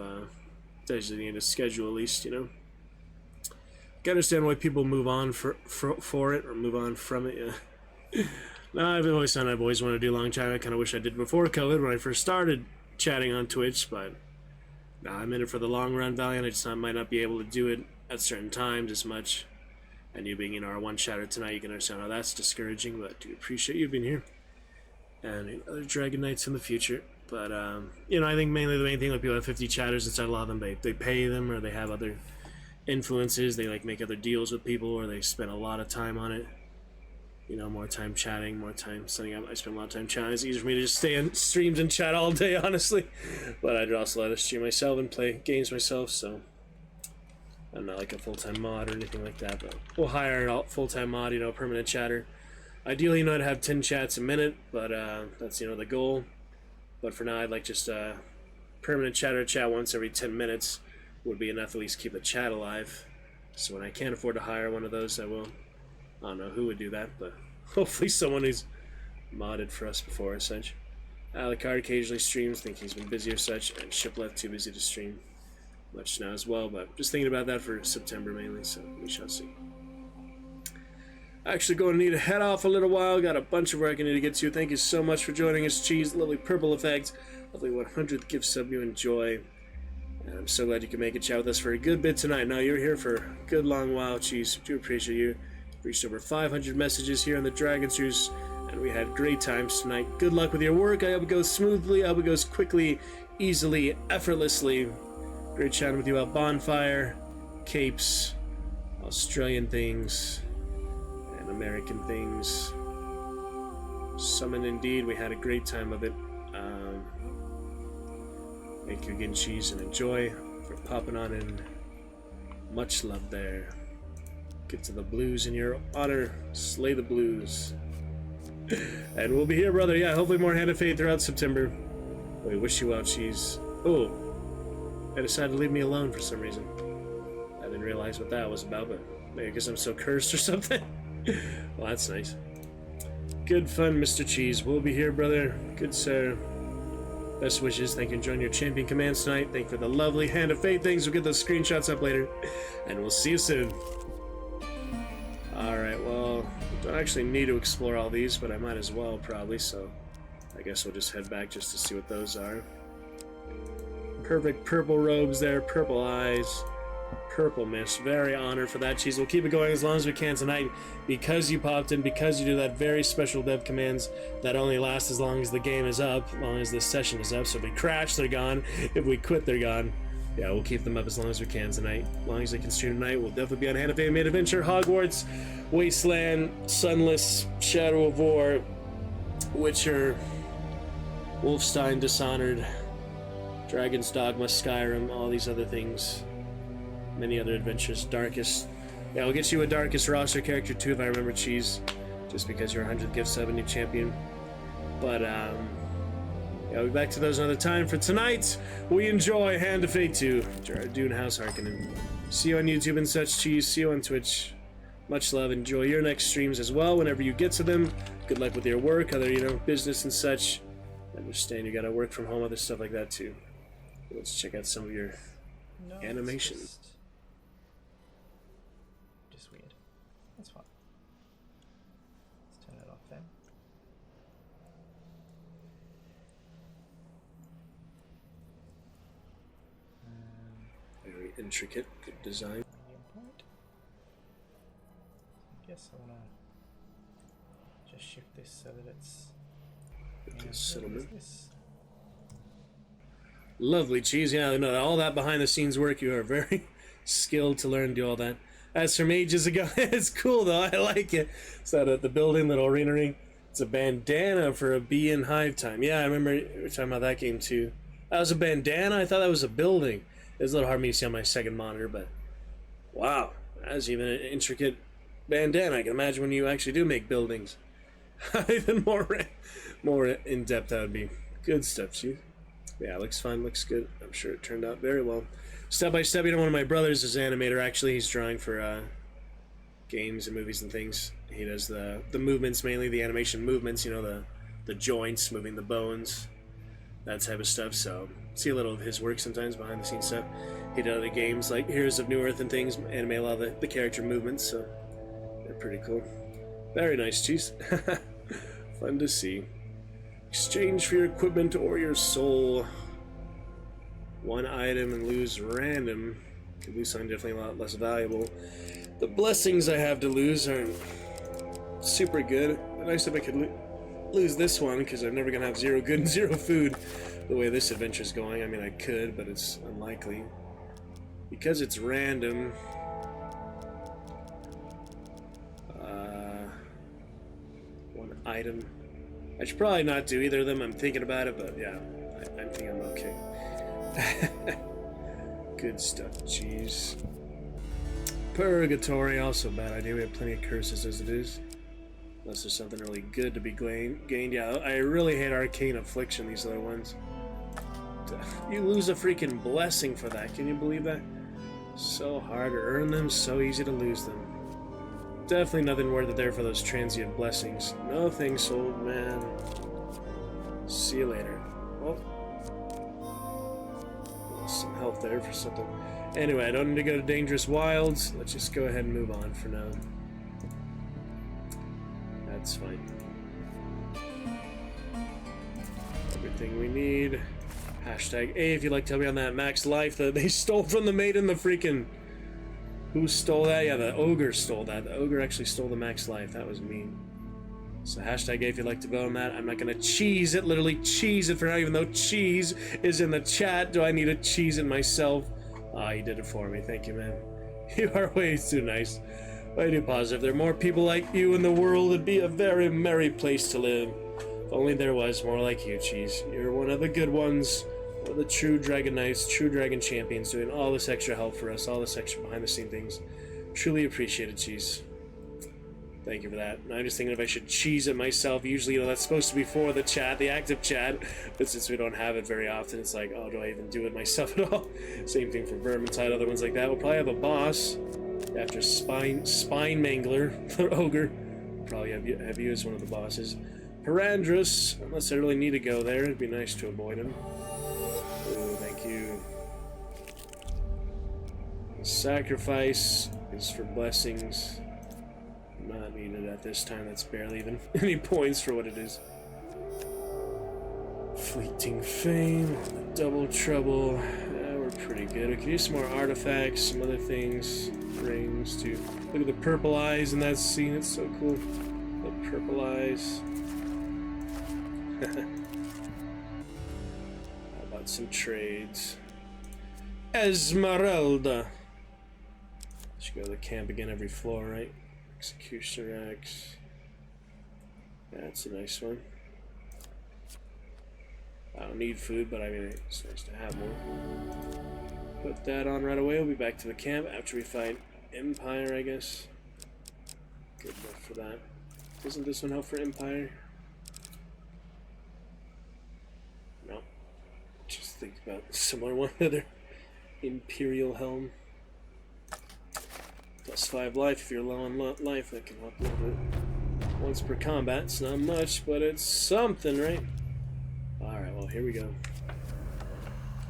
designated schedule at least, you know. Can understand why people move on for it or move on from it. Yeah. No, I've always said I've always wanted to do long chat. I kind of wish I did before COVID when I first started chatting on Twitch, but nah, I'm in it for the long run, Valiant. I just might not be able to do it at certain times as much. And you being, you know, our one chatter tonight, you can understand how that's discouraging, but I do appreciate you being here. And other Dragon Knights in the future. But, you know, I think mainly the main thing, like people have 50 chatters inside, a lot of them, they pay them or they have other influences. They, like, make other deals with people or they spend a lot of time on it. You know, more time chatting, more time setting up. I spend a lot of time chatting. It's easier for me to just stay on streams and chat all day, honestly. But I'd also let us stream myself and play games myself, so I'm not like a full-time mod or anything like that, but we'll hire a full-time mod, you know, permanent chatter. Ideally, you know, I'd have 10 chats a minute, but that's, you know, the goal. But for now, I'd like just permanent chatter chat once every 10 minutes would be enough to at least keep the chat alive. So when I can't afford to hire one of those, I will. I don't know who would do that, but hopefully someone who's modded for us before or such. Alucard occasionally streams, think he's been busy or such, and Shiplet too busy to stream much now as well, but just thinking about that for September mainly, so we shall see. Actually going to need to head off a little while, got a bunch of work I need to get to. Thank you so much for joining us, Cheese, lovely purple effect, lovely 100th gift sub you enjoy. And I'm so glad you can make a chat with us for a good bit tonight. Now you're here for a good long while, Cheese, do appreciate you. Reached over 500 messages here on the Dragon's Juice, and we had great times tonight. Good luck with your work. I hope it goes smoothly. I hope it goes quickly, easily, effortlessly. Great chatting with you about Bonfire, Capes, Australian things, and American things. Summon indeed. We had a great time of it. Thank you again, Cheese, and enjoy for popping on in. Much love there. Get to the blues in your honor. Slay the blues. And we'll be here, brother. Yeah, hopefully more Hand of Fate throughout September. We wish you well, Cheese. Oh, I decided to leave me alone for some reason. I didn't realize what that was about, but maybe because I'm so cursed or something. Well, that's nice. Good fun, Mr. Cheese. We'll be here, brother. Good sir. Best wishes. Thank you for joining your champion commands tonight. Thank you for the lovely Hand of Fate things. We'll get those screenshots up later. And we'll see you soon. Alright, well, don't actually need to explore all these, but I might as well, probably, so I guess we'll just head back just to see what those are. Perfect purple robes there, purple eyes, purple mist. Very honored for that, Cheese. We'll keep it going as long as we can tonight, because you popped in, because you do that very special dev commands that only last as long as the game is up, as long as this session is up. So if we crash, they're gone. If we quit, they're gone. Yeah, we'll keep them up as long as we can tonight. As long as they can stream tonight, we'll definitely be on Hand of Fate, Made Adventure, Hogwarts, Wasteland, Sunless, Shadow of War, Witcher, Wolfenstein, Dishonored, Dragon's Dogma, Skyrim, all these other things. Many other adventures. Darkest. Yeah, we'll get you a Darkest roster character too, if I remember, Cheese. Just because you're 100th gift sub, a new champion. But, yeah, we'll be back to those another time. For tonight, we enjoy Hand of Fate 2, Dune House Harkonnen. See you on YouTube and such, Cheese. See you on Twitch. Much love. Enjoy your next streams as well whenever you get to them. Good luck with your work, other, you know, business and such. I understand you gotta work from home, other stuff like that too. Let's check out some of your animation. Just weird. That's fine. Let's turn it off then. Very intricate, good design. I guess I want to just shift this so that it's... Settlement. Lovely, Cheese. Yeah, no, all that behind the scenes work. You are very skilled to learn to do all that. As from ages ago, it's cool though. I like it. Is that at the building, little arena ring? It's a bandana for a bee in Hive Time. Yeah, I remember we were talking about that game too. That was a bandana? I thought that was a building. It's a little hard for me to see on my second monitor, but wow, that's even an intricate bandana. I can imagine when you actually do make buildings. Even more in depth that would be. Good stuff, Chief. Yeah, looks fine, looks good. I'm sure it turned out very well. Step by step, you know, one of my brothers is an animator. Actually, he's drawing for games and movies and things. He does the movements, mainly the animation movements, you know, the joints, moving the bones, that type of stuff. So, see a little of his work sometimes, behind the scenes stuff. He did other games like Heroes of New Earth and things, animate a lot of the character movements, so they're pretty cool. Very nice, cheese. Fun to see. Exchange for your equipment or your soul. One item and lose random. Could lose something definitely a lot less valuable. The blessings I have to lose aren't super good. It'd be nice if I could lose this one, because I'm never going to have 0 good and 0 food the way this adventure's going. I mean, I could, but it's unlikely. Because it's random. One item. I should probably not do either of them. I'm thinking about it, but yeah, I think I'm okay. Good stuff, jeez. Purgatory, also a bad idea. We have plenty of curses as it is. Unless there's something really good to be gained. Yeah, I really hate Arcane Affliction, these other ones. You lose a freaking blessing for that, can you believe that? So hard to earn them, so easy to lose them. Definitely nothing worth it there for those transient blessings. Nothing sold, man. See you later. Oh. Some health there for something. Anyway, I don't need to go to Dangerous Wilds. Let's just go ahead and move on for now. That's fine. Everything we need. Hashtag A if you'd like to tell me on that max life that they stole from the maiden, the freaking... Who stole that? Yeah, the ogre stole that. The ogre actually stole the max life. That was mean. So hashtag A if you'd like to vote on that. I'm not gonna cheese it, literally cheese it for now, even though cheese is in the chat. Do I need to cheese it myself? Ah, you did it for me. Thank you, man. You are way too nice. Way too positive. If there are more people like you in the world, it'd be a very merry place to live. If only there was more like you, Cheese. You're one of the good ones. One of the true Dragon Knights, true Dragon Champions, doing all this extra help for us, all this extra behind-the-scene things. Truly appreciate it, Cheese. Thank you for that. I'm just thinking if I should cheese it myself. Usually, you know, that's supposed to be for the chat, the active chat. But since we don't have it very often, it's like, oh, do I even do it myself at all? Same thing for Vermintide, other ones like that. We'll probably have a boss after Spine Mangler, the Ogre. Probably have you as one of the bosses. Parandrus, unless I really need to go there, it'd be nice to avoid him. Oh, thank you. Sacrifice is for blessings. Not needed at this time. That's barely even any points for what it is. Fleeting Fame, Double Trouble. We're pretty good. We can use some more artifacts, some other things. Rings too. Look at the purple eyes in that scene. It's so cool. The purple eyes. How about some trades? Esmeralda. Should go to the camp again every floor, right? Executioner X. That's a nice one. I don't need food, but I mean, it's nice to have more. Put that on right away. We'll be back to the camp after we fight Empire, I guess. Good enough for that. Doesn't this one help for Empire? No. Just think about a similar one, other Imperial Helm. +5 life if you're low on life, that can help a little bit. Once per combat, it's not much, but it's something, right? Alright, well, here we go.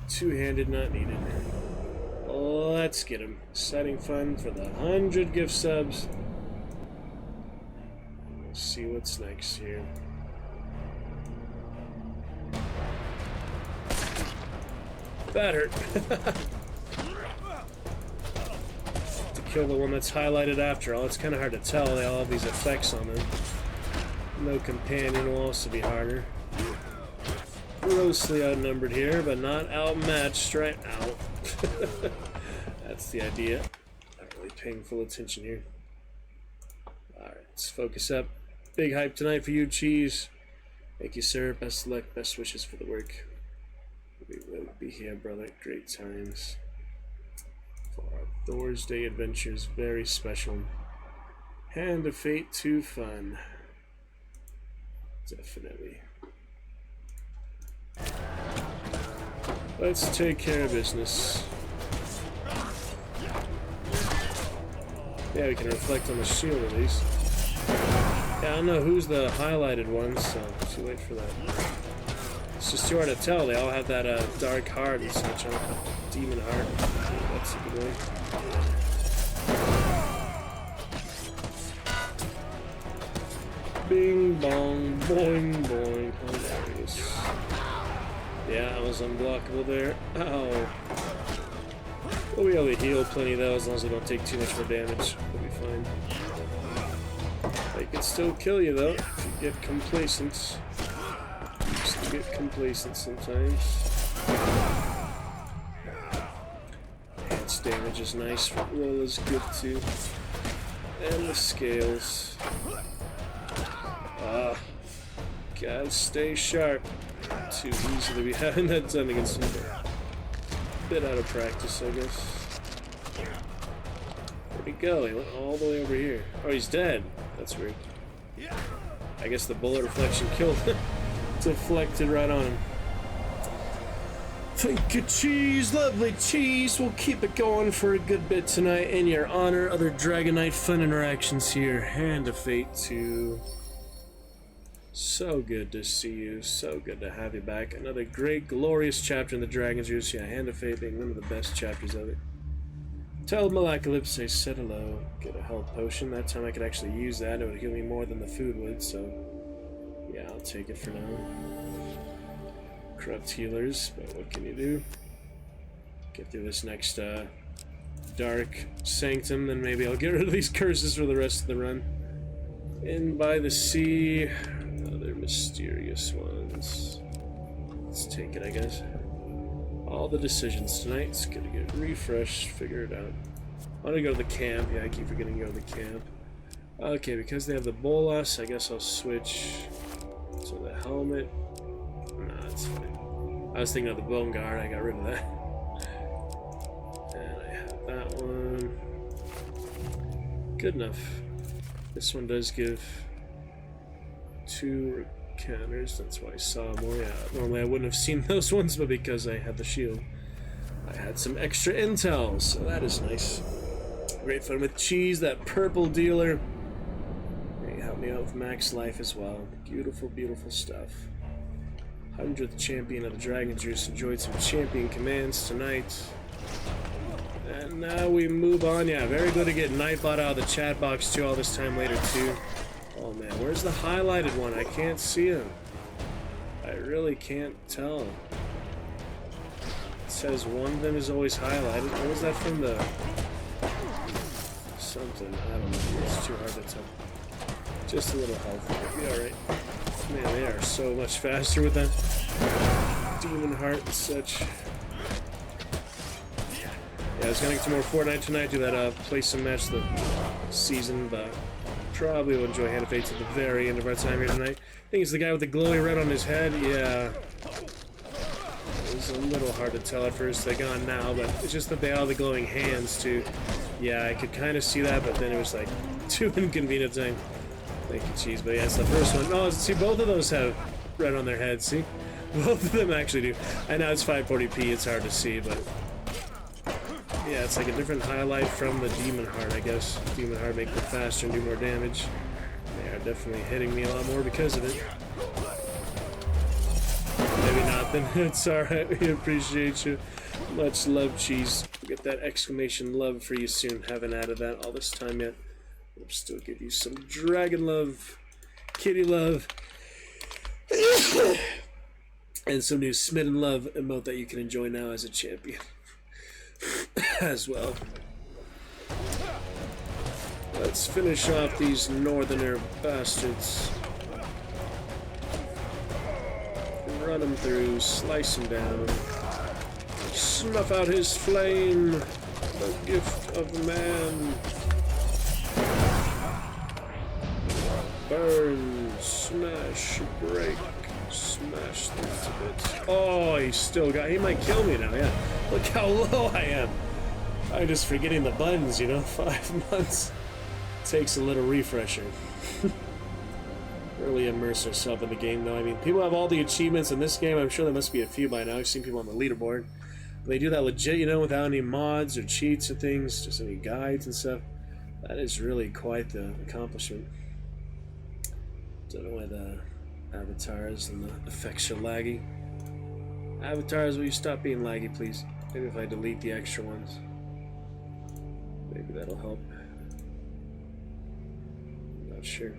Two-handed, not needed. Let's get him. Exciting fun for the 100 gift subs. We'll see what's next here. That hurt. Kill the one that's highlighted after all. It's kind of hard to tell. They all have these effects on them. No companion will also be harder. Grossly outnumbered here, but not outmatched right now. That's the idea. Not really paying full attention here. Alright, let's focus up. Big hype tonight for you, Cheese. Thank you, sir. Best luck, best wishes for the work. We'll be here, brother. Great times. For our Thursday adventures, very special. Hand of Fate 2 fun. Definitely. Let's take care of business. Yeah, we can reflect on the shield at least. Yeah, I don't know who's the highlighted one, so too late for that. It's just too hard to tell. They all have that dark heart and such on demon heart. That's a good one. Bing bong, boing boing. Hilarious. Yeah, I was unblockable there. Ow. We'll be able to heal plenty though, as long as we don't take too much more damage. We'll be fine. They can still kill you though, if you get complacent. Just get complacent sometimes. Its damage is nice, roll is good too. And the scales. Gotta stay sharp. Too easy to be having that done against him. Bit out of practice, I guess. Where'd he go? He went all the way over here. Oh, he's dead. That's weird. I guess the bullet reflection killed him. Deflected right on him. Thank you, cheese. Lovely cheese. We'll keep it going for a good bit tonight in your honor. Other Dragonite fun interactions here. Hand of Fate 2. So good to see you. So good to have you back. Another great, glorious chapter in the Dragon's Juice. Yeah, Hand of Fate being one of the best chapters of it. Tell Malacalypse I said hello. Get a health potion. That time I could actually use that. It would heal me more than the food would, so yeah, I'll take it for now. Corrupt healers, but what can you do? Get through this next dark sanctum, then maybe I'll get rid of these curses for the rest of the run. In by the sea, other mysterious ones. Let's take it, I guess. All the decisions tonight. It's gonna get refreshed, figure it out. I want to go to the camp. Yeah, I keep forgetting to go to the camp. Okay, because they have the bolas, I guess I'll switch to the helmet. Nah, it's fine. I was thinking of the bone guard. I got rid of that. And I have that one. Good enough. This one does give 2 counters. That's why I saw more. Yeah, normally I wouldn't have seen those ones, but because I had the shield, I had some extra intel, so that is nice. Great fun with cheese, that purple dealer. He helped me out with max life as well. Beautiful, beautiful stuff. 100th champion of the Dragon's Juice. Enjoyed some champion commands tonight. And now we move on. Yeah, very good to get Nightbot out of the chat box too all this time later too. Oh man, where's the highlighted one? I can't see him. I really can't tell. It says one of them is always highlighted. What was that from the... something, I don't know. It's too hard to tell. Just a little health. It'll be alright. Man, they are so much faster with that demon heart and such. Yeah, I was gonna get some more Fortnite tonight, do that place and match the season, but probably will enjoy Hand of Fate at the very end of our time here tonight. I think it's the guy with the glowy red on his head. Yeah. It was a little hard to tell at first. They're gone now, but it's just that they all have the glowing hands too. Yeah, I could kind of see that, but then it was like too inconvenient thing. Thank you, cheese. But yeah, it's the first one. Oh, see, both of those have red on their heads. See, both of them actually do. I know it's 540p. It's hard to see, but yeah, it's like a different highlight from the demon heart, I guess. Demon heart make them faster and do more damage. They are definitely hitting me a lot more because of it. Maybe not, then it's alright. We appreciate you. Much love, cheese. We'll get that exclamation love for you soon. Haven't added that all this time yet. We'll still give you some dragon love, kitty love, and some new smitten love emote that you can enjoy now as a champion as well. Let's finish off these northerner bastards. Run him through, slice him down, snuff out his flame, the gift of man. Burn, smash, break, smash these to bits. Oh, he still got, he might kill me now, yeah. Look how low I am. I'm just forgetting the buttons, you know, 5 months. takes a little refresher. Really immerse yourself in the game, though. I mean, people have all the achievements in this game. I'm sure there must be a few by now. I've seen people on the leaderboard. They do that legit, you know, without any mods or cheats or things, just any guides and stuff. That is really quite the accomplishment. Don't know why the avatars and the effects are laggy. Avatars, will you stop being laggy, please? Maybe if I delete the extra ones. Maybe that'll help. Not sure.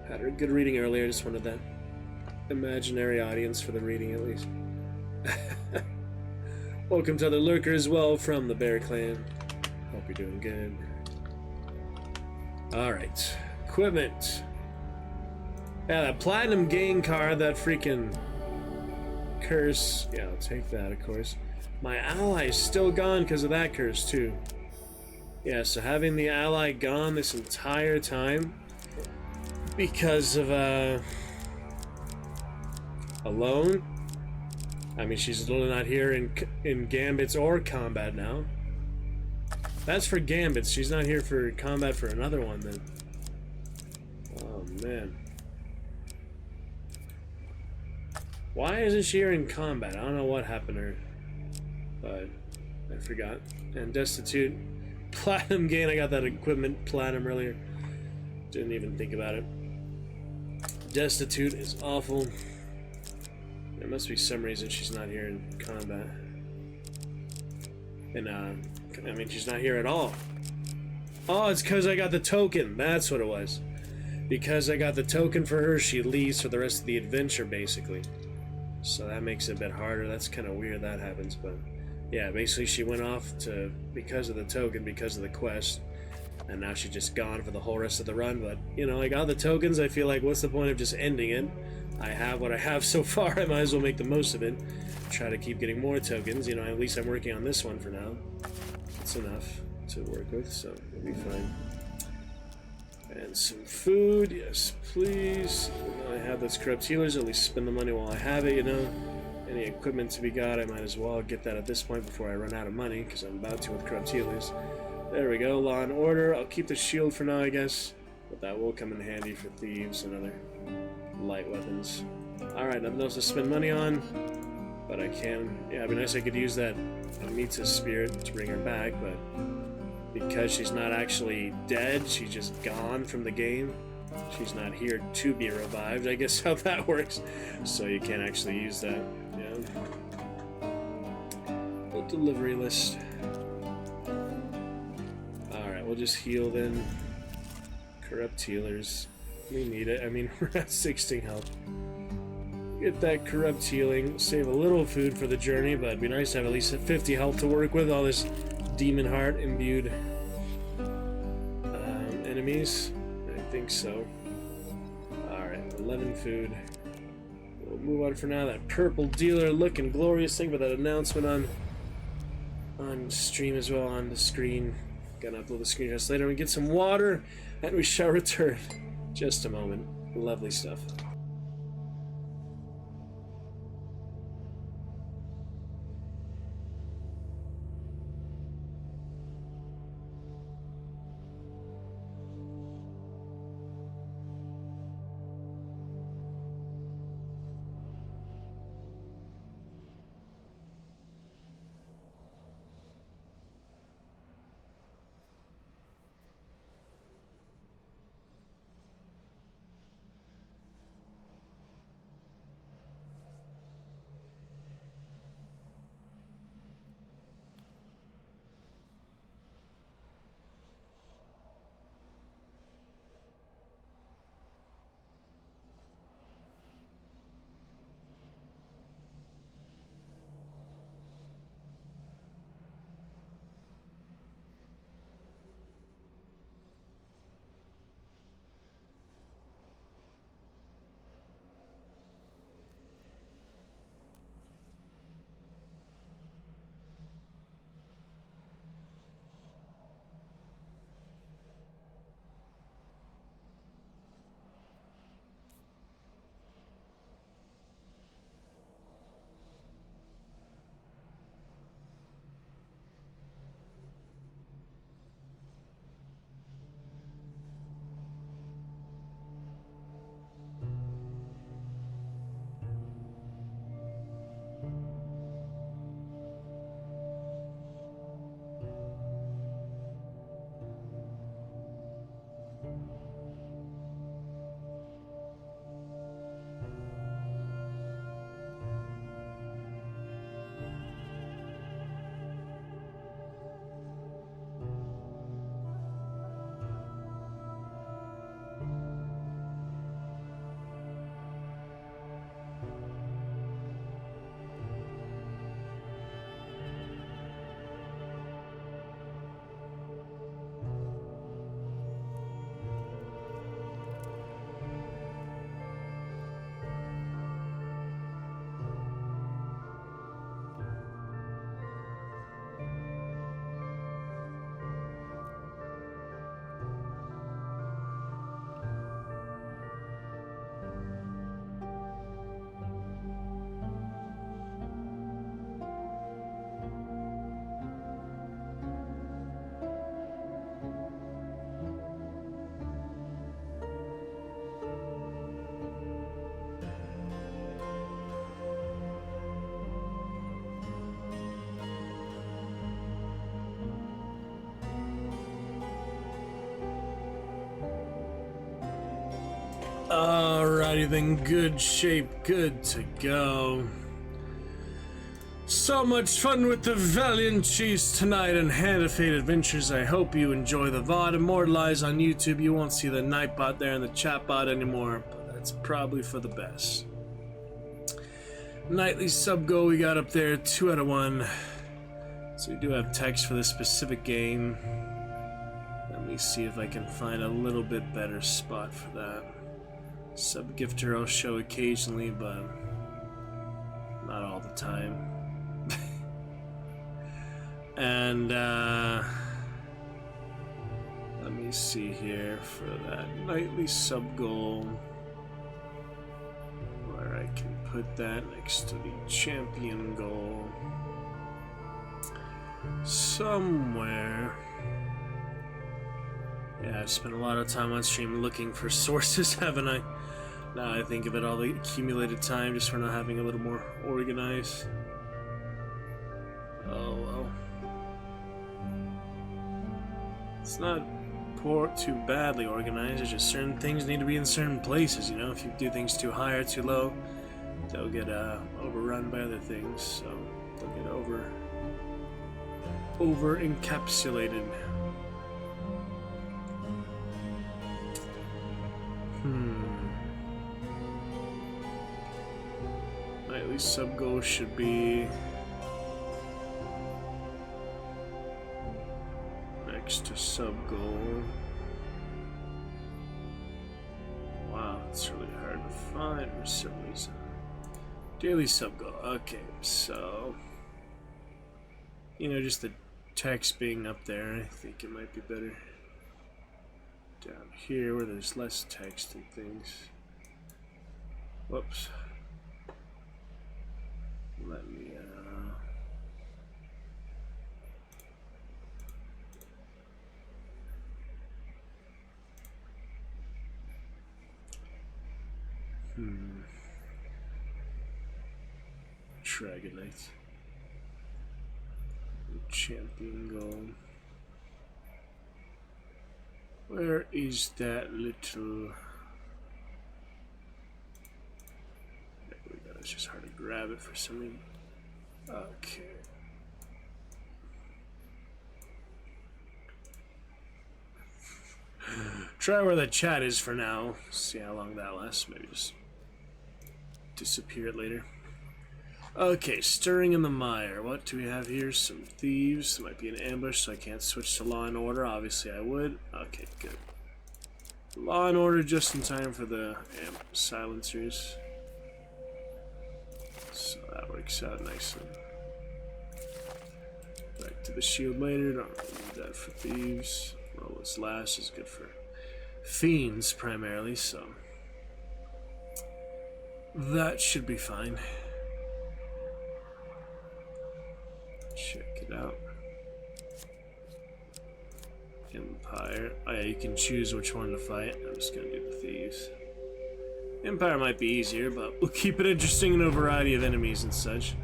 Had a good reading earlier, just wanted that imaginary audience for the reading at least. Welcome to the lurker as well from the Bear Clan. Hope you're doing good. Alright. Equipment. Yeah, that platinum gain card, that freaking curse. Yeah, I'll take that, of course. My ally is still gone because of that curse, too. Yeah, so having the ally gone this entire time because of, alone. I mean, she's literally not here in Gambits or combat now. That's for Gambits. She's not here for combat for another one, then. Oh, man. Why isn't she here in combat? I don't know what happened to her. But I forgot. And Destitute. Platinum gain. I got that equipment platinum earlier. Didn't even think about it. Destitute is awful. There must be some reason she's not here in combat. And, I mean, she's not here at all. Oh, it's because I got the token. That's what it was. Because I got the token for her, she leaves for the rest of the adventure, basically. So that makes it a bit harder. That's kind of weird that happens, but... yeah, basically she went off to... because of the token, because of the quest. And now she's just gone for the whole rest of the run, but, you know, I got the tokens, I feel like, what's the point of just ending it? I have what I have so far, I might as well make the most of it. Try to keep getting more tokens, you know, at least I'm working on this one for now. It's enough to work with, so it'll be fine. And some food, yes, please. I have those corrupt healers, at least spend the money while I have it, you know. Any equipment to be got, I might as well get that at this point before I run out of money, because I'm about to with corrupt healers. There we go, Law and Order. I'll keep the shield for now, I guess. But that will come in handy for thieves and other light weapons. Alright, nothing else to spend money on. But I can... yeah, it'd be nice if I could use that Amita's spirit to bring her back, but... because she's not actually dead, she's just gone from the game. She's not here to be revived, I guess how that works. So you can't actually use that. Yeah. The delivery list. We'll just heal then. Corrupt healers. We need it. I mean, we're at 16 health. Get that corrupt healing. Save a little food for the journey, but it'd be nice to have at least 50 health to work with. All this demon heart imbued enemies. I think so. Alright, 11 food. We'll move on for now. That purple dealer looking glorious. Think about that announcement on stream as well, on the screen. Gonna upload the screenshots later. We get some water, and we shall return. Just a moment. Lovely stuff. Alrighty then, good shape, good to go. So much fun with the Valiant Cheese tonight and Hand of Fate Adventures. I hope you enjoy the VOD. Immortalized on YouTube. You won't see the Nightbot there and the Chatbot anymore, but that's probably for the best. Nightly sub goal we got up there, 2 out of 1. So we do have text for this specific game. Let me see if I can find a little bit better spot for that. Sub gifter I'll show occasionally, but not all the time. And let me see here for that nightly sub goal where I can put that next to the champion goal somewhere. Yeah, I've spent a lot of time on stream looking for sources, haven't I? Now I think of it, all the accumulated time just for not having a little more organized. Oh well. It's not too badly organized, it's just certain things need to be in certain places, you know? If you do things too high or too low, they'll get overrun by other things, so they'll get over encapsulated. Nightly sub goal should be next to sub goal. Wow, it's really hard to find for some reason. Daily sub goal. Okay, so you know, just the text being up there, I think it might be better down here where there's less text and things. Whoops. Let me Dragonite. Champion goal. Where is that little... There we go, it's just hard to grab it for some reason. Okay. Try where the chat is for now. See how long that lasts. Maybe just disappear it later. Okay, stirring in the mire. What do we have here? Some thieves. There might be an ambush, so I can't switch to Law and Order. Obviously, I would. Okay, good. Law and Order just in time for the silencers. So that works out nicely. Back to the shield later. Don't need that for thieves. Roll its last is good for fiends primarily, so that should be fine. Check it out. Empire. Oh yeah, you can choose which one to fight. I'm just gonna do the thieves. Empire might be easier, but we'll keep it interesting and a variety of enemies and such.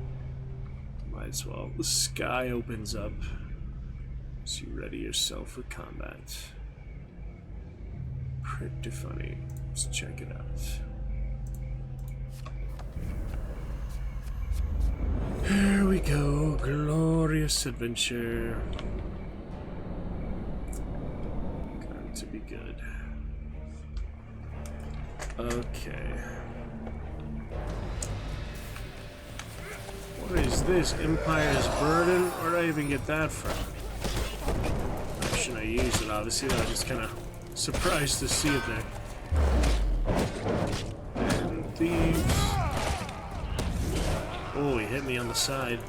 Might as well. The sky opens up, so you ready yourself for combat. Pretty funny. Let's check it out. Here we go, glorious adventure. Going to be good. Okay. What is this? Empire's Burden? Where did I even get that from? Why shouldn't I use it, obviously? I was just kind of surprised to see it there. And thieves. Oh, he hit me on the side.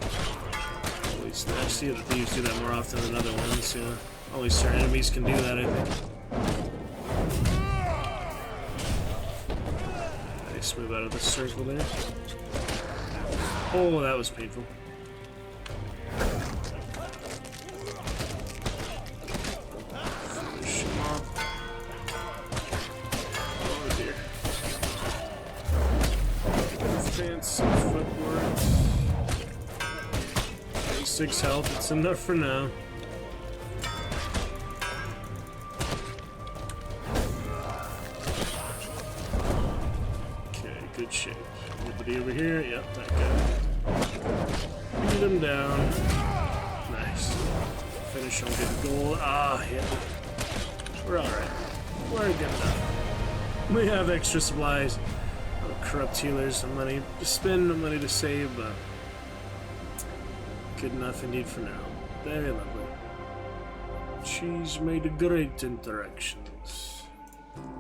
Holy snap. I see that thieves do that more often than other ones, yeah. Only certain enemies can do that, I think. Nice move out of the circle there. Oh, that was painful. Finish him off. Oh dear. Fancy footwork. 6 health, it's enough for now. good shape. Anybody over here? Yep, that guy. Beat him down. Nice. Finish him, get gold. Ah, yeah. We're alright. We're good enough. We have extra supplies. Corrupt healers, some money to spend, no money to save, but good enough indeed for now. Very lovely. She's made great interactions.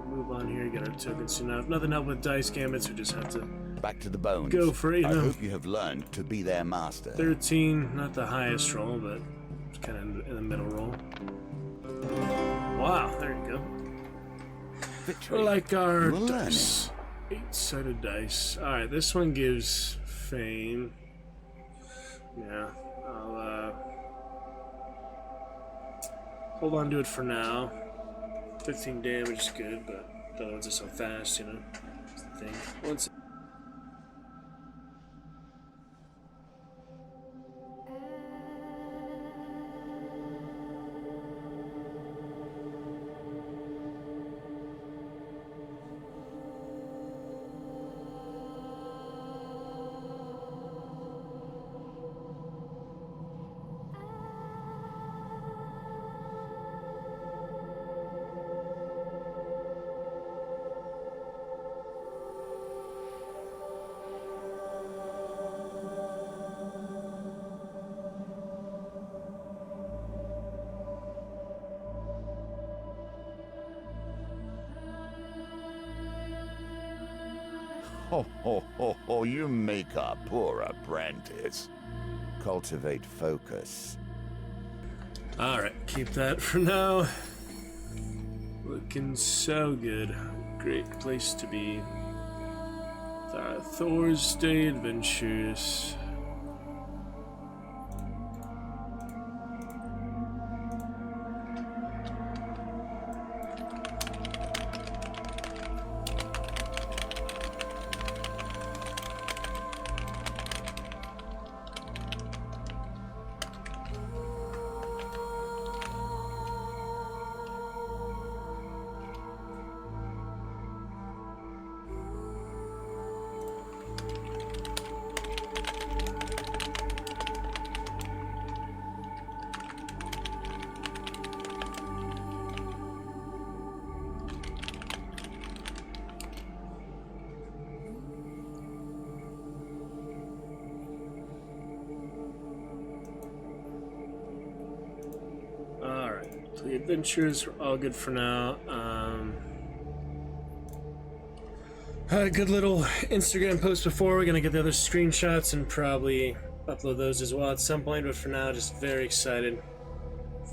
Move on here, get our tokens soon enough. Nothing up with dice gambits, we just have to back to the bones. Go for it, you know. I hope you have learned to be their master. 13, not the highest roll, but it's kind of in the middle roll. Wow, there you go. Victory. Like our dice. 8-sided dice. Alright, this one gives fame. Yeah, I'll hold on to it for now. 15 damage is good, but the other ones are so fast, you know. That's the thing. Once Ho, ho, ho, ho, you make a poor apprentice. Cultivate focus. alright, keep that for now. Looking so good. Great place to be. Thor's Day Adventures. The adventures are all good for now. Had a good little Instagram post before. We're gonna get the other screenshots and probably upload those as well at some point, but for now, just very excited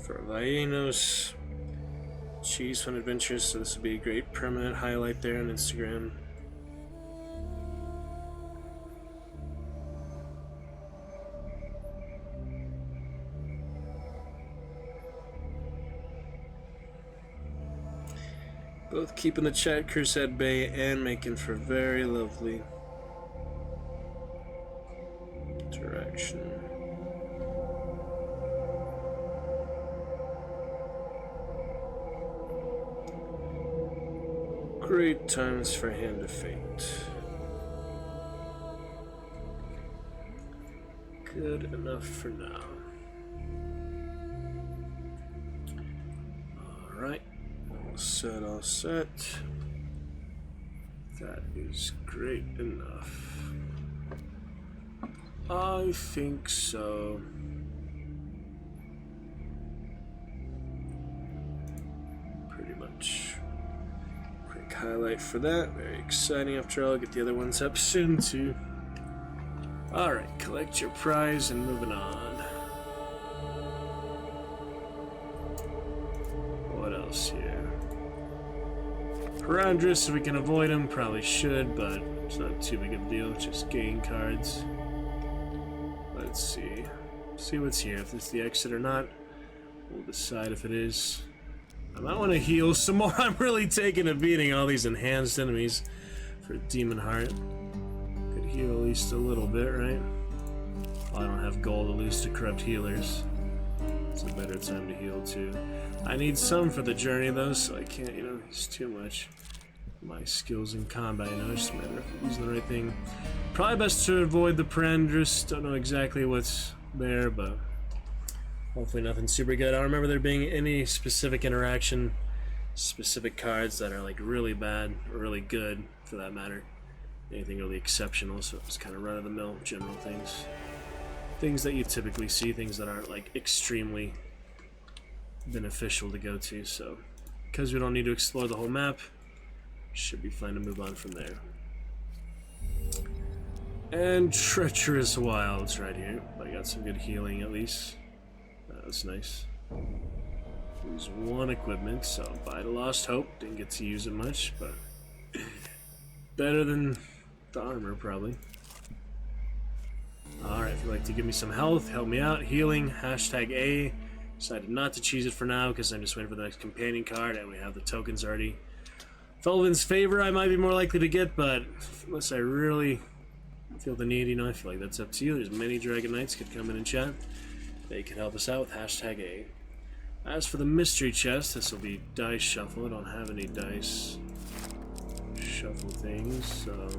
for Vaenos Cheese Fun Adventures, so this will be a great permanent highlight there on Instagram. Both keeping the chat curse at bay and making for very lovely interaction. Great times for Hand of Fate. Good enough for now. Alright. All set. That is great enough. I think so. Pretty much. Quick highlight for that. Very exciting after all. Get the other ones up soon too. Alright, collect your prize and moving on. What else here? Perandris, if we can avoid him, probably should, but it's not too big of a deal. Just gain cards. Let's see. See what's here. If it's the exit or not, we'll decide if it is. I might want to heal some more. I'm really taking a beating all these enhanced enemies for Demon Heart. Could heal at least a little bit, right? Well, I don't have gold to lose to corrupt healers. It's a better time to heal too. I need some for the journey though, so I can't, use too much. my skills in combat, you know, it's just a matter of using the right thing. Probably best to avoid the Prendris. Don't know exactly what's there, but hopefully nothing super good. I don't remember there being any specific interaction, specific cards that are like really bad or really good for that matter. Anything really exceptional, so it's kind of run-of-the-mill general things. Things that you typically see, things that aren't like extremely beneficial to go to, so because we don't need to explore the whole map, should be fine to move on from there. And Treacherous Wilds right here. I got some good healing at least. That was nice. Use one equipment, so buy the Lost Hope. Didn't get to use it much, but better than the armor probably. Alright, if you'd like to give me some health, help me out. Healing, hashtag A. Decided not to choose it for now because I'm just waiting for the next companion card and we have the tokens already. Felvin's Favor I might be more likely to get, but unless I really feel the need, you know, I feel like that's up to you. There's many Dragon Knights could come in and chat. They can help us out with hashtag A. As for the mystery chest, this will be dice shuffle. I don't have any dice shuffle things, so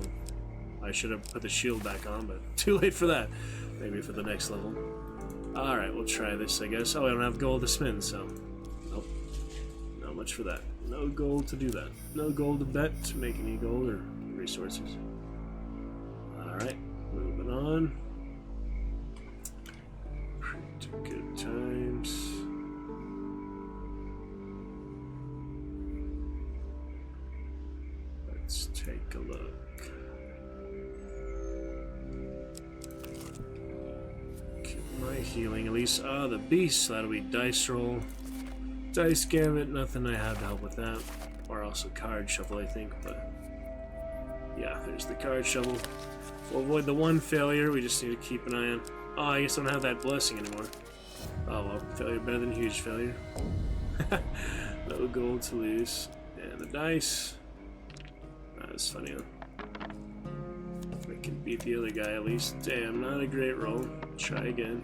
I should have put the shield back on, but too late for that. Maybe for the next level. Alright, we'll try this, I guess. Oh, I don't have gold to spin, so nope. Not much for that. No gold to do that. No gold to bet to make any gold or resources. Alright, moving on. Pretty good times. Let's take a look. My healing at least. Ah, the beast. That'll be dice roll. Dice gambit. Nothing I have to help with that. Or also card shuffle, I think. But yeah, there's the card shuffle. We'll avoid the one failure. We just need to keep an eye on. Oh, I guess I don't have that blessing anymore. Oh well, failure better than huge failure. No gold to lose. And the dice. That was funny, huh? I can beat the other guy at least. Damn, not a great roll. Try again.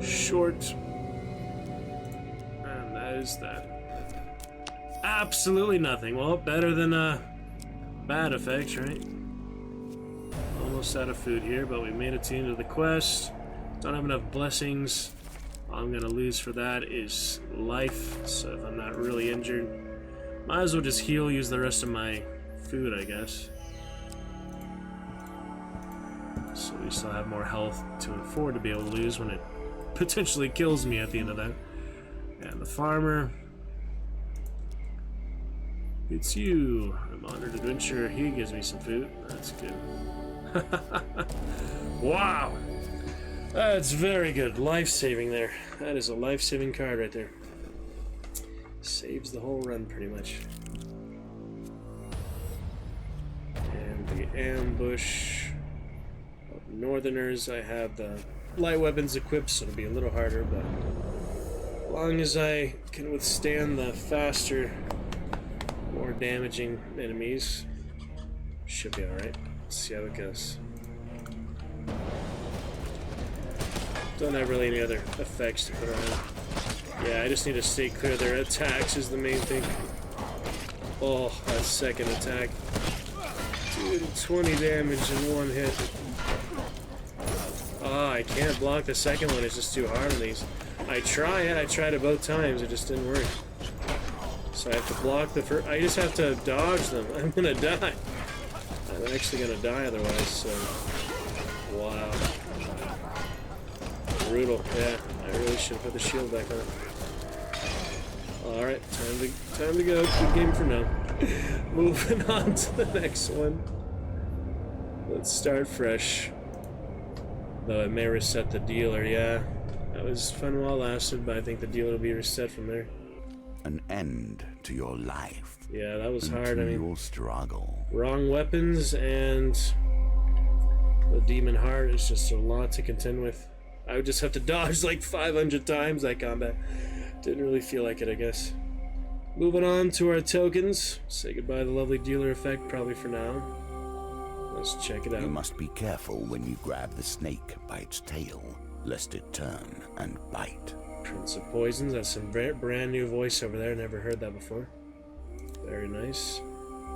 Short. And that is that. Absolutely nothing. Well, better than bad effects, right? Almost out of food here, but we made it to the end of the quest. Don't have enough blessings. All I'm gonna lose for that is life, so if I'm not really injured, might as well just heal, use the rest of my food, I guess. So we still have more health to afford to be able to lose when it potentially kills me at the end of that. And the farmer. It's you. I'm honored adventurer. He gives me some food. That's good. Wow. That's very good. Life-saving there. That is a life-saving card right there. Saves the whole run pretty much. And the ambush. Northerners, I have the light weapons equipped, so it'll be a little harder, but as long as I can withstand the faster, more damaging enemies, should be alright. Let's see how it goes. Don't have really any other effects to put around. Yeah, I just need to stay clear of their attacks is the main thing. Oh, that second attack. Dude, 20 damage in one hit. Ah, I can't block the second one, it's just too hard on these. I tried it both times, it just didn't work. So I have to block the first, I just have to dodge them. I'm gonna die. I'm actually gonna die otherwise, so. Wow. Brutal, yeah. I really should have put the shield back on. Alright, time to go. Good game for now. Moving on to the next one. Let's start fresh. Though it may reset the dealer, yeah. That was fun while it lasted, but I think the dealer will be reset from there. An end to your life. Yeah, that was hard. I mean, your struggle. Wrong weapons and the demon heart is just a lot to contend with. I would just have to dodge like 500 times that combat. Didn't really feel like it, I guess. Moving on to our tokens. Say goodbye to the lovely dealer effect, probably for now. Let's check it out. You must be careful when you grab the snake by its tail, lest it turn and bite. Prince of Poisons, that's some brand new voice over there. Never heard that before. Very nice.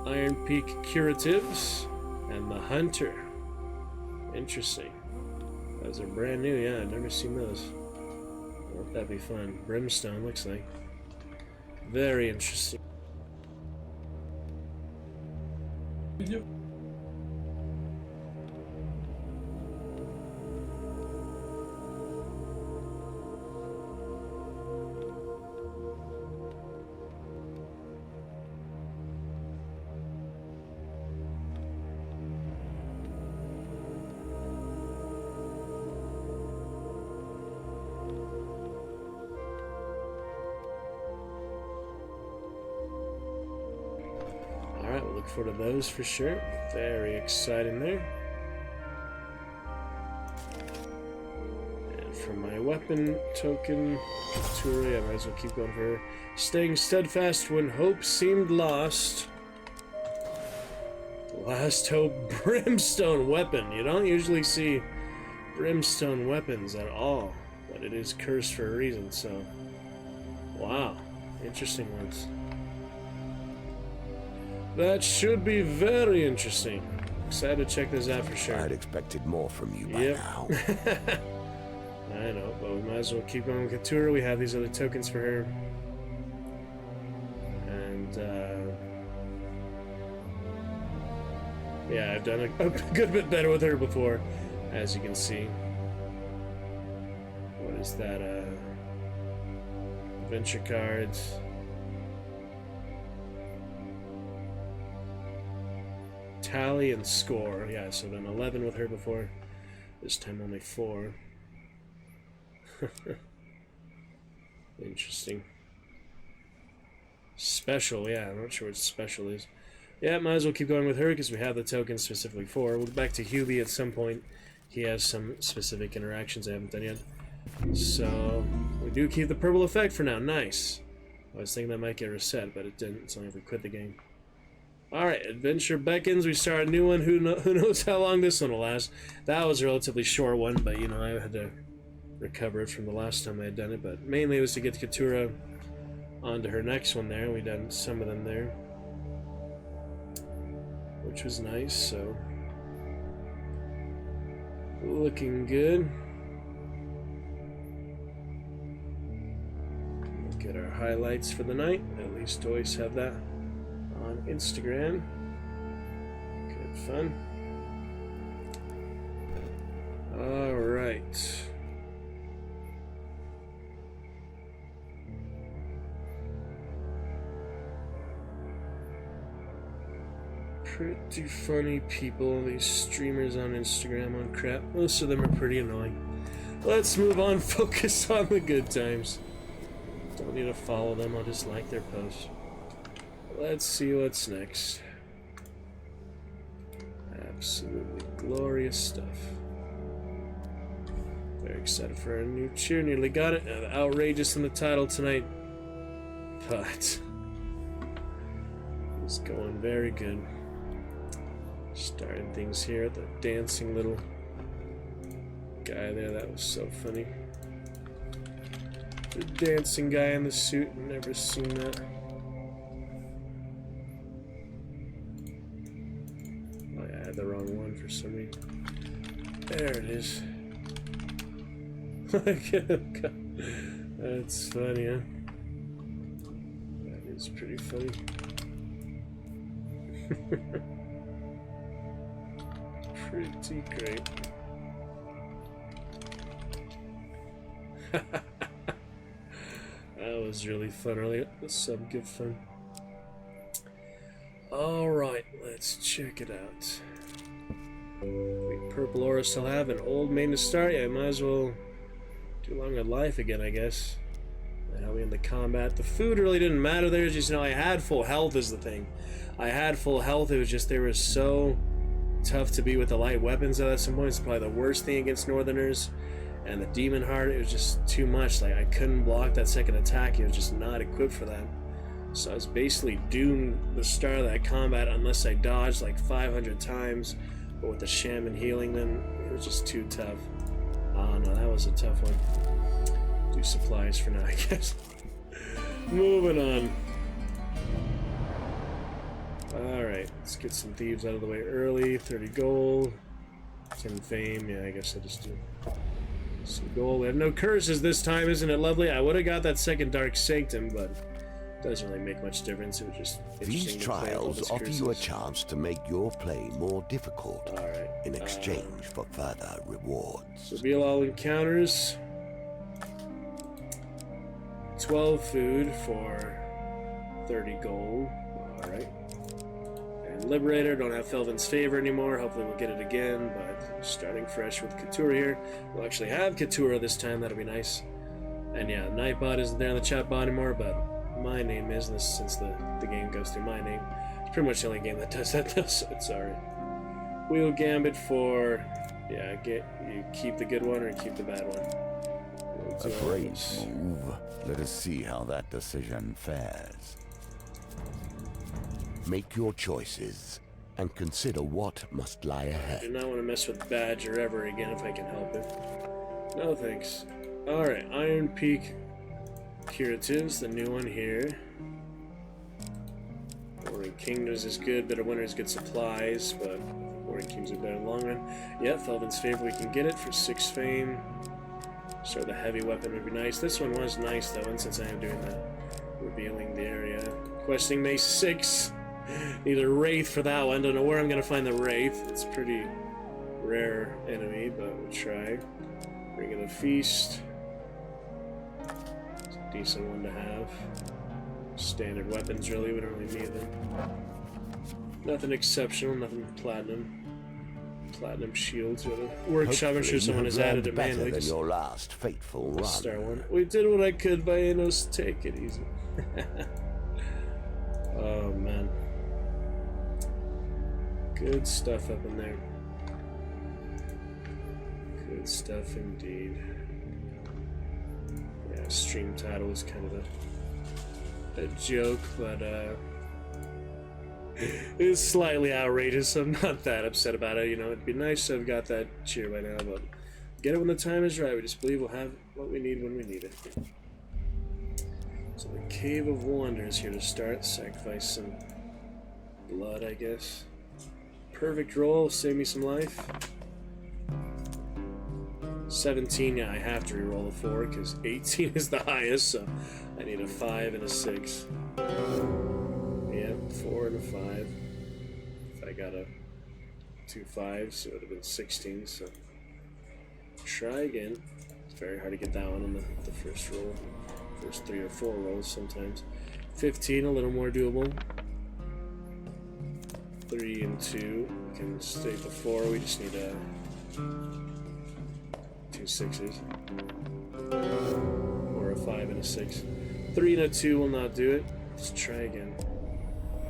Iron Peak Curatives, and the Hunter. Interesting. Those are brand new, yeah, I've never seen those. Won't that be fun? Brimstone, looks like. Very interesting. Alright, we'll look forward to those for sure. Very exciting there. And for my weapon token, Turi, I might as well keep going for her. Staying steadfast when hope seemed lost. Last hope brimstone weapon. You don't usually see brimstone weapons at all, but it is cursed for a reason, so wow, interesting ones. That should be very interesting. Excited to check this out for sure. I'd expected more from you by now. I know, but we might as well keep going with Katura. We have these other tokens for her. And, yeah, I've done a good bit better with her before, as you can see. What is that, adventure cards. Tally and score. Yeah, so then 11 with her before. This time only 4. Interesting. Special, yeah, I'm not sure what special is. Yeah, might as well keep going with her because we have the token specifically for her. We'll get back to Hubie at some point. He has some specific interactions I haven't done yet. So, we do keep the purple effect for now. Nice. I was thinking that might get reset, but it didn't. It's only if we quit the game. Alright, Adventure Beckons. We start a new one. Who knows how long this one will last. That was a relatively short one, but, you know, I had to recover it from the last time I had done it. But mainly it was to get Katura onto her next one there. We done some of them there, which was nice, so looking good. Look at our highlights for the night. At least always have that on Instagram. Good fun. Alright. Pretty funny people, these streamers on Instagram on crap. Most of them are pretty annoying. Let's move on, focus on the good times. Don't need to follow them, I'll just like their posts. Let's see what's next. Absolutely glorious stuff. Very excited for our new cheer, nearly got it. Outrageous in the title tonight, but it's going very good. Starting things here, the dancing little guy there, that was so funny. The dancing guy in the suit, never seen that. Oh yeah, I had the wrong one for some reason. There it is. That's funny, huh? That is pretty funny. Pretty great. That was really fun earlier. Some good fun. Alright, let's check it out. We purple aura still have an old main to start. Yeah, I might as well do longer life again, I guess. How we in the combat. The food really didn't matter there. Just, you know, I had full health is the thing. I had full health. It was just they were so tough to be with the light weapons at some point. It's probably the worst thing against Northerners. And the Demon Heart, it was just too much. Like, I couldn't block that second attack. It was just not equipped for that. So I was basically doomed the start of that combat unless I dodged like 500 times. But with the Shaman healing them, it was just too tough. Oh no, that was a tough one. Do supplies for now, I guess. Moving on. Alright, let's get some thieves out of the way early. 30 gold. 10 fame. Yeah, I guess I just do some gold. We have no curses this time, isn't it lovely? I would have got that second Dark Sanctum, but it doesn't really make much difference. It was just These trials offer you a chance to make your play more difficult in exchange for further rewards. Reveal all encounters. 12 food for 30 gold. Alright. And Liberator, don't have Felvin's Favor anymore. Hopefully we'll get it again, but starting fresh with Katura here. We'll actually have Katura this time, that'll be nice. And yeah, Nightbot isn't there in the chat bot anymore, but my name is, since the game goes through my name. It's pretty much the only game that does that though, so it's alright. Wheel Gambit for, yeah, you keep the good one or keep the bad one. A great move. Let us see how that decision fares. Make your choices and consider what must lie ahead. I do not want to mess with Badger ever again if I can help it. No thanks. Alright, Iron Peak Curatives, the new one here. Warring Kingdoms is good, Bitter Winter is good supplies, but Warring Kings are better in the long run. Yeah, Felvin's Favor, we can get it for 6 fame. So the heavy weapon would be nice. This one was nice though, and since I am doing that, revealing the area. Questing Mace 6. Need a Wraith for that one. Don't know where I'm gonna find the Wraith. It's a pretty rare enemy, but we'll try. Bring in a Feast. It's a decent one to have. Standard weapons really, we don't really need them. Nothing exceptional, nothing platinum. Platinum shields or the workshop. I'm sure someone has added it manually. Than your last fateful run. Start one. We did what I could by Anos. Take it easy. Oh man. Good stuff up in there. Good stuff indeed. Yeah, stream title is kind of a joke, but it's slightly outrageous, so I'm not that upset about it. You know, it'd be nice to have got that cheer by now, but get it when the time is right. We just believe we'll have what we need when we need it. So the Cave of Wonders here to start. Sacrifice some blood, I guess. Perfect roll, save me some life. 17, yeah, I have to reroll a 4 because 18 is the highest, so I need a 5 and a 6. Yeah, 4 and a 5. If I got a 2 5s, it would have been 16, so try again. It's very hard to get that one on the first roll. First 3 or 4 rolls sometimes. 15, a little more doable. 3 and 2. We can stay at the 4. We just need 2 6s. Or a 5 and a 6. 3 and a 2 will not do it. Let's try again.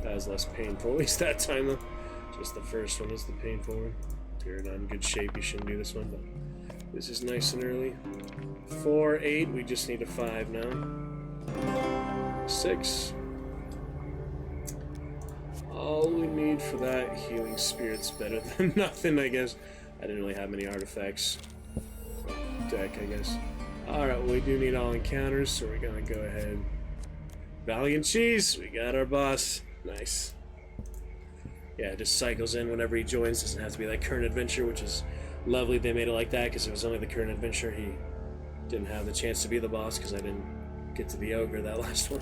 That was less painful, at least that time though. Just the first one is the painful one. If you're not in good shape, you shouldn't do this one, but this is nice and early. 4, 8, we just need a 5 now. 6. All we need for that, Healing Spirit's better than nothing, I guess. I didn't really have many artifacts. Deck, I guess. Alright, well, we do need all encounters, so we're gonna go ahead. Valiant Cheese, we got our boss. Nice. Yeah, it just cycles in whenever he joins. Doesn't have to be like current adventure, which is lovely. They made it like that because it was only the current adventure. He didn't have the chance to be the boss because I didn't get to the ogre that last one.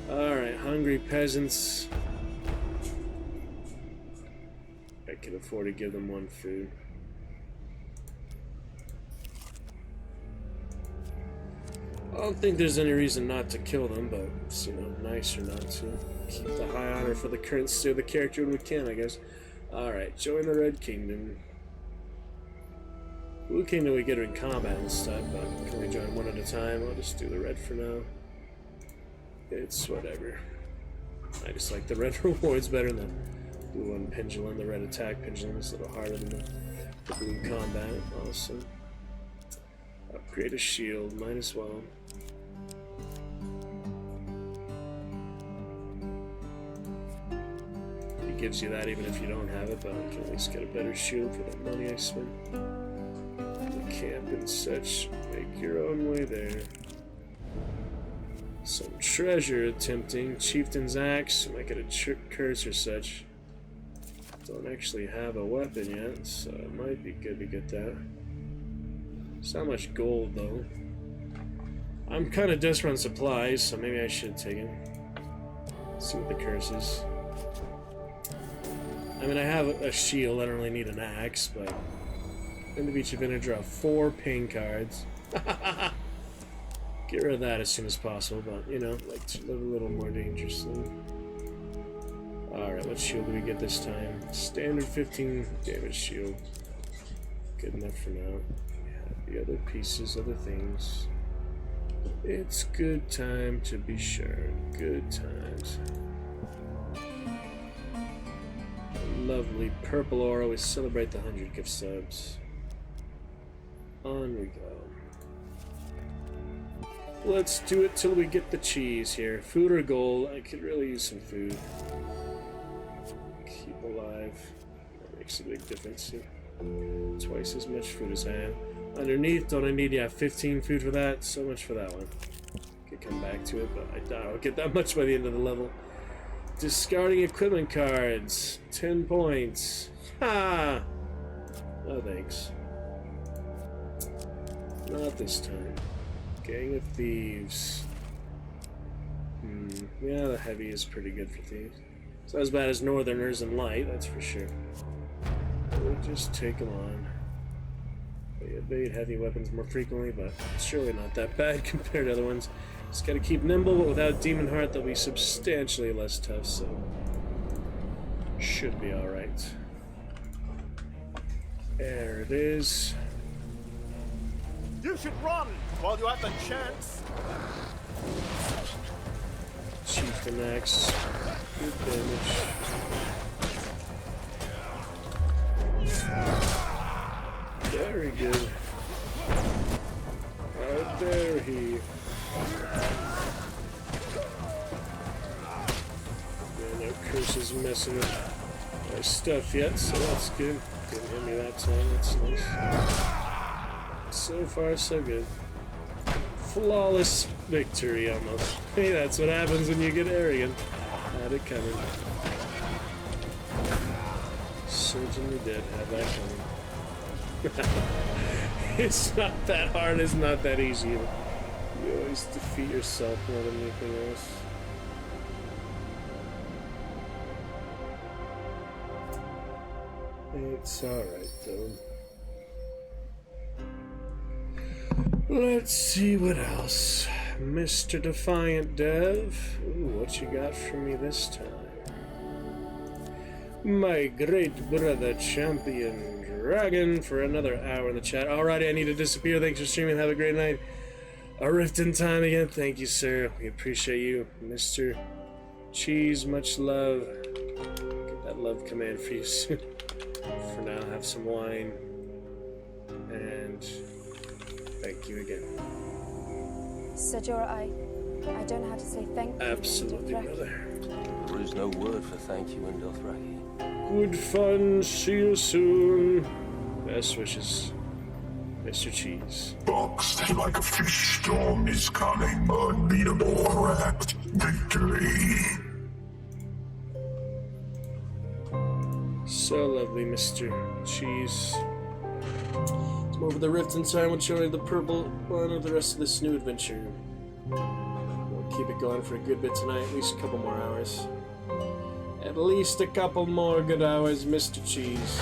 Alright, hungry peasants. I can afford to give them 1 food. I don't think there's any reason not to kill them, but it's, you know, nicer not to. Keep the high honor for the current state of the character when we can, I guess. Alright, join the Red Kingdom. Blue Kingdom we get in combat and stuff, but can we join one at a time? I'll just do the red for now. It's whatever. I just like the red rewards better than the blue one pendulum. The red attack pendulum is a little harder than the blue combat. Awesome. Upgrade a shield, might as well. It gives you that even if you don't have it, but I can at least get a better shield for the money I spend. The camp and such, make your own way there. Some treasure attempting. Chieftain's axe. Might get a curse or such. Don't actually have a weapon yet, so it might be good to get that. It's not much gold though. I'm kind of desperate on supplies, so maybe I should take it. Let's see what the curse is. I mean, I have a shield. I don't really need an axe, but in the Beach of Inner, draw 4 pain cards. Get rid of that as soon as possible, but you know, like to live a little more dangerously. Alright, what shield do we get this time? Standard 15 damage shield. Good enough for now. Yeah, the other pieces, other things. It's good time to be sure. Good times. Lovely purple aura. We celebrate the 100 gift subs. On we go. Let's do it till we get the cheese here. Food or gold? I could really use some food. Keep alive. That makes a big difference. Twice as much food as I have. Underneath, don't I need, 15 food for that? So much for that one. Could come back to it, but I doubt I'll get that much by the end of the level. Discarding equipment cards. 10 points. Ha! No thanks. Not this time. Gang of Thieves. Yeah, the heavy is pretty good for thieves. It's not as bad as Northerners and light, that's for sure. We'll just take them on. They evade heavy weapons more frequently, but it's surely not that bad compared to other ones. Just gotta keep nimble, but without Demon Heart, they'll be substantially less tough, so should be alright. There it is. You should run while you have the chance. Chieftain axe. Good damage. Very good. How dare he? Yeah, no curses messing with my stuff yet, so that's good. Didn't hit me that time, that's nice. So far, so good. Flawless victory, almost. Hey, that's what happens when you get arrogant. Had it coming. Certainly did have that coming. It's not that hard, it's not that easy. You always defeat yourself more than anything else. It's alright, though. Let's see what else. Mr. Defiant Dev. Ooh, what you got for me this time? My great brother champion Dragon for another hour in the chat. Alrighty, I need to disappear. Thanks for streaming. Have a great night. A rift in time again. Thank you, sir. We appreciate you. Mr. Cheese, much love. Get that love command for you soon. For now, have some wine. And thank you again. Sir Jorah, I don't know how to say thank you. Absolutely, brother. There is no word for thank you in Dothraki. Good fun. See you soon. Best wishes, Mr. Cheese. Boxed like a fish storm is coming. Unbeatable cracked victory. So lovely, Mr. Cheese. Come over the rift in time. We'll show you the purple one of the rest of this new adventure. We'll keep it going for a good bit tonight, at least a couple more hours. At least a couple more good hours, Mr. Cheese.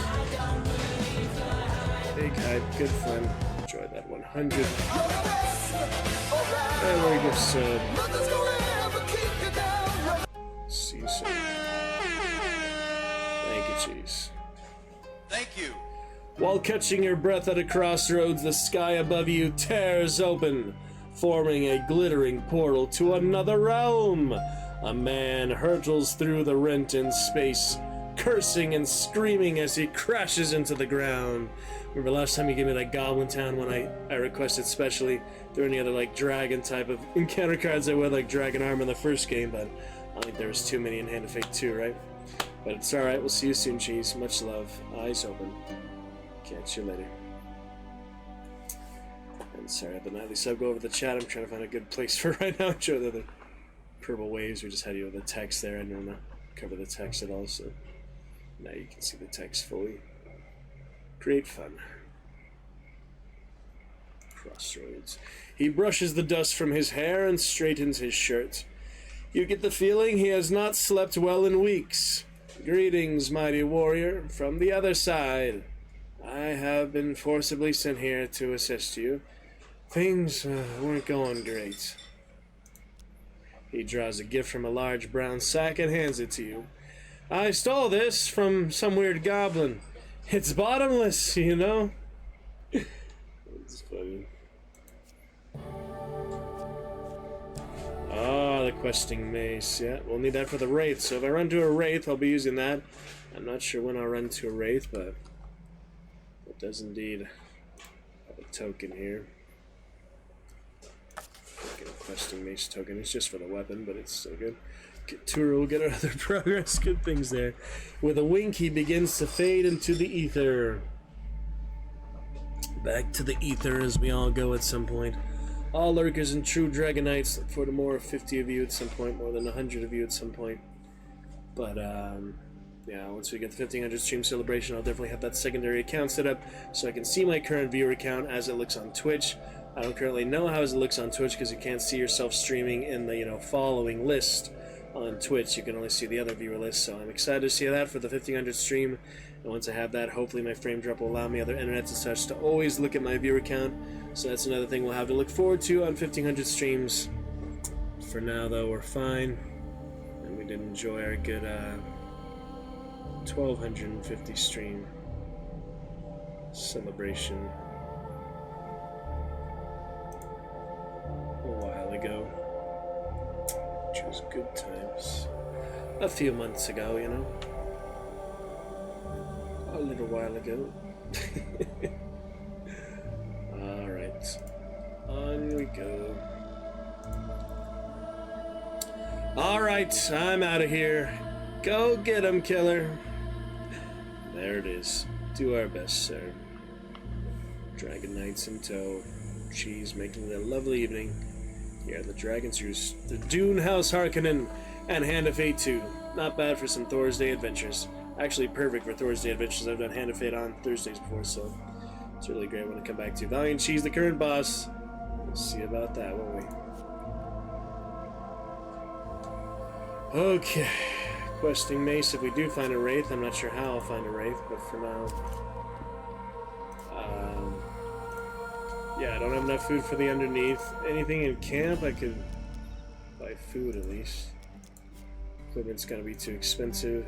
Big hype, good fun. Enjoy that 100. And we give sub. See you soon. Thank you, Cheese. Thank you. While catching your breath at a crossroads, the sky above you tears open, forming a glittering portal to another realm. A man hurtles through the rent in space, cursing and screaming as he crashes into the ground. Remember last time you gave me that Goblin Town when I requested specially? There were any other like dragon type of encounter cards I would, like Dragon Arm in the first game, but I don't think there was too many in Hand of Fate 2, right? But it's alright, we'll see you soon, Cheese. Much love. Eyes open. Catch you later. And sorry, the nightly sub go over the chat. I'm trying to find a good place for right now. Show the other purple waves. We just had you with the text there. I don't know cover the text at all, so now you can see the text fully. Great fun. Crossroads. He brushes the dust from his hair and straightens his shirt. You get the feeling he has not slept well in weeks. Greetings, mighty warrior, from the other side. I have been forcibly sent here to assist you. Things weren't going great. He draws a gift from a large brown sack and hands it to you. I stole this from some weird goblin. It's bottomless, you know? It's funny. Ah, the questing mace. Yeah, we'll need that for the wraith. So if I run to a wraith, I'll be using that. I'm not sure when I'll run to a wraith, but it does indeed have a token here. Get a questing mace token. It's just for the weapon, but it's still good. Get Turo, we'll get our other progress. Good things there. With a wink, he begins to fade into the ether. Back to the ether as we all go at some point. All lurkers and true dragonites, look forward to more of 50 of you at some point, more than 100 of you at some point. But, yeah, once we get the 1500 stream celebration, I'll definitely have that secondary account set up so I can see my current viewer count as it looks on Twitch. I don't currently know how it looks on Twitch because you can't see yourself streaming in the, following list on Twitch. You can only see the other viewer list, so I'm excited to see that for the 1500 stream. And once I have that, hopefully my frame drop will allow me, other internets and such, to always look at my viewer count. So that's another thing we'll have to look forward to on 1500 streams. For now, though, we're fine. And we did enjoy our good 1250 stream celebration a while ago, which was good times. A few months ago, a little while ago. Alright, on we go. Alright, I'm out of here. Go get him, killer. There it is. Do our best, sir. Dragon Knights in tow. Cheese making it a lovely evening. Here are the Dragon's Roost, the Dune House Harkonnen, and Hand of Fate 2. Not bad for some Thursday adventures. Actually perfect for Thursday adventures. I've done Hand of Fate on Thursdays before, so it's really great one to come back to. Valiant Cheese, the current boss. We'll see about that, won't we? Okay. Questing mace if we do find a wraith. I'm not sure how I'll find a wraith, but for now, yeah, I don't have enough food for the underneath. Anything in camp, I could buy food at least. Equipment's gonna be too expensive.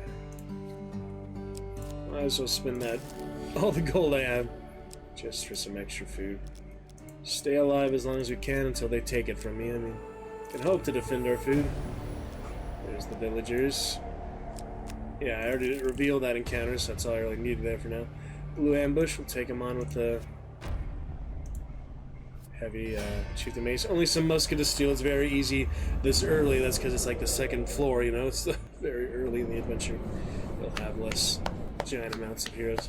Might as well spend all the gold I have, just for some extra food. Stay alive as long as we can until they take it from me. I mean, can hope to defend our food. There's the villagers. Yeah, I already revealed that encounter, so that's all I really needed there for now. Blue Ambush, we'll take him on with the heavy Chief of Mace. Only some Musket of Steel. It's very easy this early. That's because it's like the second floor, It's very early in the adventure. You'll have less giant amounts of heroes.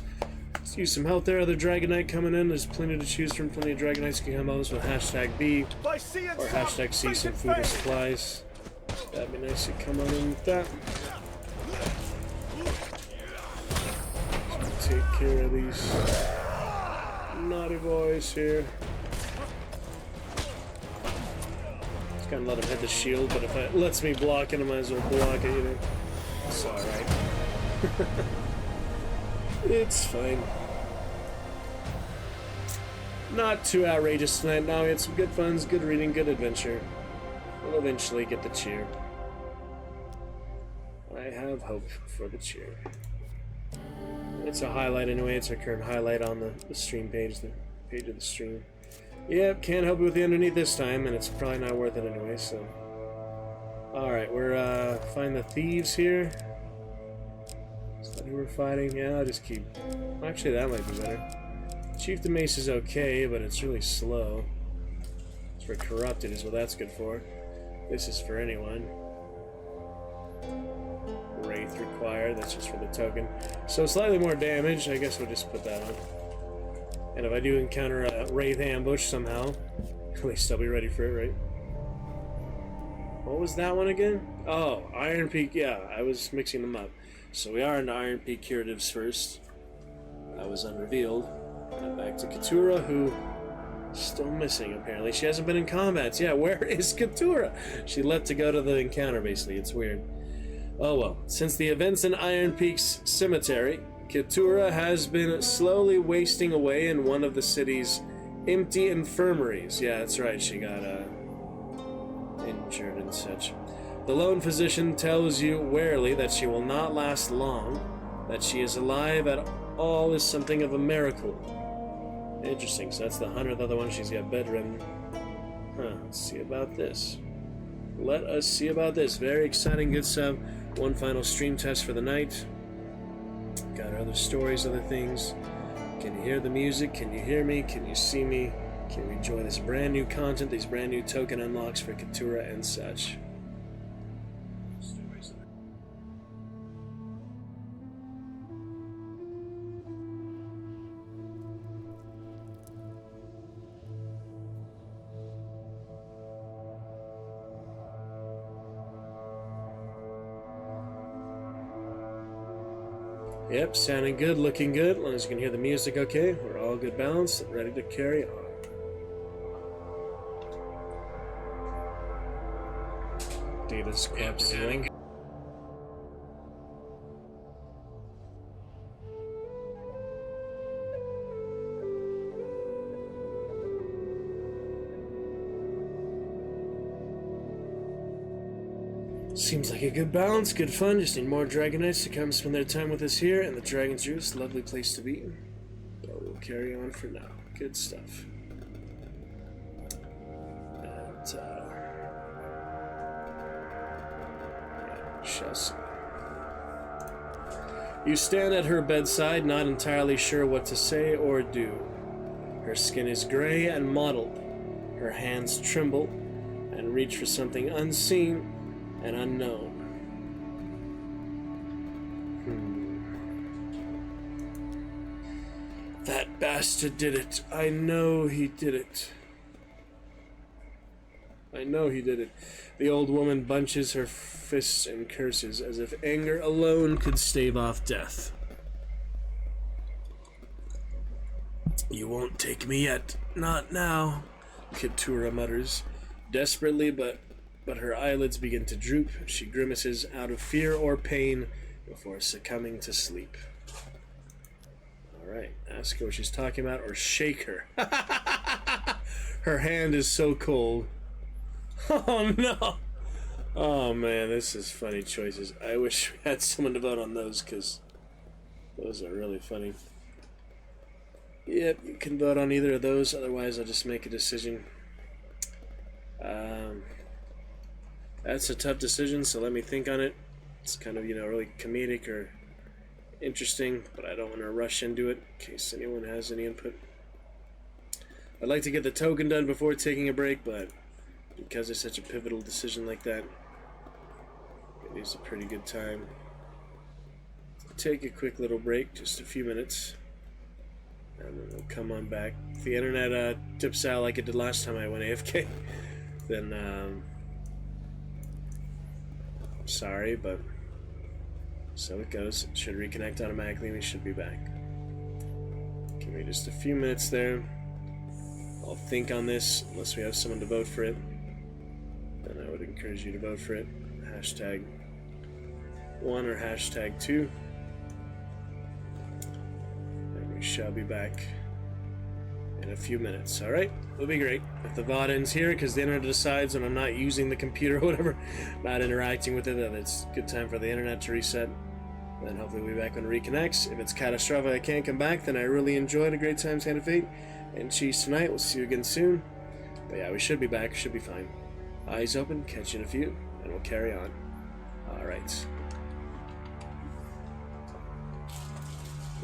Let's use some help there. Other Dragon Knight coming in. There's plenty to choose from. Plenty of Dragon Knights can come on this with #B or #C some food and supplies. That'd be nice to come on in with that. Take care of these naughty boys here. Just gotta let him hit the shield, but if it lets me block it, I might as well block it, It's alright. It's fine. Not too outrageous tonight. Now we had some good funs, good reading, good adventure. We'll eventually get the cheer. I have hope for the cheer. It's a highlight anyway. It's our current highlight on the stream page, the page of the stream. Yep, can't help you with the underneath this time, and it's probably not worth it anyway, so. Alright, we're, find the thieves here. Is that who we're fighting? Yeah, I'll just keep... Actually, that might be better. Chief the Mace is okay, but it's really slow. It's for Corrupted is what that's good for. This is for anyone. Wraith required, that's just for the token. So slightly more damage, I guess we'll just put that on. And if I do encounter a Wraith ambush somehow, at least I'll be ready for it, right? What was that one again? Oh, Iron Peak. Yeah, I was mixing them up. So we are into Iron Peak curatives first. That was unrevealed. And back to Keturah, who still missing, apparently. She hasn't been in combat. Yeah, where is Keturah? She left to go to the encounter, basically. It's weird. Oh well. Since the events in Iron Peak's cemetery, Keturah has been slowly wasting away in one of the city's empty infirmaries. Yeah, that's right. She got injured and such. The lone physician tells you warily that she will not last long, that she is alive at all is something of a miracle. Interesting, so that's the 100th other one she's got bedridden. Huh, let's see about this. Let us see about this. Very exciting, good stuff. One final stream test for the night. Got other stories, other things. Can you hear the music? Can you hear me? Can you see me? Can we enjoy this brand new content, these brand new token unlocks for Keturah and such? Yep, sounding good, looking good. As long as you can hear the music okay, we're all good balanced, ready to carry on. Data's corpse healing. Seems like a good balance, good fun. Just need more Dragonites to come spend their time with us here, and the Dragon's Roost, lovely place to be. But we'll carry on for now. Good stuff. And, yeah, shall see. You stand at her bedside, not entirely sure what to say or do. Her skin is gray and mottled. Her hands tremble and reach for something unseen and unknown. That bastard did it. I know he did it. I know he did it. The old woman bunches her fists and curses as if anger alone could stave off death. You won't take me yet. Not now, Keturah mutters, desperately, but her eyelids begin to droop. She grimaces out of fear or pain before succumbing to sleep. Alright, ask her what she's talking about or shake her. Her hand is so cold. Oh no! Oh man, this is funny choices. I wish we had someone to vote on those, because those are really funny. Yep, you can vote on either of those, otherwise I'll just make a decision. That's a tough decision, so let me think on it. It's kind of, really comedic or interesting, but I don't want to rush into it in case anyone has any input. I'd like to get the token done before taking a break, but because it's such a pivotal decision like that, it is a pretty good time to take a quick little break, just a few minutes, and then we'll come on back. If the internet tips out like it did last time I went AFK, then sorry, but so it goes. It should reconnect automatically and we should be back. Give me just a few minutes there. I'll think on this, unless we have someone to vote for it. Then I would encourage you to vote for it. #1 or #2. And we shall be back in a few minutes. Alright? It'll be great. If the VOD ends here, because the internet decides when I'm not using the computer or whatever, not interacting with it, then it's a good time for the internet to reset. Then hopefully we'll be back when it reconnects. If it's catastrophic, I can't come back, then I really enjoyed a great time, Hand of Fate. And cheese tonight. We'll see you again soon. But yeah, we should be back. Should be fine. Eyes open. Catch you in a few. And we'll carry on. Alright.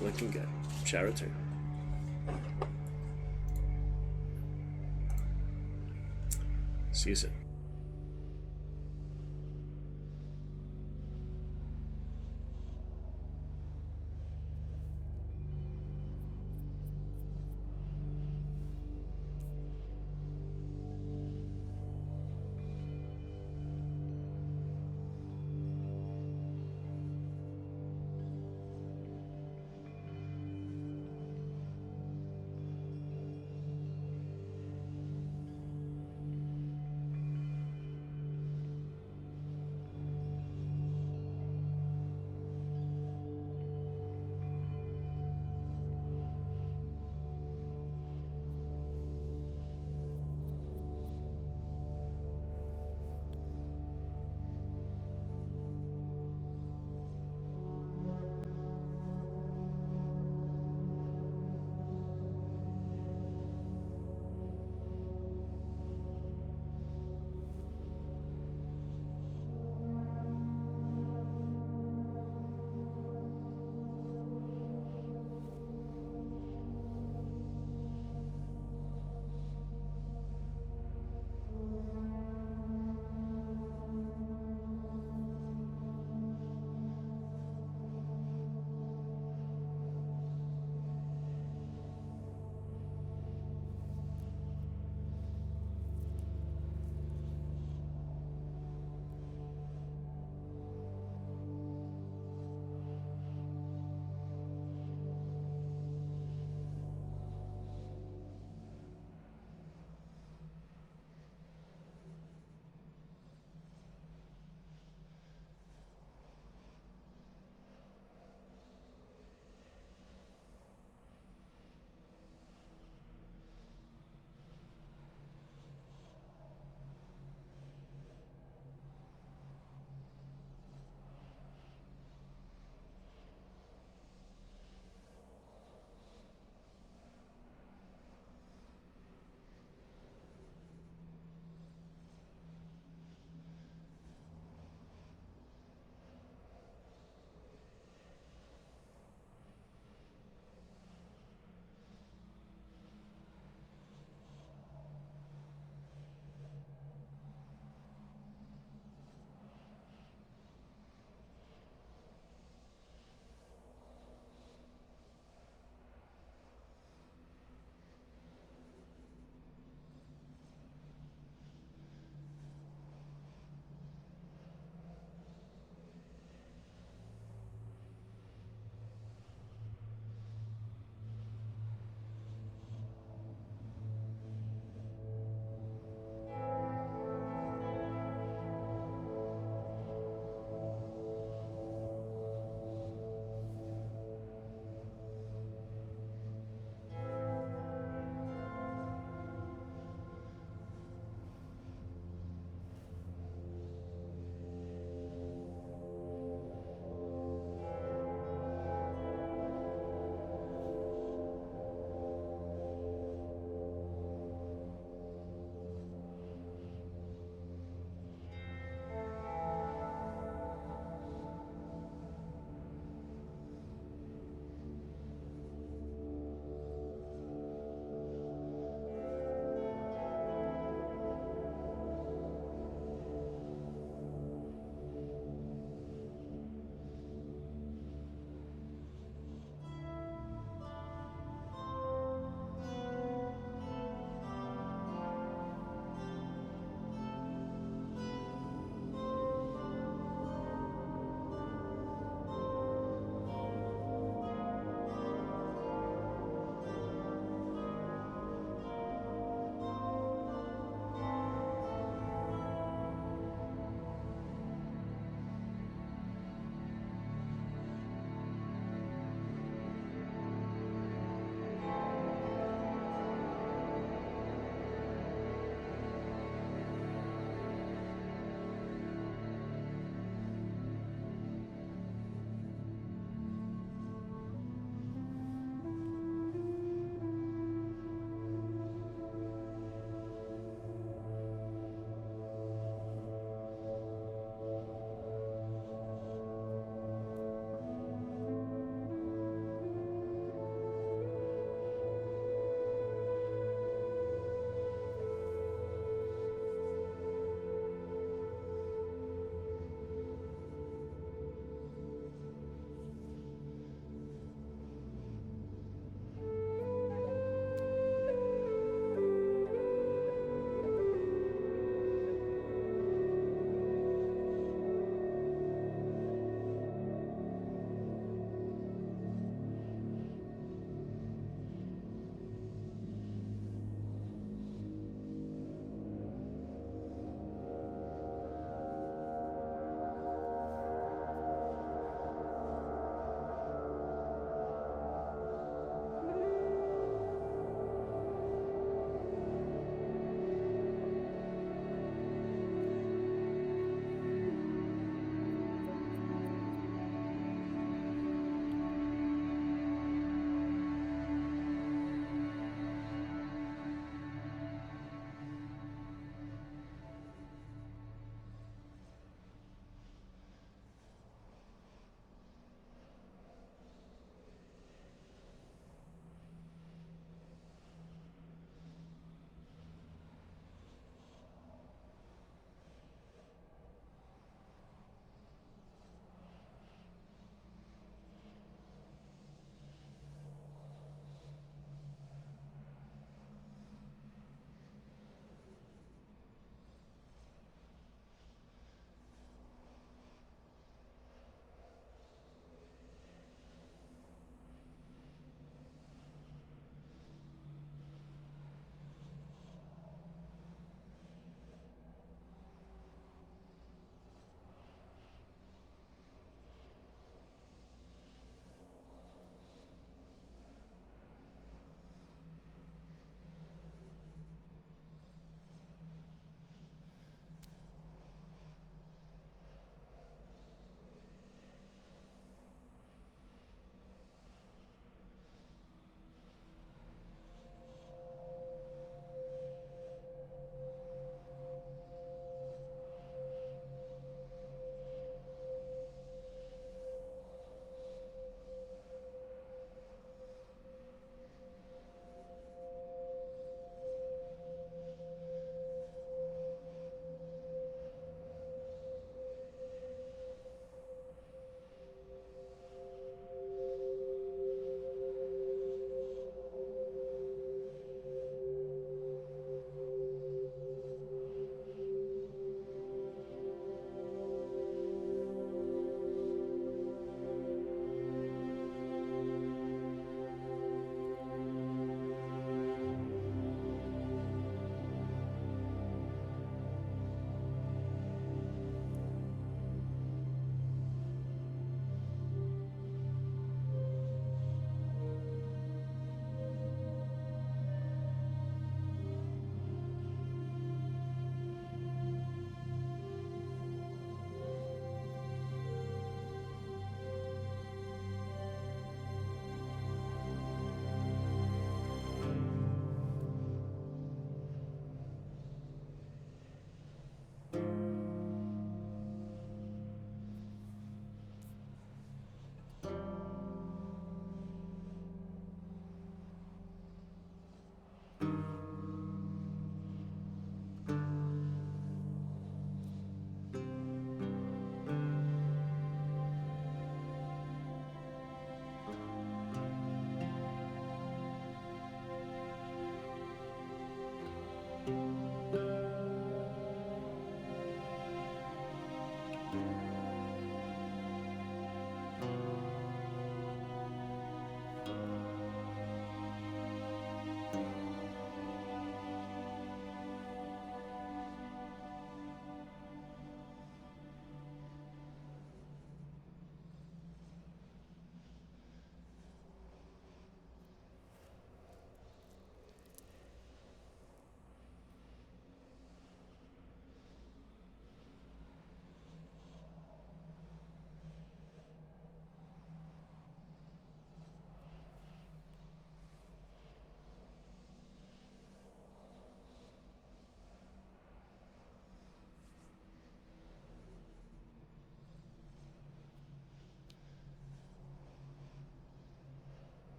Looking good. Shall return. See you soon.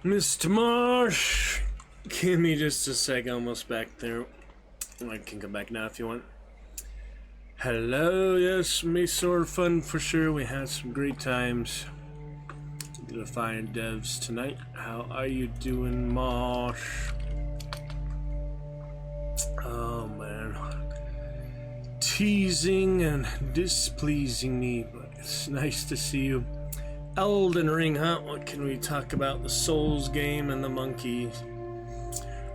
Mr. Marsh, give me just a sec. Almost back there. I can come back now if you want. Hello, yes, me sort of fun for sure. We had some great times. The fine devs tonight. How are you doing, Marsh? Oh man, teasing and displeasing me, but it's nice to see you. Elden Ring, huh? What can we talk about? The Souls game and the monkeys.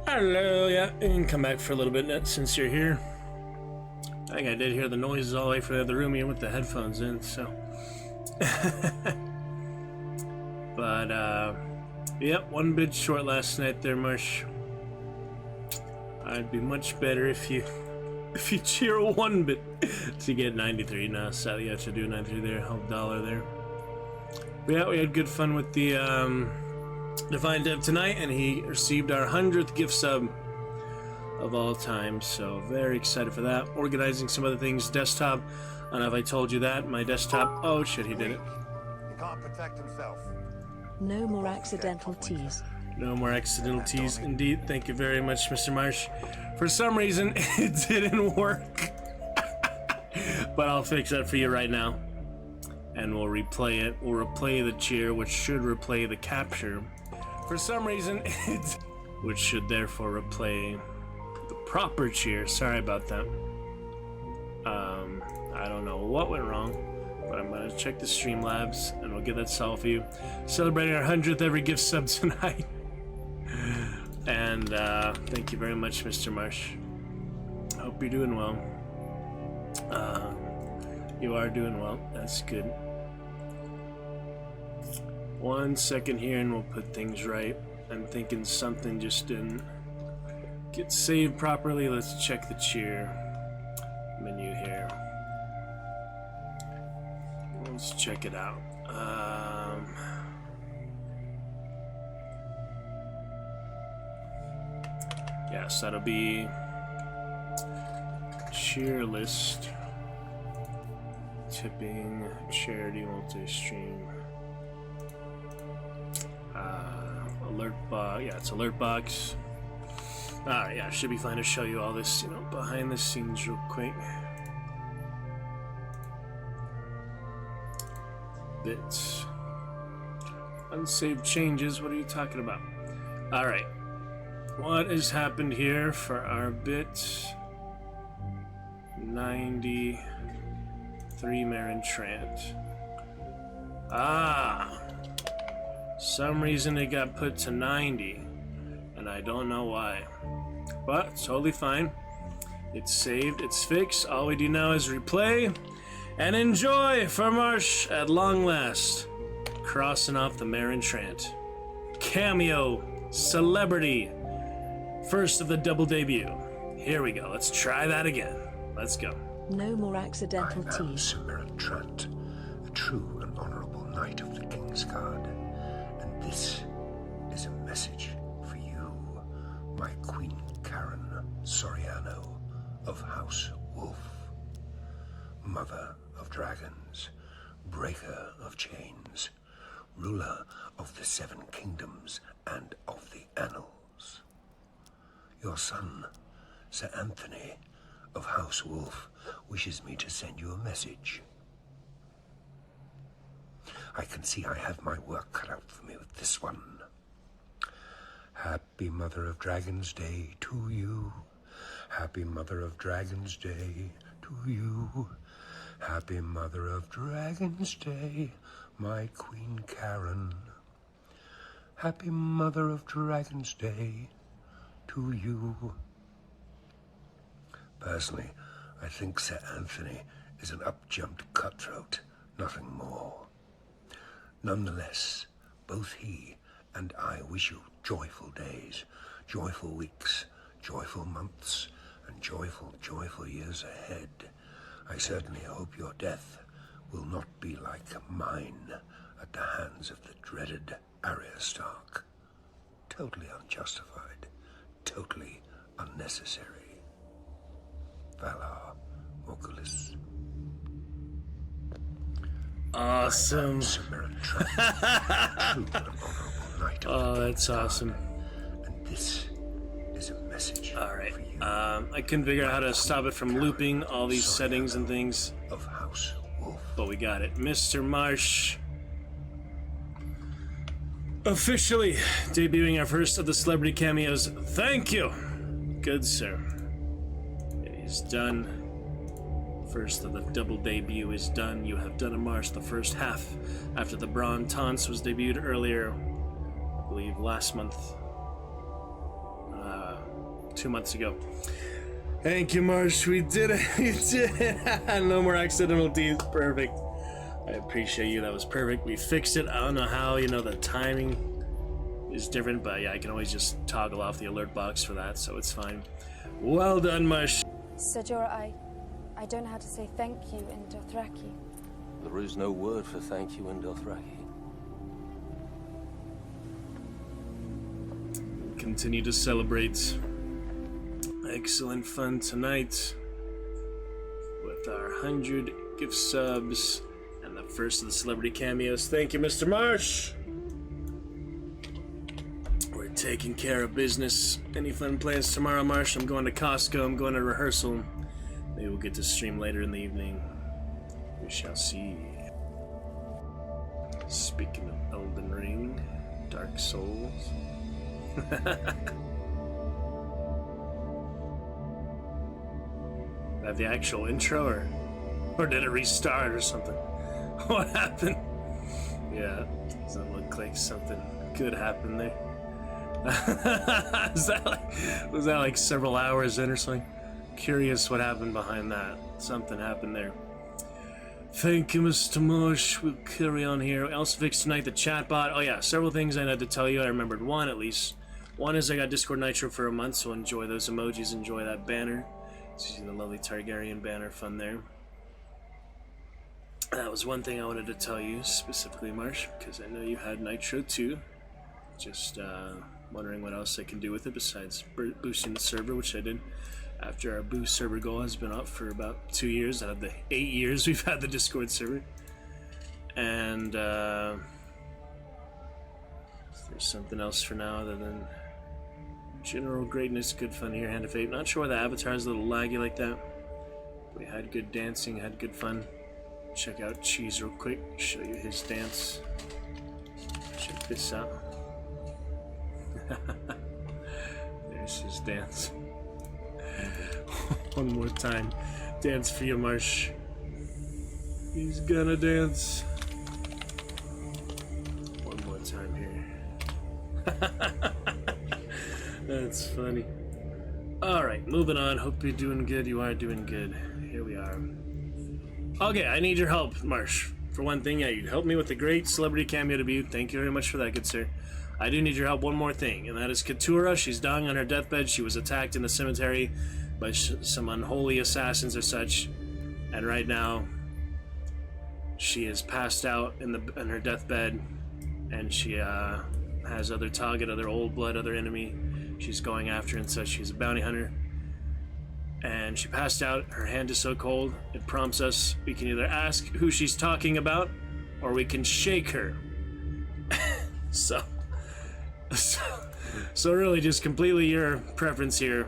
Hello, yeah, you can come back for a little bit, Net, since you're here. I think I did hear the noises all the way from the other room here with the headphones in, so. But, yep, one bit short last night there, Marsh. I'd be much better if you cheer one bit to get 93. No, sadly you have to do 93 there, $1 there. But yeah, we had good fun with the Divine Dev tonight, and he received our 100th gift sub of all time, so very excited for that. Organizing some other things, desktop. I don't know if I told you that, my desktop. Oh shit, he did it. He can't protect himself. No more accidental teas. No more accidental teas, indeed. Thank you very much, Mr. Marsh. For some reason, it didn't work. But I'll fix that for you right now. And we'll replay it. We'll replay the cheer, which should replay the capture. For some reason, which should therefore replay the proper cheer. Sorry about that. I don't know what went wrong. But I'm gonna check the Streamlabs and we'll get that solved for you. Celebrating our 100th every gift sub tonight. And thank you very much, Mr. Marsh. Hope you're doing well. You are doing well. That's good. 1 second here and we'll put things right. I'm thinking something just didn't get saved properly. Let's check the cheer menu here. Let's check it out. Yes, that'll be cheer list, tipping, charity, multi-stream, alert box. Yeah, it's alert box. Yeah, should be fine to show you all this, you know, behind the scenes real quick. Bits. Unsaved changes, what are you talking about? Alright. What has happened here for our bit 93 Marin Trant? Some reason it got put to 90 and I don't know why, but it's totally fine. It's saved, it's fixed. All we do now is replay and enjoy for Marsh at long last, crossing off the Marin Trant. Cameo, celebrity, first of the double debut. Here we go, let's try that again. Let's go. No more accidental teas. Sir Marin Trant, a true and honorable knight of the King's Guard, and this is a message for you, my Queen Karen Soriano of House Wolf, mother of dragons, breaker of chains, ruler of the 7 kingdoms and of the annals. Your son, Sir Anthony of House Wolf, wishes me to send you a message. I can see I have my work cut out for me with this one. Happy Mother of Dragons Day to you. Happy Mother of Dragons Day to you. Happy Mother of Dragons Day, my Queen Karen. Happy Mother of Dragons Day to you. Personally, I think Sir Anthony is an up-jumped cutthroat, nothing more. Nonetheless, both he and I wish you joyful days, joyful weeks, joyful months, and joyful, joyful years ahead. I certainly hope your death will not be like mine at the hands of the dreaded Arya Stark. Totally unjustified, totally unnecessary. Valar Morghulis. Awesome. True and honorable night of Oh, the that's King's awesome. Guard, and this is a message Alright, for you. I couldn't figure out how to stop it from looping all these settings and things, of House Wolf. but we got it. Mr. Marsh, officially debuting our first of the celebrity cameos. Thank you, good sir. It is done. First of the double debut is done. You have done a Marsh the first half after the Braun Taunts was debuted earlier, I believe last month. 2 months ago. Thank you, Marsh. We did it. We did it. No more accidental D's. Perfect. I appreciate you. That was perfect. We fixed it. I don't know how, the timing is different, but yeah, I can always just toggle off the alert box for that, so it's fine. Well done, Marsh. Sir Jorah, I don't know how to say thank you in Dothraki. There is no word for thank you in Dothraki. Continue to celebrate. Excellent fun tonight with our 100 gift subs and the first of the celebrity cameos. Thank you, Mr. Marsh. We're taking care of business. Any fun plans tomorrow, Marsh? I'm going to Costco. I'm going to rehearsal. Maybe we'll get to stream later in the evening. We shall see. Speaking of Elden Ring, Dark Souls. That the actual intro, or did it restart or something? What happened? Yeah, doesn't look like something good happened there. Was that like several hours in or something? Curious what happened behind that. Something happened there. Thank you, Mr. Marsh. We'll carry on here. We also fixed tonight the chatbot. Oh yeah, several things I had to tell you. I remembered one at least. One is I got Discord Nitro for a month, so enjoy those emojis, enjoy that banner. See the lovely Targaryen banner, fun there. That was one thing I wanted to tell you specifically, Marsh, because I know you had Nitro too. Just wondering what else I can do with it besides boosting the server, which I did after our boost server goal has been up for about 2 years out of the 8 years we've had the Discord server. And there's something else for now other than general greatness, good fun here, Hand of Fate. Not sure why the avatar is a little laggy like that. We had good dancing, had good fun. Check out Cheese real quick, show you his dance. Check this out. There's his dance. One more time. Dance for you, Marsh. He's gonna dance. One more time here. That's funny. Alright, moving on. Hope you're doing good. You are doing good. Here we are. Okay, I need your help, Marsh. For one thing, yeah, you'd help me with the great celebrity cameo debut. Thank you very much for that, good sir. I do need your help one more thing, and that is Keturah. She's dying on her deathbed. She was attacked in the cemetery by some unholy assassins or such. And right now, she is passed out in her deathbed, and she has other target, other old blood, other enemy she's going after and such. She's a bounty hunter. And she passed out. Her hand is so cold, it prompts us. We can either ask who she's talking about, or we can shake her. So really just completely your preference here.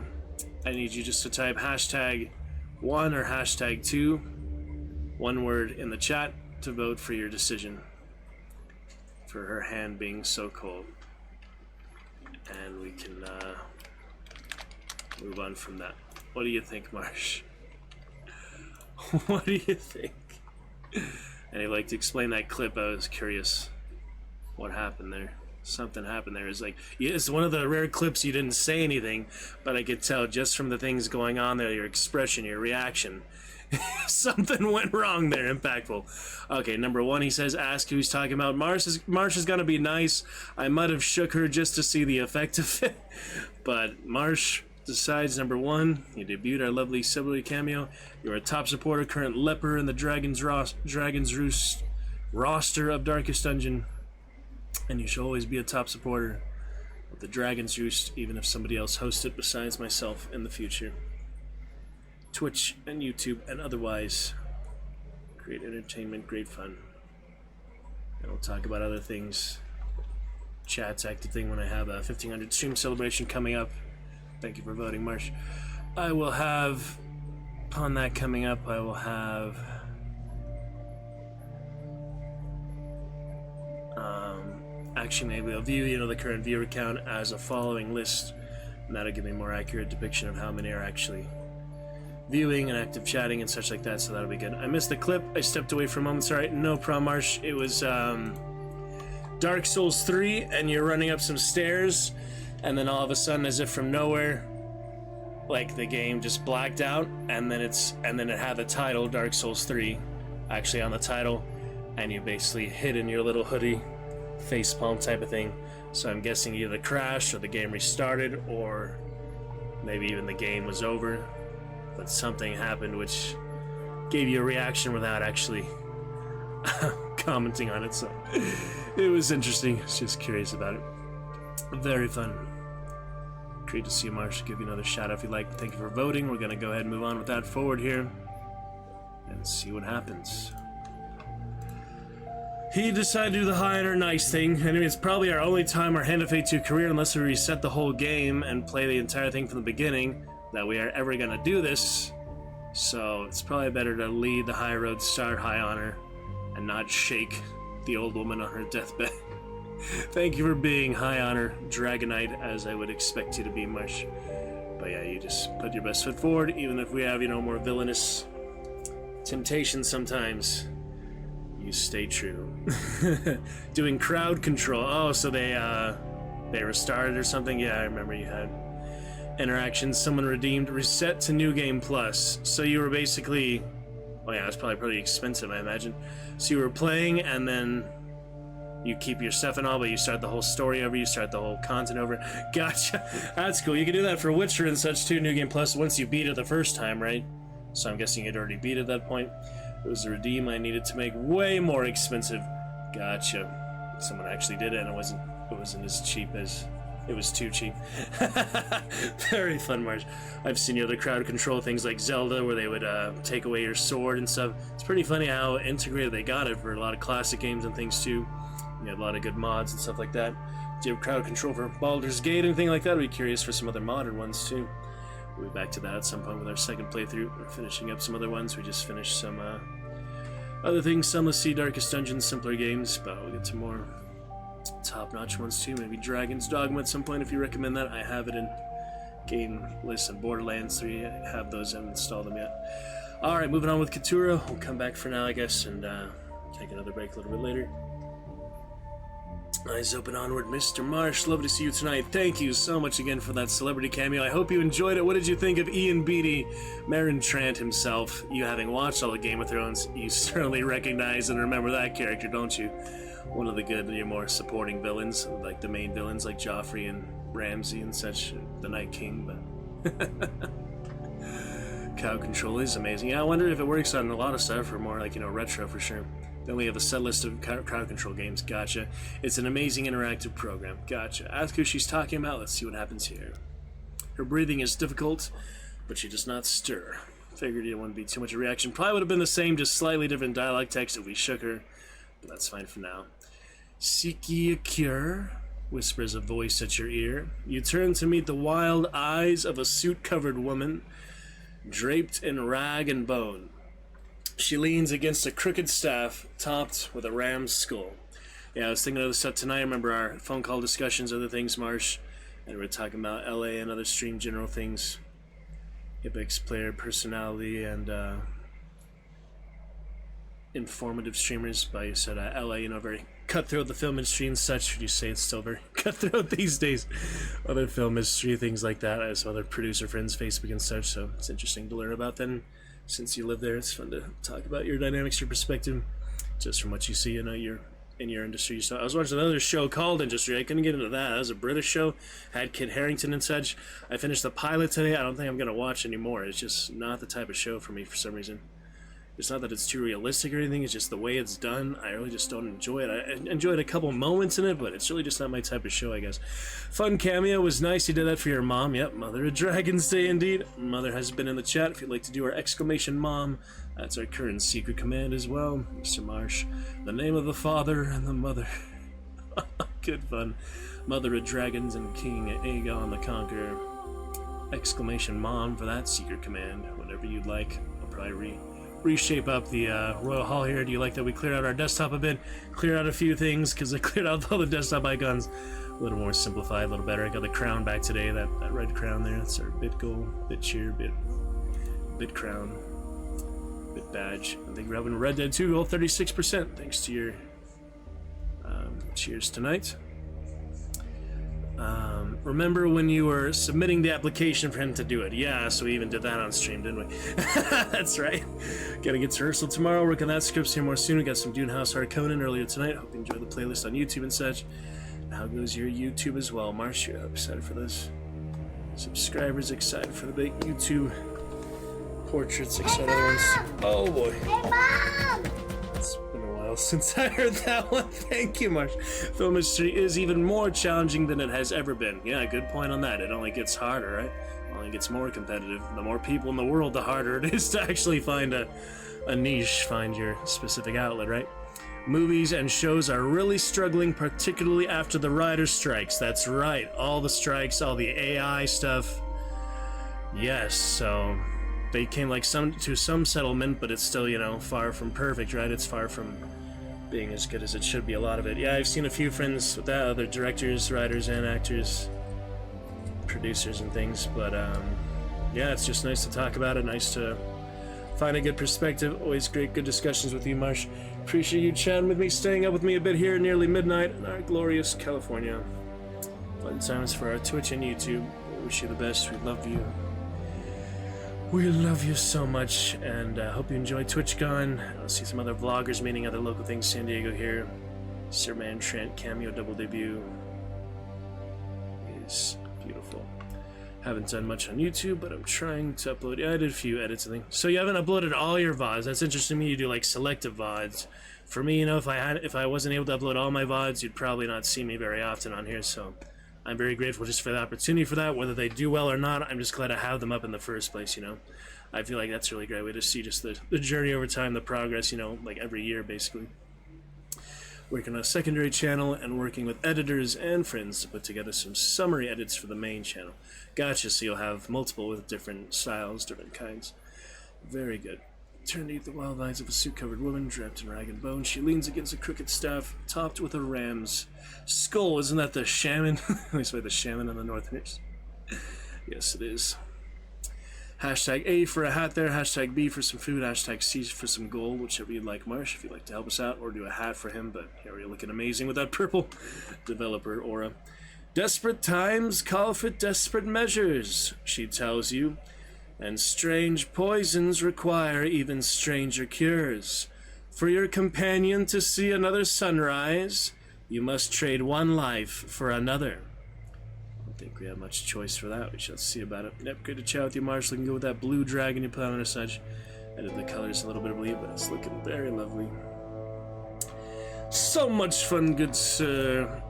I need you just to type #1 or #2, one word in the chat to vote for your decision. For her hand being so cold. And we can move on from that. What do you think, Marsh? What do you think? And I'd like to explain that clip. I was curious what happened there. Something happened there. It's like, yeah, it's one of the rare clips you didn't say anything, but I could tell just from the things going on there, your expression, your reaction. Something went wrong there, impactful. Okay, #1, he says, ask who he's talking about. Marsh is gonna be nice. I might have shook her just to see the effect of it. But Marsh decides, #1, you debuted our lovely celebrity cameo. You're a top supporter, current leper in the Dragon's Roost roster of Darkest Dungeon. And you should always be a top supporter of the Dragon's Roost, even if somebody else hosts it besides myself in the future. Twitch and YouTube and otherwise. Great entertainment, great fun. And we'll talk about other things chat's active thing when I have a 1500 stream celebration coming up. Thank you for voting, Marsh. I will have, upon that coming up, I will have actually maybe I'll view, you know, the current viewer count as a following list, and that'll give me a more accurate depiction of how many are actually viewing and active chatting and such like that, so that'll be good. I missed the clip. I stepped away for a moment. Sorry, no problem, Marsh. It was Dark Souls 3, and you're running up some stairs, and then all of a sudden, as if from nowhere, like the game just blacked out, and then it had the title Dark Souls 3 actually on the title, and you basically hid in your little hoodie, facepalm type of thing. So I'm guessing either crashed or the game restarted, or maybe even the game was over, but something happened which gave you a reaction without actually commenting on it. So it was interesting. I was just curious about it. Very fun. Great to see you, Marsh. Give you another shout out if you like. Thank you for voting. We're gonna go ahead and move on with that forward here and see what happens. He decided to do the high honor nice thing. Anyway, it's probably our only time our Hand of Fate 2 career, unless we reset the whole game and play the entire thing from the beginning, that we are ever gonna do this. So it's probably better to lead the high road, start high honor, and not shake the old woman on her deathbed. Thank you for being high honor Dragonite, as I would expect you to be, Marsh. But yeah, you just put your best foot forward, even if we have, you know, more villainous temptations sometimes. You stay true. Doing crowd control. Oh, so they restarted or something? Yeah, I remember you had interactions. Someone redeemed reset to new game plus. So you were basically, oh yeah, it's probably pretty expensive, I imagine. So you were playing and then you keep your stuff and all, but you start the whole story over, you start the whole content over. Gotcha. That's cool. You can do that for Witcher and such too, new game plus, once you beat it the first time, right? So I'm guessing you'd already beat it at that point. It was a redeem I needed to make way more expensive. Gotcha. Someone actually did it, and it wasn't as cheap as it was too cheap. Very fun, Marsh. I've seen the other crowd control things like Zelda, where they would take away your sword and stuff. It's pretty funny how integrated they got it for a lot of classic games and things too. You have a lot of good mods and stuff like that. Do you have crowd control for Baldur's Gate and anything like that? I'd be curious for some other modern ones too. We'll be back to that at some point with our second playthrough. We're finishing up some other ones. We just finished some other things. Sunless Sea, Darkest Dungeons, simpler games, but we'll get to more top-notch ones too. Maybe Dragon's Dogma at some point if you recommend that. I have it in game list of Borderlands 3. I have those. I haven't installed them yet. Alright, moving on with Katura. We'll come back for now, I guess, and take another break a little bit later. Eyes open onward, Mr. Marsh. Love to see you tonight. Thank you so much again for that celebrity cameo. I hope you enjoyed it. What did you think of Ian Beattie, Meryn Trant himself? You having watched all the Game of Thrones, you certainly recognize and remember that character, don't you? One of the good, your more supporting villains, like the main villains like Joffrey and Ramsay and such, the Night King, but crowd control is amazing. Yeah, I wonder if it works on a lot of stuff or more like, you know, retro for sure. Then we have a set list of crowd control games. Gotcha. It's an amazing interactive program. Gotcha. Ask who she's talking about. Let's see what happens here. Her breathing is difficult, but she does not stir. Figured it wouldn't be too much a reaction. Probably would have been the same, just slightly different dialogue text if we shook her, but that's fine for now. Seek ye a cure, whispers a voice at your ear. You turn to meet the wild eyes of a suit-covered woman, draped in rag and bone. She leans against a crooked staff, topped with a ram's skull. Yeah, I was thinking of this stuff tonight. I remember our phone call discussions, other things, Marsh, and we were talking about LA and other stream general things. Apex player personality and informative streamers. But you said LA, you know, very cutthroat, the film industry and such. Would you say it's still very cutthroat these days? Other film industry, things like that. I have some other producer friends, Facebook and such, so it's interesting to learn about them. Since you live there, it's fun to talk about your dynamics, your perspective, just from what you see. You know, you're in your industry. So I was watching another show called Industry. I couldn't get into that. That was a British show. Had Kit Harington and such. I finished the pilot today. I don't think I'm going to watch anymore. It's just not the type of show for me for some reason. It's not that it's too realistic or anything. It's just the way it's done. I really just don't enjoy it. I enjoyed a couple moments in it, but it's really just not my type of show, I guess. Fun cameo. Was nice. You did that for your mom. Yep, Mother of Dragons Day indeed. Mother has been in the chat. If you'd like to do our exclamation mom, that's our current secret command as well. Mr. Marsh. The name of the Father and the Mother. Good fun. Mother of Dragons and King Aegon the Conqueror. Exclamation Mom for that secret command. Whatever you'd like. I'll probably reshape up the Royal Hall here. Do you like that we cleared out our desktop a bit? Cleared out a few things because I cleared out all the desktop icons. A little more simplified, a little better. I got the crown back today, that red crown there. That's our bit goal, bit cheer, bit crown, bit badge. I think we're having Red Dead 2 goal 36%, thanks to your cheers tonight. Remember when you were submitting the application for him to do it? Yeah, so we even did that on stream, didn't we? That's right. Gotta get to rehearsal tomorrow, work on that script here more soon. We got some Dune House Harkonnen earlier tonight. Hope you enjoy the playlist on YouTube and such. How goes your YouTube as well? Marsh, you're excited for this. Subscribers excited for the big YouTube portraits, excited ones. Oh boy. Hey, Mom! It's been a while since I heard that one. Thank you, Marsh. Film industry is even more challenging than it has ever been. Yeah, good point on that. It only gets harder, right? It only gets more competitive. The more people in the world, the harder it is to actually find a niche, find your specific outlet, right? Movies and shows are really struggling, particularly after the writer strikes. That's right, all the strikes, all the AI stuff. Yes, so they came like to some settlement, but it's still, you know, far from perfect, right? It's far from being as good as it should be, a lot of it. Yeah, I've seen a few friends with that, other directors, writers, and actors, producers and things, but yeah, it's just nice to talk about it, nice to find a good perspective. Always great, good discussions with you, Marsh. Appreciate you chatting with me, staying up with me a bit here nearly midnight in our glorious California. Fun times for our Twitch and YouTube. We wish you the best. We love you. We love you so much, and hope you enjoy TwitchCon. I'll see some other vloggers meeting other local things. San Diego here. Sir Man Trent cameo double debut is beautiful. Haven't done much on YouTube, but I'm trying to upload. Yeah, I did a few edits and things. So you haven't uploaded all your VODs. That's interesting to me. You do like selective VODs. For me, you know, if I wasn't able to upload all my VODs, you'd probably not see me very often on here. So I'm very grateful just for the opportunity for that. Whether they do well or not, I'm just glad I have them up in the first place. You know, I feel like that's a really great way to see just the journey over time, the progress. You know, like every year basically. Working on a secondary channel and working with editors and friends to put together some summary edits for the main channel. Gotcha, so you'll have multiple with different styles, different kinds. Very good. Turn to eat the wild lines of a suit-covered woman, draped in rag and bone. She leans against a crooked staff, topped with a ram's skull. Isn't that the shaman? At least by the shaman and the Northerners. Yes, it is. Hashtag A for a hat there, hashtag B for some food, hashtag C for some gold, whichever you'd like, Marsh, if you'd like to help us out, or do a hat for him, but here you're looking amazing with that purple developer aura. Desperate times call for desperate measures, she tells you, and strange poisons require even stranger cures. For your companion to see another sunrise, you must trade one life for another. I don't think we have much choice for that. We shall see about it. Yep, good to chat with you, Marsh. Looking good with that blue dragon you put on or such. Added the colors a little bit of blue, but it's looking very lovely. So much fun, good sir.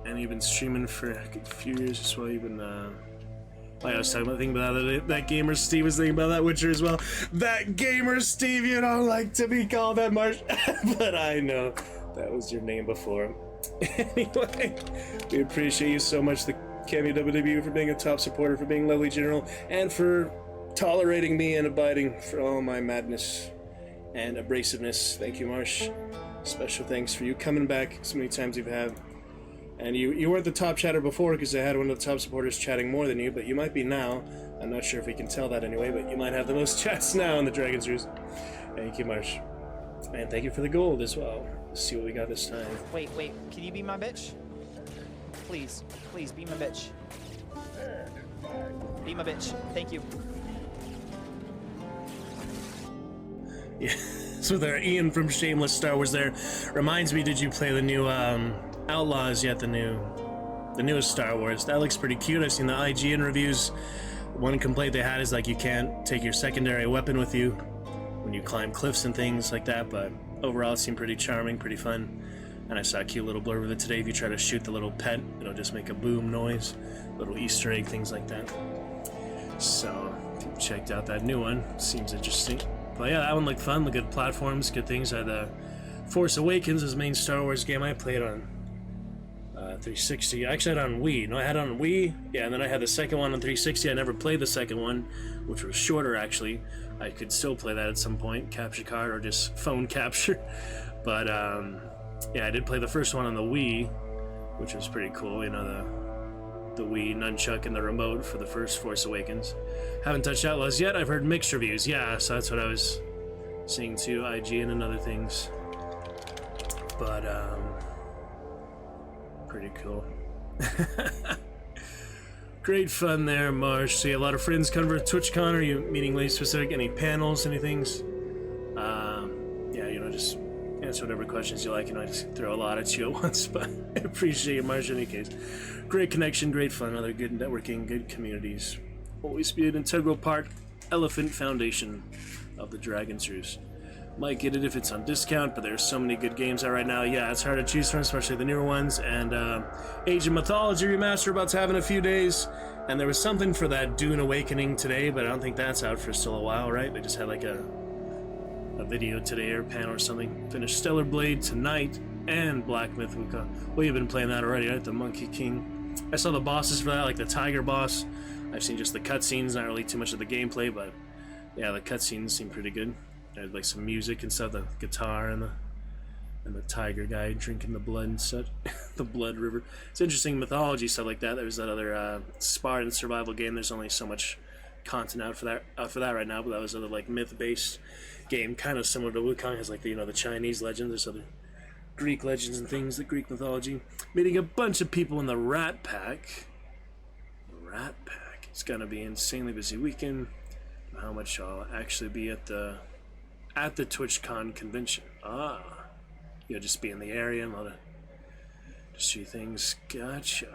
And you've been streaming for a good few years as well. You've been, I was talking about thinking about that gamer Steve was thinking about that Witcher as well. That gamer Steve, you don't like to be called that, Marsh. But I know that was your name before. Anyway, we appreciate you so much, the Cameo WW, for being a top supporter, for being lovely general, and for tolerating me and abiding for all my madness and abrasiveness. Thank you, Marsh. Special thanks for you coming back so many times you've had. And you weren't the top chatter before because I had one of the top supporters chatting more than you, but you might be now. I'm not sure if we can tell that anyway, but you might have the most chats now in the Dragon's Roost. Thank you, Marsh. And thank you for the gold as well. Let's see what we got this time. Wait, can you be my bitch? Please, be my bitch. Be my bitch. Thank you. Yeah, so there, Ian from Shameless Star Wars there. Reminds me, did you play the new Outlaws yet? The newest Star Wars. That looks pretty cute. I've seen the IGN reviews. One complaint they had is like you can't take your secondary weapon with you when you climb cliffs and things like that, but overall it seemed pretty charming, pretty fun. And I saw a cute little blurb of it today. If you try to shoot the little pet, it'll just make a boom noise. Little Easter egg, things like that. So, checked out that new one. Seems interesting. But yeah, that one looked fun. The good platforms, good things. I had Force Awakens, his main Star Wars game I played on 360. I actually had it on Wii. No, I had it on Wii. Yeah, and then I had the second one on 360. I never played the second one, which was shorter, actually. I could still play that at some point, capture card or just phone capture. But, yeah, I did play the first one on the Wii, which was pretty cool. You know, the Wii nunchuck and the remote for the first Force Awakens. Haven't touched Outlaws yet. I've heard mixed reviews. Yeah, so that's what I was seeing too, IGN and other things. But, pretty cool. Great fun there, Marsh. So you have a lot of friends come for TwitchCon. Are you meeting late specific? Any panels, any things? Yeah, you know, just answer whatever questions you like. You know, I just throw a lot at you at once, but I appreciate you, Marsh, in any case. Great connection, great fun, other good networking, good communities. Always be an integral part, elephant foundation of the Dragon's Roost. Might get it if it's on discount, but there's so many good games out right now. Yeah, it's hard to choose from, especially the newer ones. And Age of Mythology Remaster about to have in a few days. And there was something for that Dune Awakening today, but I don't think that's out for still a while, right? They just had like a video today or panel or something. Finished Stellar Blade tonight and Black Myth Wukong. Well, you've been playing that already, right? The Monkey King. I saw the bosses for that, like the Tiger boss. I've seen just the cutscenes, not really too much of the gameplay, but yeah, the cutscenes seem pretty good. There's like some music and stuff, the guitar and the tiger guy drinking the blood and such, the blood river. It's interesting mythology stuff like that. There's that other Spartan survival game. There's only so much content out for that right now, but that was another like myth-based game, kind of similar to Wukong. Has like the, you know, the Chinese legends. There's other Greek legends and things, the Greek mythology. Meeting a bunch of people in the Rat Pack. The Rat Pack. It's gonna be an insanely busy weekend. How much I'll actually be at the TwitchCon convention. You'll just be in the area and a lot of just see things. Gotcha.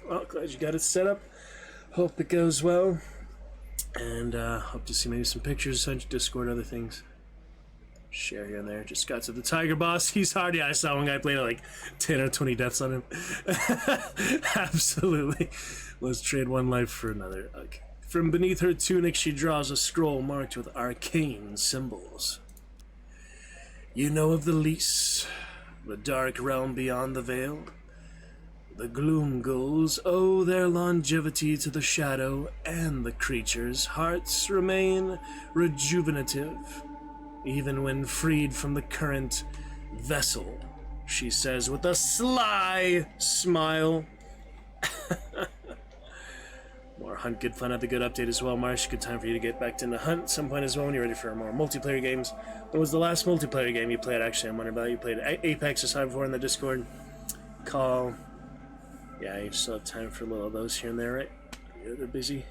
Well, glad you got it set up. Hope it goes well. And hope to see maybe some pictures, send Discord, other things. Share here and there. Just got to the Tiger boss. He's hard. Yeah, I saw one guy playing like 10 or 20 deaths on him. Absolutely. Let's trade one life for another. Okay. From beneath her tunic, she draws a scroll marked with arcane symbols. You know of the Lease, the dark realm beyond the veil. The Gloom Ghouls owe their longevity to the shadow, and the creatures' hearts remain rejuvenative, even when freed from the current vessel, she says with a sly smile. More Hunt, good fun, had the good update as well, Marsh. Good time for you to get back into Hunt at some point as well when you're ready for more multiplayer games. What was the last multiplayer game you played, actually? I'm wondering about. You played Apex or something before in the Discord call. Yeah, you still have time for a little of those here and there, right? Yeah, they're busy.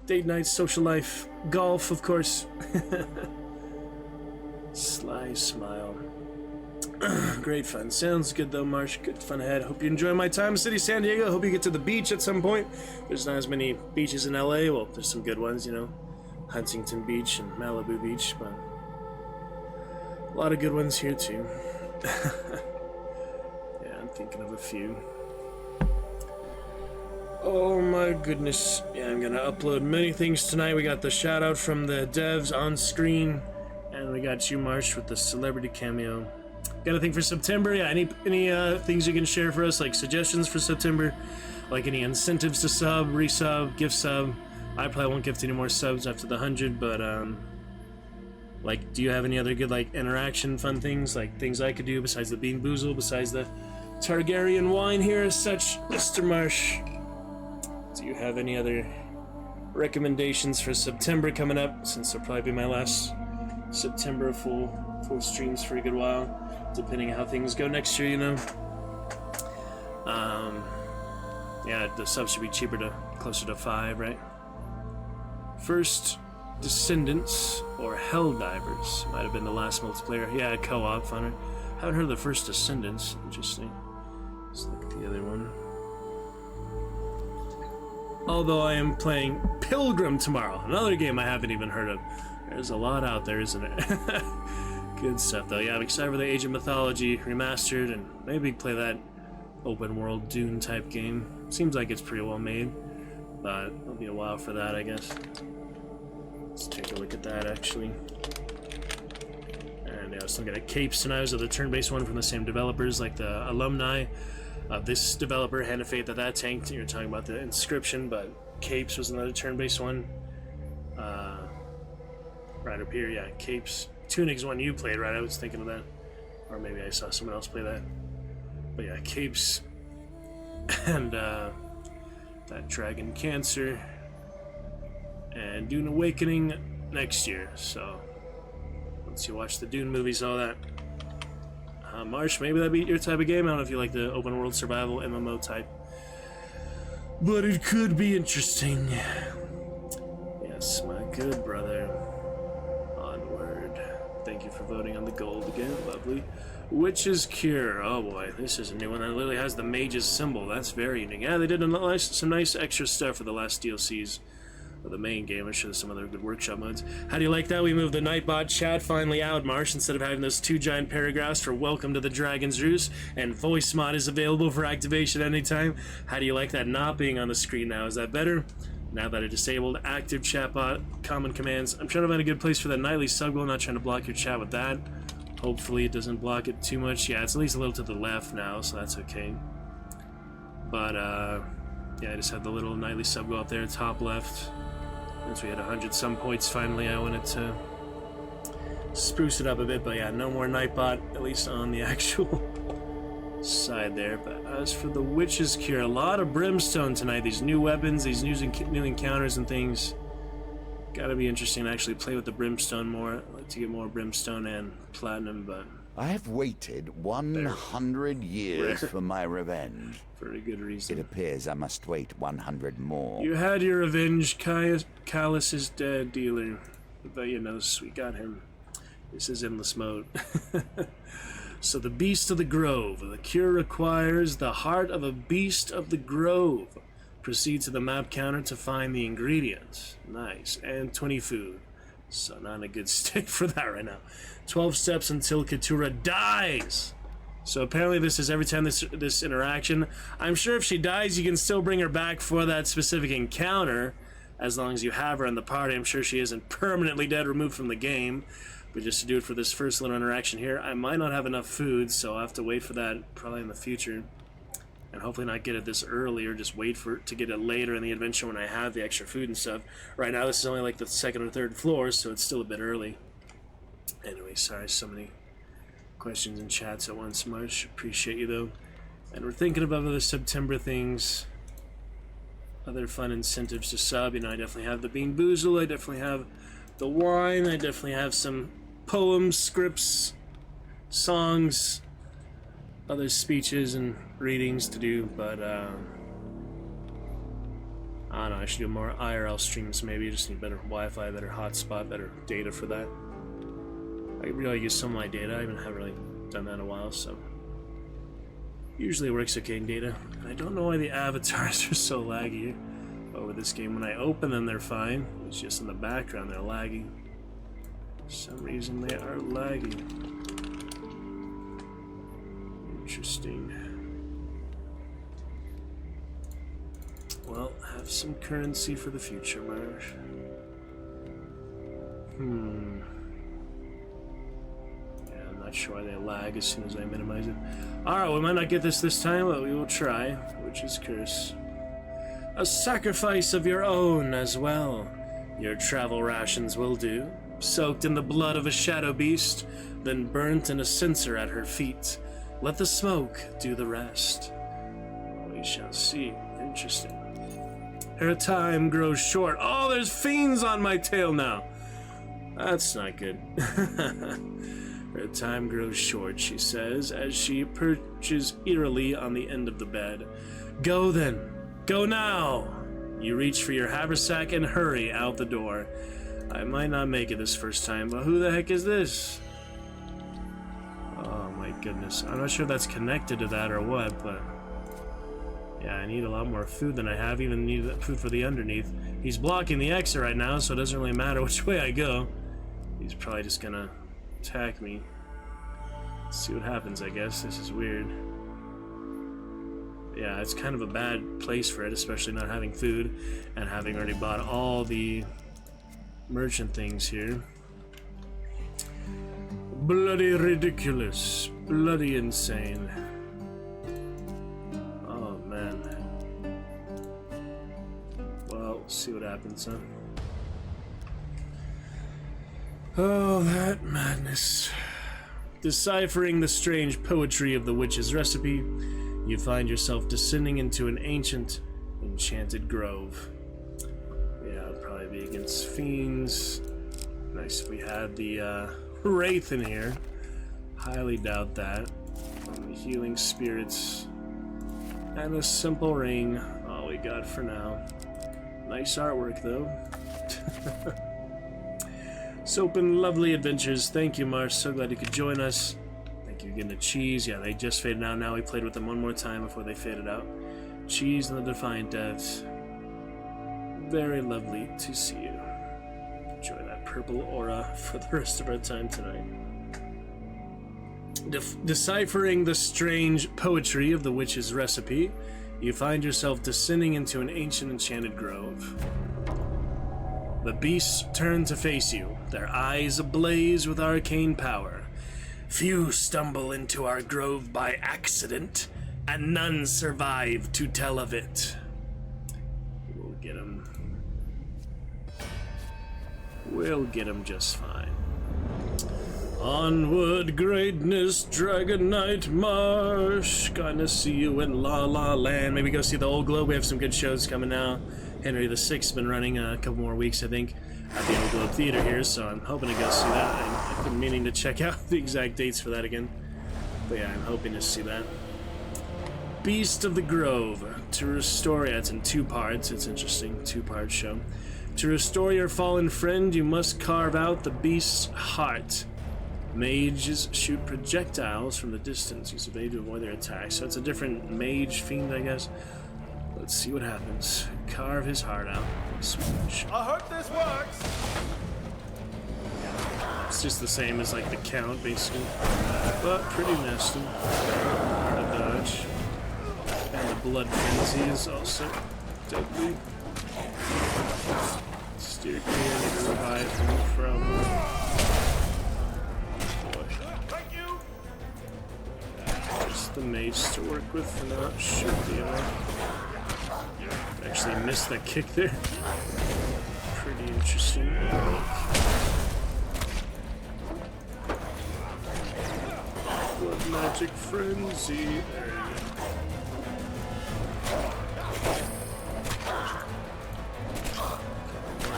Date nights, social life, golf, of course. Sly smile. Great fun. Sounds good though, Marsh. Good fun ahead. Hope you enjoy my time in City San Diego. Hope you get to the beach at some point. There's not as many beaches in LA. Well, there's some good ones, you know. Huntington Beach and Malibu Beach, but a lot of good ones here too. Yeah, I'm thinking of a few. Oh my goodness. Yeah, I'm gonna upload many things tonight. We got the shout out from the devs on screen, and we got you, Marsh, with the celebrity cameo. Got a thing for September? Yeah, any things you can share for us, like suggestions for September, like any incentives to sub, resub, gift sub. I probably won't gift any more subs after the 100, but like, do you have any other good like interaction, fun things, like things I could do besides the Bean Boozle, besides the Targaryen wine here as such, Mr. Marsh? Do you have any other recommendations for September coming up? Since it'll probably be my last September full streams for a good while, depending on how things go next year, you know. Yeah, the subs should be cheaper, to closer to 5, right? First Descendants or Helldivers might have been the last multiplayer. Yeah, co-op, fun. Haven't heard of the First Descendants. Interesting. Let's look at the other one. Although I am playing Pilgrim tomorrow, another game I haven't even heard of. There's a lot out there, isn't it? Good stuff, though. Yeah, I'm excited for the Age of Mythology remastered, and maybe play that open world Dune type game. Seems like it's pretty well made, but it'll be a while for that, I guess. Let's take a look at that, actually. And yeah, I was looking at Capes tonight. It was the turn-based one from the same developers, like the alumni This developer, Hand of Fate, that tanked. You're talking about the Inscription, but Capes was another turn-based one. Right up here, yeah, Capes. Tunic's one you played, right? I was thinking of that. Or maybe I saw someone else play that. But yeah, Capes and that Dragon Cancer and Dune Awakening next year. So once you watch the Dune movies, all that. Marsh, maybe that'd be your type of game. I don't know if you like the open world survival MMO type, but it could be interesting. Yes, my good brother. Onward. Thank you for voting on the gold again. Lovely. Witch's Cure. Oh boy, this is a new one that literally has the mage's symbol. That's very unique. Yeah, they did some nice extra stuff for the last DLCs of the main game. I'm sure there's some other good workshop modes. How do you like that? We moved the Nightbot chat finally out, Marsh, instead of having those 2 giant paragraphs for Welcome to the Dragon's Roost, and voice mod is available for activation anytime. How do you like that not being on the screen now? Is that better? Now that I disabled active chatbot common commands, I'm trying to find a good place for that nightly sub goal. I'm not trying to block your chat with that. Hopefully it doesn't block it too much. Yeah, it's at least a little to the left now, so that's okay. But, yeah, I just had the little nightly sub go up there, top left. Once we had 100 some points finally, I wanted to spruce it up a bit, but yeah, no more Nightbot, at least on the actual side there. But as for the Witch's Cure, a lot of brimstone tonight. These new weapons, these new encounters and things. Gotta be interesting to actually play with the brimstone more. I'd like to get more brimstone and platinum, but I have waited 100 years for my revenge. For a good reason. It appears I must wait 100 more. You had your revenge. Callus is dead, dealer. But you know, we got him. This is endless mode. So the Beast of the Grove. The cure requires the heart of a Beast of the Grove. Proceed to the map counter to find the ingredients. Nice. And 20 food. So not in a good state for that right now. 12 steps until Keturah dies. So apparently this is every time this interaction. I'm sure if she dies, you can still bring her back for that specific encounter, as long as you have her in the party. I'm sure she isn't permanently dead, removed from the game. But just to do it for this first little interaction here, I might not have enough food, so I'll have to wait for that probably in the future. And hopefully not get it this early, or just wait for it to get it later in the adventure when I have the extra food and stuff. Right now this is only like the 2nd or 3rd floor, so it's still a bit early. Anyway, sorry, so many questions and chats at once. Much appreciate you though. And we're thinking about other September things, other fun incentives to sub. You know, I definitely have the Bean Boozle, I definitely have the wine, I definitely have some poems, scripts, songs, other speeches and readings to do, but I don't know, I should do more IRL streams maybe. I just need better Wi-Fi, better hotspot, better data for that. I really use some of my data. I haven't really done that in a while, so usually it works okay in data. I don't know why the avatars are so laggy over this game. When I open them, they're fine. It's just in the background they're laggy. For some reason they are laggy. Interesting. Well, have some currency for the future, Marsh. Not sure why they lag as soon as I minimize it. Alright, we might not get this time, but we will try. Witch's Curse. A sacrifice of your own as well. Your travel rations will do. Soaked in the blood of a shadow beast, then burnt in a censer at her feet. Let the smoke do the rest. We shall see. Interesting. Her time grows short. Oh, there's fiends on my tail now. That's not good. Her time grows short, she says, as she perches eerily on the end of the bed. Go then. Go now. You reach for your haversack and hurry out the door. I might not make it this first time, but who the heck is this? Oh my goodness. I'm not sure if that's connected to that or what, but yeah, I need a lot more food than I have. Even need food for the underneath. He's blocking the exit right now, so it doesn't really matter which way I go. He's probably just gonna attack me. Let's see what happens, I guess. This is weird. Yeah, it's kind of a bad place for it, especially not having food and having already bought all the merchant things here. Bloody ridiculous. Bloody insane. See what happens, huh? Oh, that madness. Deciphering the strange poetry of the witch's recipe, you find yourself descending into an ancient, enchanted grove. Yeah, it'd probably be against fiends. Nice if we had the wraith in here. Highly doubt that. Healing spirits. And a simple ring. All we got for now. Nice artwork, though. Soap and lovely adventures. Thank you, Mars. So glad you could join us. Thank you again to Cheese. Yeah, they just faded out. Now we played with them one more time before they faded out. Cheese and the Defiant Devs. Very lovely to see you. Enjoy that purple aura for the rest of our time tonight. Deciphering the strange poetry of the witch's recipe, you find yourself descending into an ancient enchanted grove. The beasts turn to face you, their eyes ablaze with arcane power. Few stumble into our grove by accident, and none survive to tell of it. We'll get them. We'll get them just fine. Onward, greatness, Dragonite Marsh. Gonna see you in La La Land. Maybe go see the Old Globe. We have some good shows coming now. Henry VI's been running a couple more weeks, I think, at the Old Globe Theater here, so I'm hoping to go see that. I've been meaning to check out the exact dates for that again. But yeah, I'm hoping to see that. Beast of the Grove. To restore, yeah, it's in 2 parts. It's interesting, 2-part show. To restore your fallen friend, you must carve out the beast's heart. Mages shoot projectiles from the distance. Use evade to avoid their attacks. So it's a different mage fiend, I guess. Let's see what happens. Carve his heart out. Switch. I hope this works. It's just the same as like the count, basically, but pretty nasty. A dodge, and the blood frenzy is also deadly. Steer clear and revive him from. Just the mace to work with for now. Should be enough. Actually missed that kick there. Pretty interesting. Blood magic frenzy. There you go.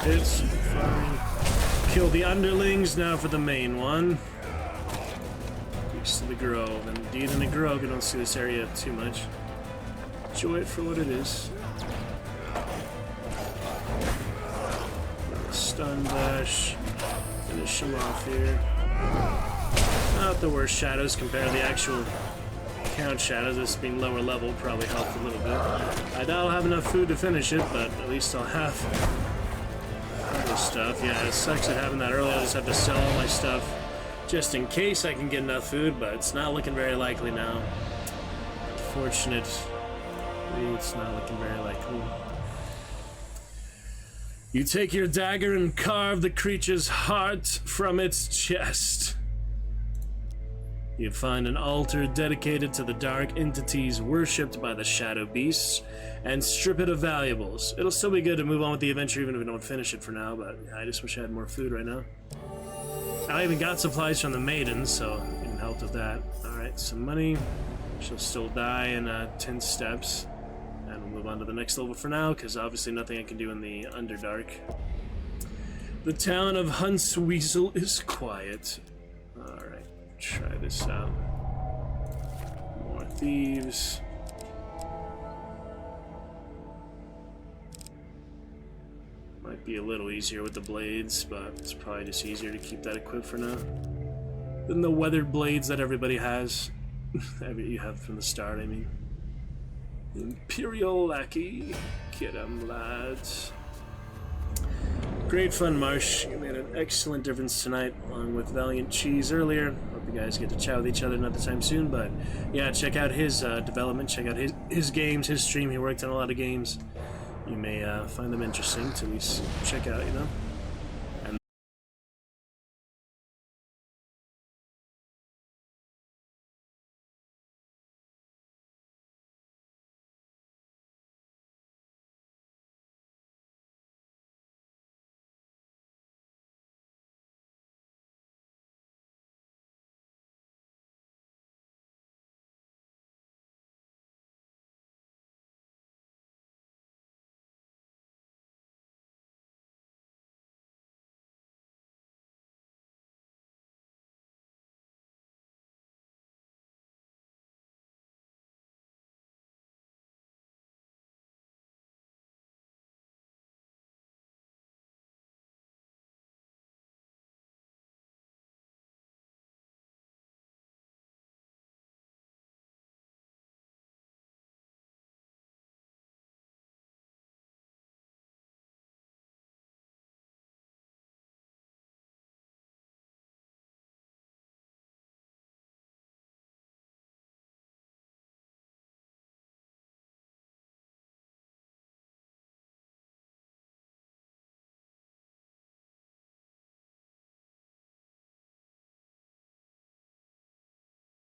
Hits. Fine. Kill the underlings. Now for the main one. Beast of the Grove. Indeed, in the Grove, you don't see this area too much. Enjoy it for what it is. Stun dash. Finish him off here. Not the worst shadows compared to the actual count shadows. This being lower level probably helped a little bit. I doubt I'll have enough food to finish it, but at least I'll have other stuff. Yeah, it sucks at having that early. I just have to sell all my stuff just in case I can get enough food, but it's not looking very likely now. Unfortunately, it's not looking very likely. You take your dagger and carve the creature's heart from its chest. You find an altar dedicated to the dark entities worshipped by the shadow beasts, and strip it of valuables. It'll still be good to move on with the adventure even if we don't finish it for now, but I just wish I had more food right now. I even got supplies from the maidens, so it can help with that. Alright, some money. She'll still die in 10 steps. And we'll move on to the next level for now, because obviously nothing I can do in the Underdark. The town of Huntsweasel is quiet. Alright, try this out. More thieves. Might be a little easier with the blades, but it's probably just easier to keep that equipped for now than the weathered blades that everybody has. You have from the start, I mean. Imperial Lackey. Get 'em, lads. Great fun, Marsh. You made an excellent difference tonight, along with Valiant Cheese earlier. Hope you guys get to chat with each other another time soon, but yeah, check out his development, check out his games, his stream. He worked on a lot of games. You may find them interesting to at least check out, you know?